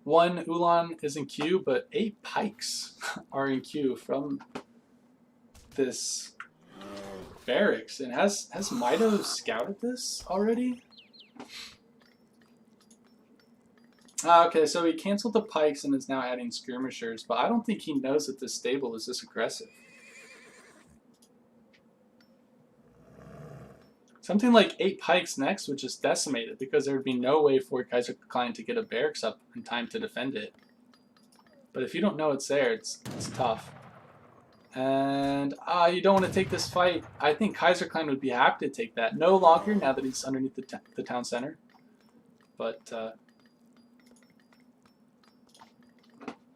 1 Uhlan is in queue, but 8 pikes are in queue from this barracks. And has Mitoe scouted this already? Okay, so he canceled the pikes and is now adding skirmishers, but I don't think he knows that this stable is this aggressive. Something like 8 pikes next would just decimate it, because there would be no way for Kaiserklein to get a barracks up in time to defend it. But if you don't know it's there, it's tough. And you don't want to take this fight. I think Kaiserklein would be happy to take that. No longer, now that he's underneath the town center. But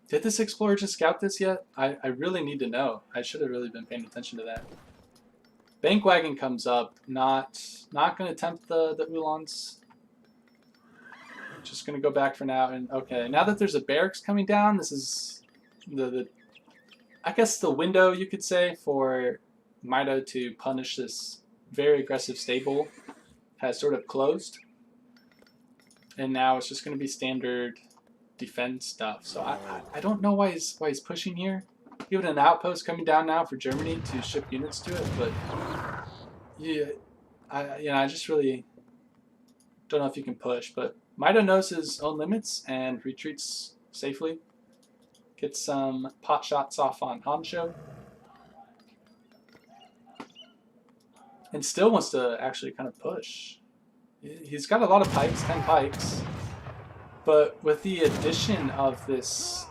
did this explorer just scout this yet? I really need to know. I should have really been paying attention to that. Bank wagon comes up. Not going to tempt the Uhlans. Just going to go back for now. And okay, now that there's a barracks coming down, this is I guess the window, you could say, for Mitoe to punish this very aggressive stable has sort of closed. And now it's just going to be standard defense stuff. So I don't know why he's pushing here. Even an outpost coming down now for Germany to ship units to it, but yeah, I just really don't know if you can push. But Mitoe knows his own limits and retreats safely. Gets some pot shots off on Hancho. And still wants to actually kind of push. He's got a lot of pikes, 10 pikes. But with the addition of this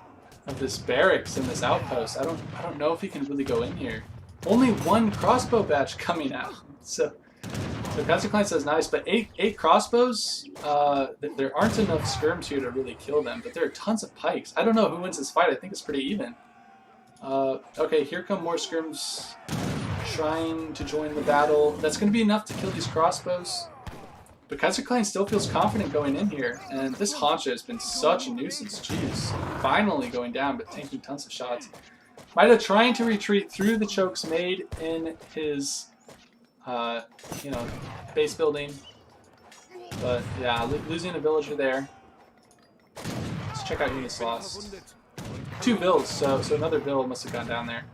barracks and this outpost, I don't know if he can really go in here. Only 1 crossbow batch coming out. So Kaiserklein says nice, but 8 crossbows, there aren't enough skirms here to really kill them, but there are tons of pikes. I don't know who wins this fight. I think it's pretty even. Okay, here come more skirms trying to join the battle. That's going to be enough to kill these crossbows. But Kaiserklein still feels confident going in here, and this Hancho has been such a nuisance. Jeez, finally going down, but taking tons of shots. Mitoe trying to retreat through the chokes made in his base building. But yeah, losing a villager there. Let's check out units lost. 2 vills, so another vill must have gone down there.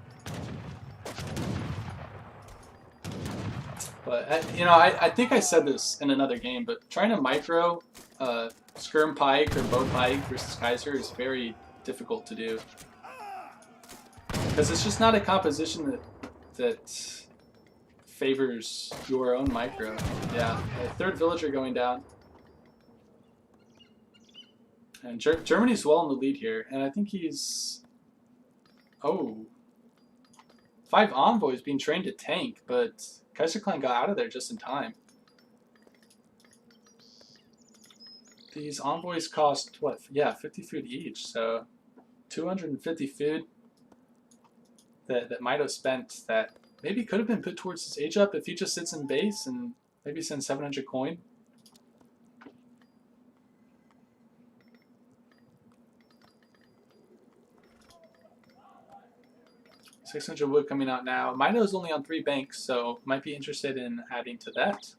But I think I said this in another game, but trying to micro skirm pike or bow pike versus Kaiser is very difficult to do, because it's just not a composition that favors your own micro. Yeah, a third villager going down. And Germany's well in the lead here, and I think he's... Oh. 5 envoys being trained to tank, but Kaiserklein got out of there just in time. These envoys cost, what? Yeah, 50 food each, so 250 food that Mitoe spent that maybe could have been put towards his age up if he just sits in base and maybe sends 700 coin. $600 wood coming out now. Mitoe's only on 3 banks, so might be interested in adding to that.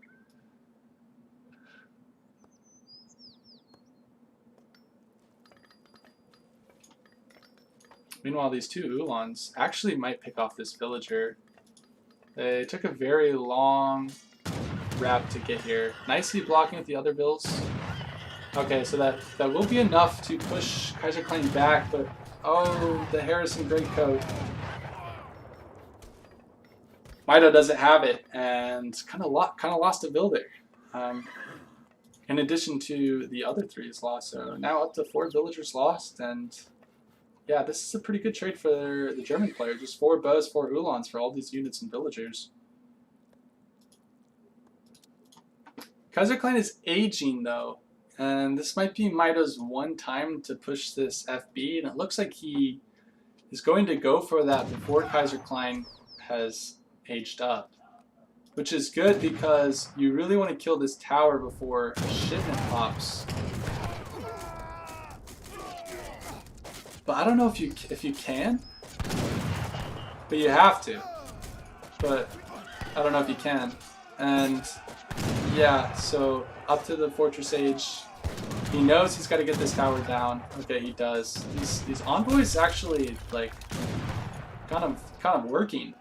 Meanwhile, these 2 Ulans actually might pick off this villager. They took a very long route to get here. Nicely blocking with the other bills. Okay, so that will be enough to push Kaiserklein back, but oh, the Harrison Greatcoat. Mitoe doesn't have it, and kind of lost a bill there. In addition to the other 3 is lost, so now up to 4 villagers lost, and yeah, this is a pretty good trade for the German player. Just 4 bows, 4 Ulans for all these units and villagers. Kaiserklein is aging though, and this might be Mitoe's one time to push this FB, and it looks like he is going to go for that before Kaiserklein has aged up, which is good because you really want to kill this tower before a shipment pops. But I don't know if you can, but you have to. But I don't know if you can. And yeah, so up to the Fortress Age. He knows he's got to get this tower down. Okay, he does. These envoys actually like kind of working.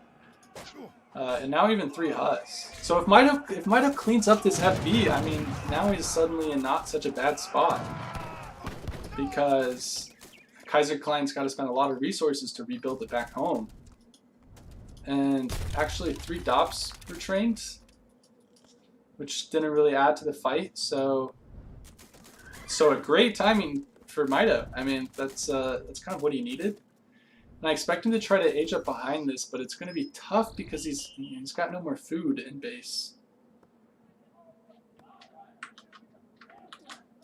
And now even 3 huts. So if Mitoe cleans up this FB, I mean, now he's suddenly in not such a bad spot. Because Kaiserklein's got to spend a lot of resources to rebuild it back home. And actually 3 Dops were trained, which didn't really add to the fight. So a great timing for Mitoe. I mean, that's kind of what he needed. And I expect him to try to age up behind this, but it's going to be tough because he's got no more food in base.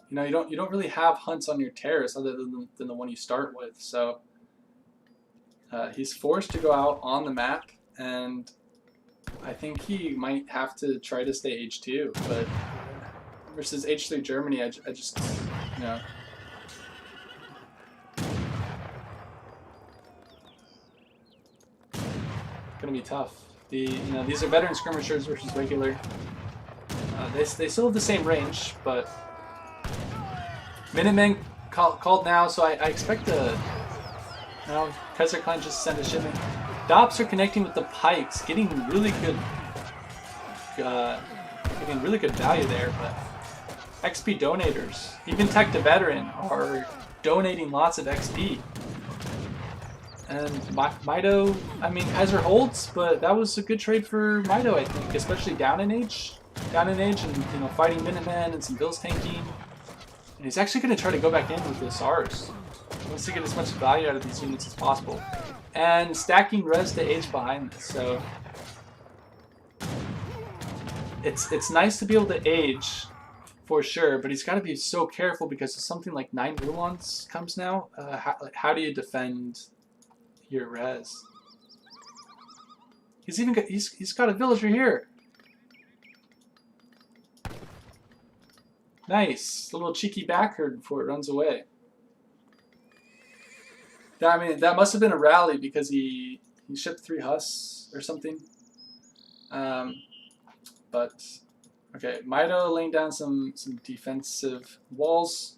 You know, you don't really have hunts on your terrace other than the one you start with. So he's forced to go out on the map, and I think he might have to try to stay H2. But versus H3 Germany, I just, you know. Gonna be tough. These are veteran skirmishers versus regular. They still have the same range, but Minutemen called now, so I expect Kaiserklein just sent a shipment. Dops are connecting with the pikes, getting really good value there, but XP donators, even Tech to Veteran, are donating lots of XP. And Mitoe, I mean, Kaiser holds, but that was a good trade for Mitoe, I think, especially down in age, and fighting Minutemen and some bills tanking. And he's actually going to try to go back in with the SARS. He wants to get as much value out of these units as possible, and stacking res to age behind this. So it's nice to be able to age for sure, but he's got to be so careful because something like 9 Ulans comes now. How do you defend your res? He's got a villager here. Nice, a little cheeky backherd before it runs away. I mean, that must have been a rally because he shipped 3 Hus or something. But okay, Mitoe laying down some defensive walls.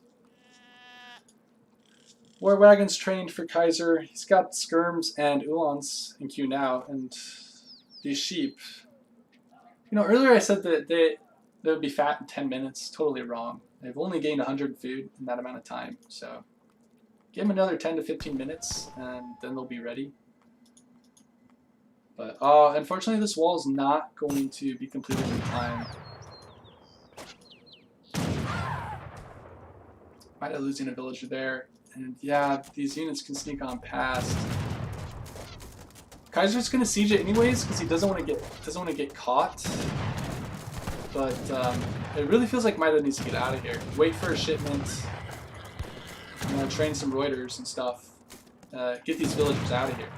War wagons trained for Kaiser. He's got skirms and Ulans in queue now, and these sheep. You know, earlier I said that they would be fat in 10 minutes. Totally wrong. They've only gained 100 food in that amount of time. So give them another 10 to 15 minutes, and then they'll be ready. But unfortunately, this wall is not going to be completed in time. Might have losing a villager there, and yeah, these units can sneak on past. Kaiser's gonna siege it anyways because he doesn't want to get caught. But it really feels like Mitoe needs to get out of here. Wait for a shipment. You know, train some Reuters and stuff. Get these villagers out of here.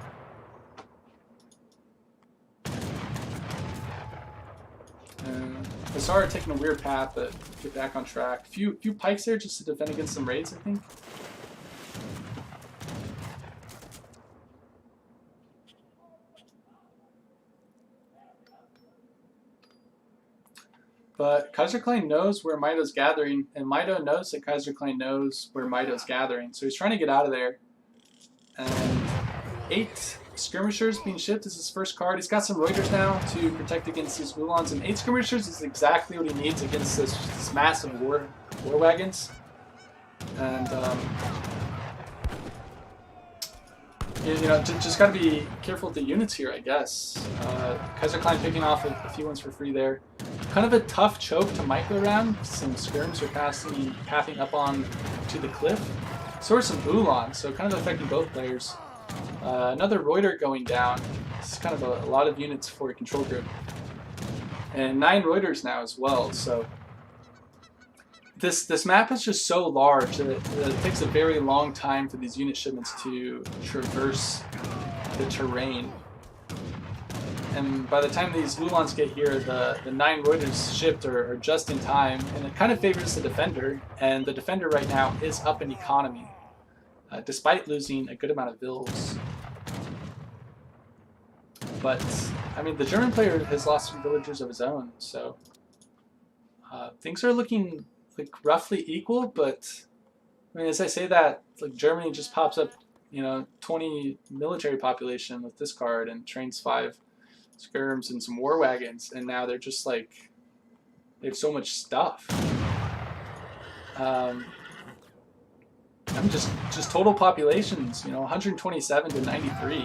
Asara taking a weird path, but get back on track. Few pikes there just to defend against some raids, I think. But Kaiserklein knows where Mitoe's gathering, and Mitoe knows that Kaiserklein knows where Mitoe's gathering, so he's trying to get out of there. And 8 skirmishers being shipped is his first card. He's got some Reuters now to protect against these Ulans, and 8 skirmishers is exactly what he needs against this massive war wagons. And you know, just got to be careful with the units here, I guess. Kaiserklein picking off a few ones for free there. Kind of a tough choke to micro around. Some skirms are pathing up on to the cliff. So are some Ulans, so kind of affecting both players. Another Reuter going down. This is kind of a lot of units for a control group. And 9 Reuters now as well, so this map is just so large that it takes a very long time for these unit shipments to traverse the terrain. And by the time these Ulans get here, the 9 Reuters shipped are just in time, and it kind of favors the defender, and the defender right now is up in economy, despite losing a good amount of vills. But, I mean, the German player has lost some villagers of his own, so things are looking like roughly equal, but I mean, as I say that, like Germany just pops up, you know, 20 military population with this card and trains 5 skirms and some war wagons, and now they're just like, they have so much stuff. I mean, just total populations, you know, 127 to 93.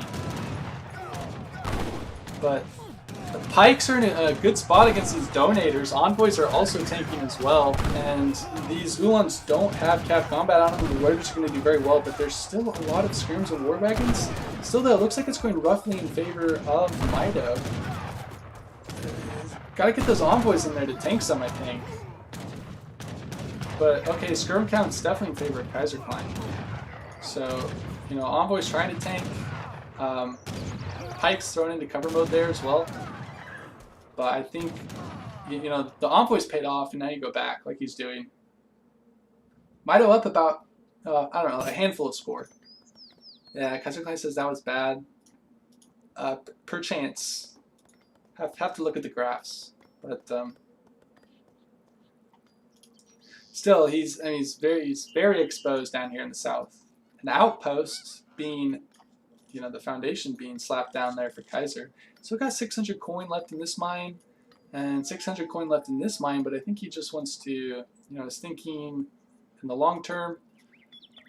But the pikes are in a good spot against these donators. Envoys are also tanking as well, and these Ulans don't have cap combat on them. The Reuters are going to do very well, but there's still a lot of skirms and war wagons. Still, though, it looks like it's going roughly in favor of Mitoe. Gotta get those envoys in there to tank some, I think. But, okay, skirm count's definitely in favor of Kaiserklein. So, you know, envoys trying to tank. Pikes thrown into cover mode there as well. But I think, you know, the envoys paid off, and now you go back like he's doing. Mitoe up about, I don't know, a handful of score. Yeah, Kaiserklein says that was bad. Perchance. Have to look at the graphs. But still, he's very exposed down here in the south. An outpost being, you know, the foundation being slapped down there for Kaiser. So we got 600 coin left in this mine, and 600 coin left in this mine, but I think he just wants to, you know, is thinking in the long term.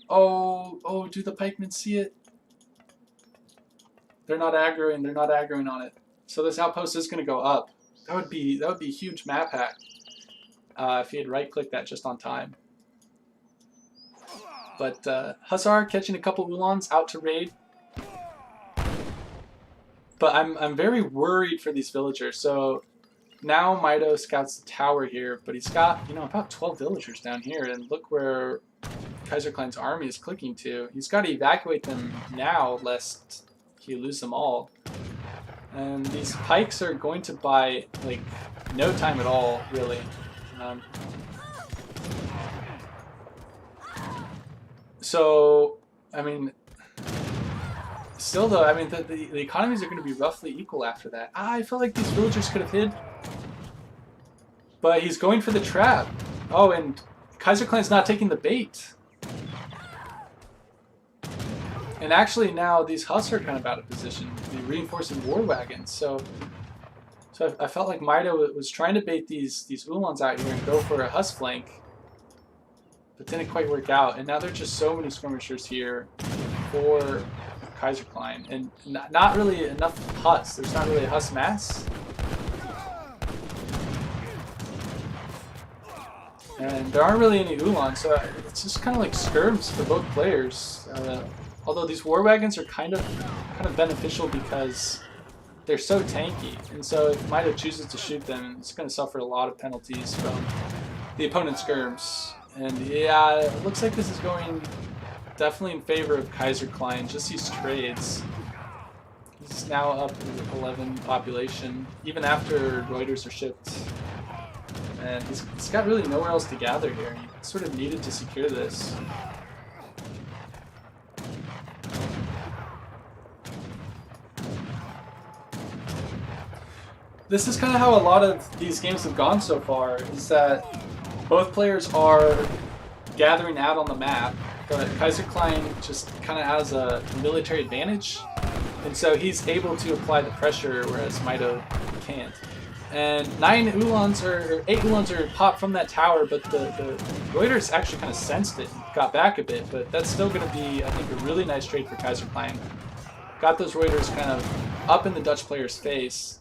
Oh, do the pikemen see it? They're not aggroing on it. So this outpost is going to go up. That would be a huge map hack if he had right-clicked that just on time. But Hussar catching a couple Ulans out to raid. But I'm very worried for these villagers. So now Mitoe scouts the tower here, but he's got, you know, about 12 villagers down here, and look where Kaiserklein's army is clicking to. He's got to evacuate them now, lest he lose them all. And these pikes are going to buy, like, no time at all, really. So, I mean, still though, I mean, the economies are going to be roughly equal after that. I felt like these villagers could have hid. But he's going for the trap. Oh, and Kaiserklein's not taking the bait. And actually now these Huss are kind of out of position. They're reinforcing war wagons. So I felt like Mitoe was trying to bait these Ulans out here and go for a Huss flank. But didn't quite work out. And now there's just so many skirmishers here for Kaiserklein, and not really enough Hus. There's not really a Hus mass. And there aren't really any Ulans, so it's just kind of like skirms for both players. Although these war wagons are kind of beneficial because they're so tanky, and so if Mitoe chooses to shoot them, it's going to suffer a lot of penalties from the opponent's skirms. And yeah, it looks like this is going definitely in favor of Kaiserklein. Just these trades. He's now up to 11 population, even after Reuters are shipped. And he's got really nowhere else to gather here. He sort of needed to secure this. This is kind of how a lot of these games have gone so far, is that both players are gathering out on the map, but Kaiserklein just kind of has a military advantage, and so he's able to apply the pressure, whereas Mitoe can't. And 8 Ulans are popped from that tower, but the Reuters actually kind of sensed it and got back a bit, but that's still going to be, I think, a really nice trade for Kaiserklein. Got those Reuters kind of up in the Dutch player's face.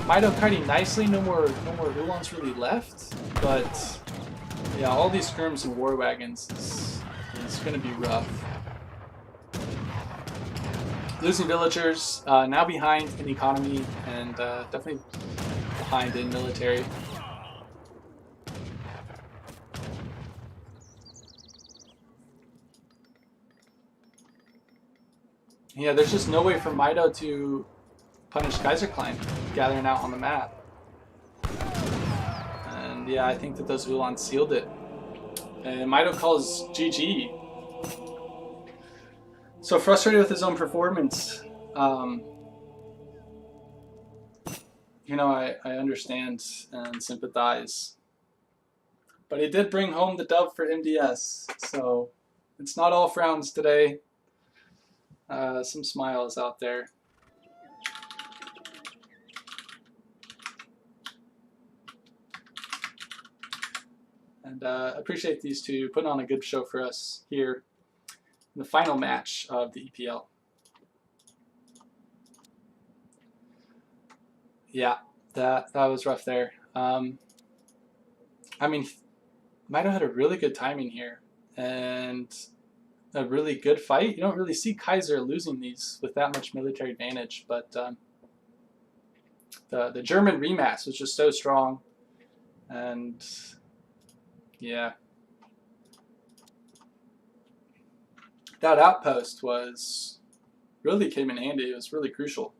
Mitoe kiting nicely, no more Ulans really left, but yeah, all these skirms and war wagons is going to be rough. Losing villagers, now behind in economy, and definitely behind in military. Yeah, there's just no way for Mitoe to punish Kaiserklein gathering out on the map. And yeah, I think that those Ulans sealed it. And Mitoe calls GG. So frustrated with his own performance. You know, I understand and sympathize. But he did bring home the dub for MDS. So it's not all frowns today. Some smiles out there. And appreciate these two putting on a good show for us here in the final match of the EPL. Yeah, that was rough there. I mean, Mitoe had a really good timing here and a really good fight. You don't really see Kaiser losing these with that much military advantage, but the German rematch was just so strong, and yeah, that outpost really came in handy. It was really crucial.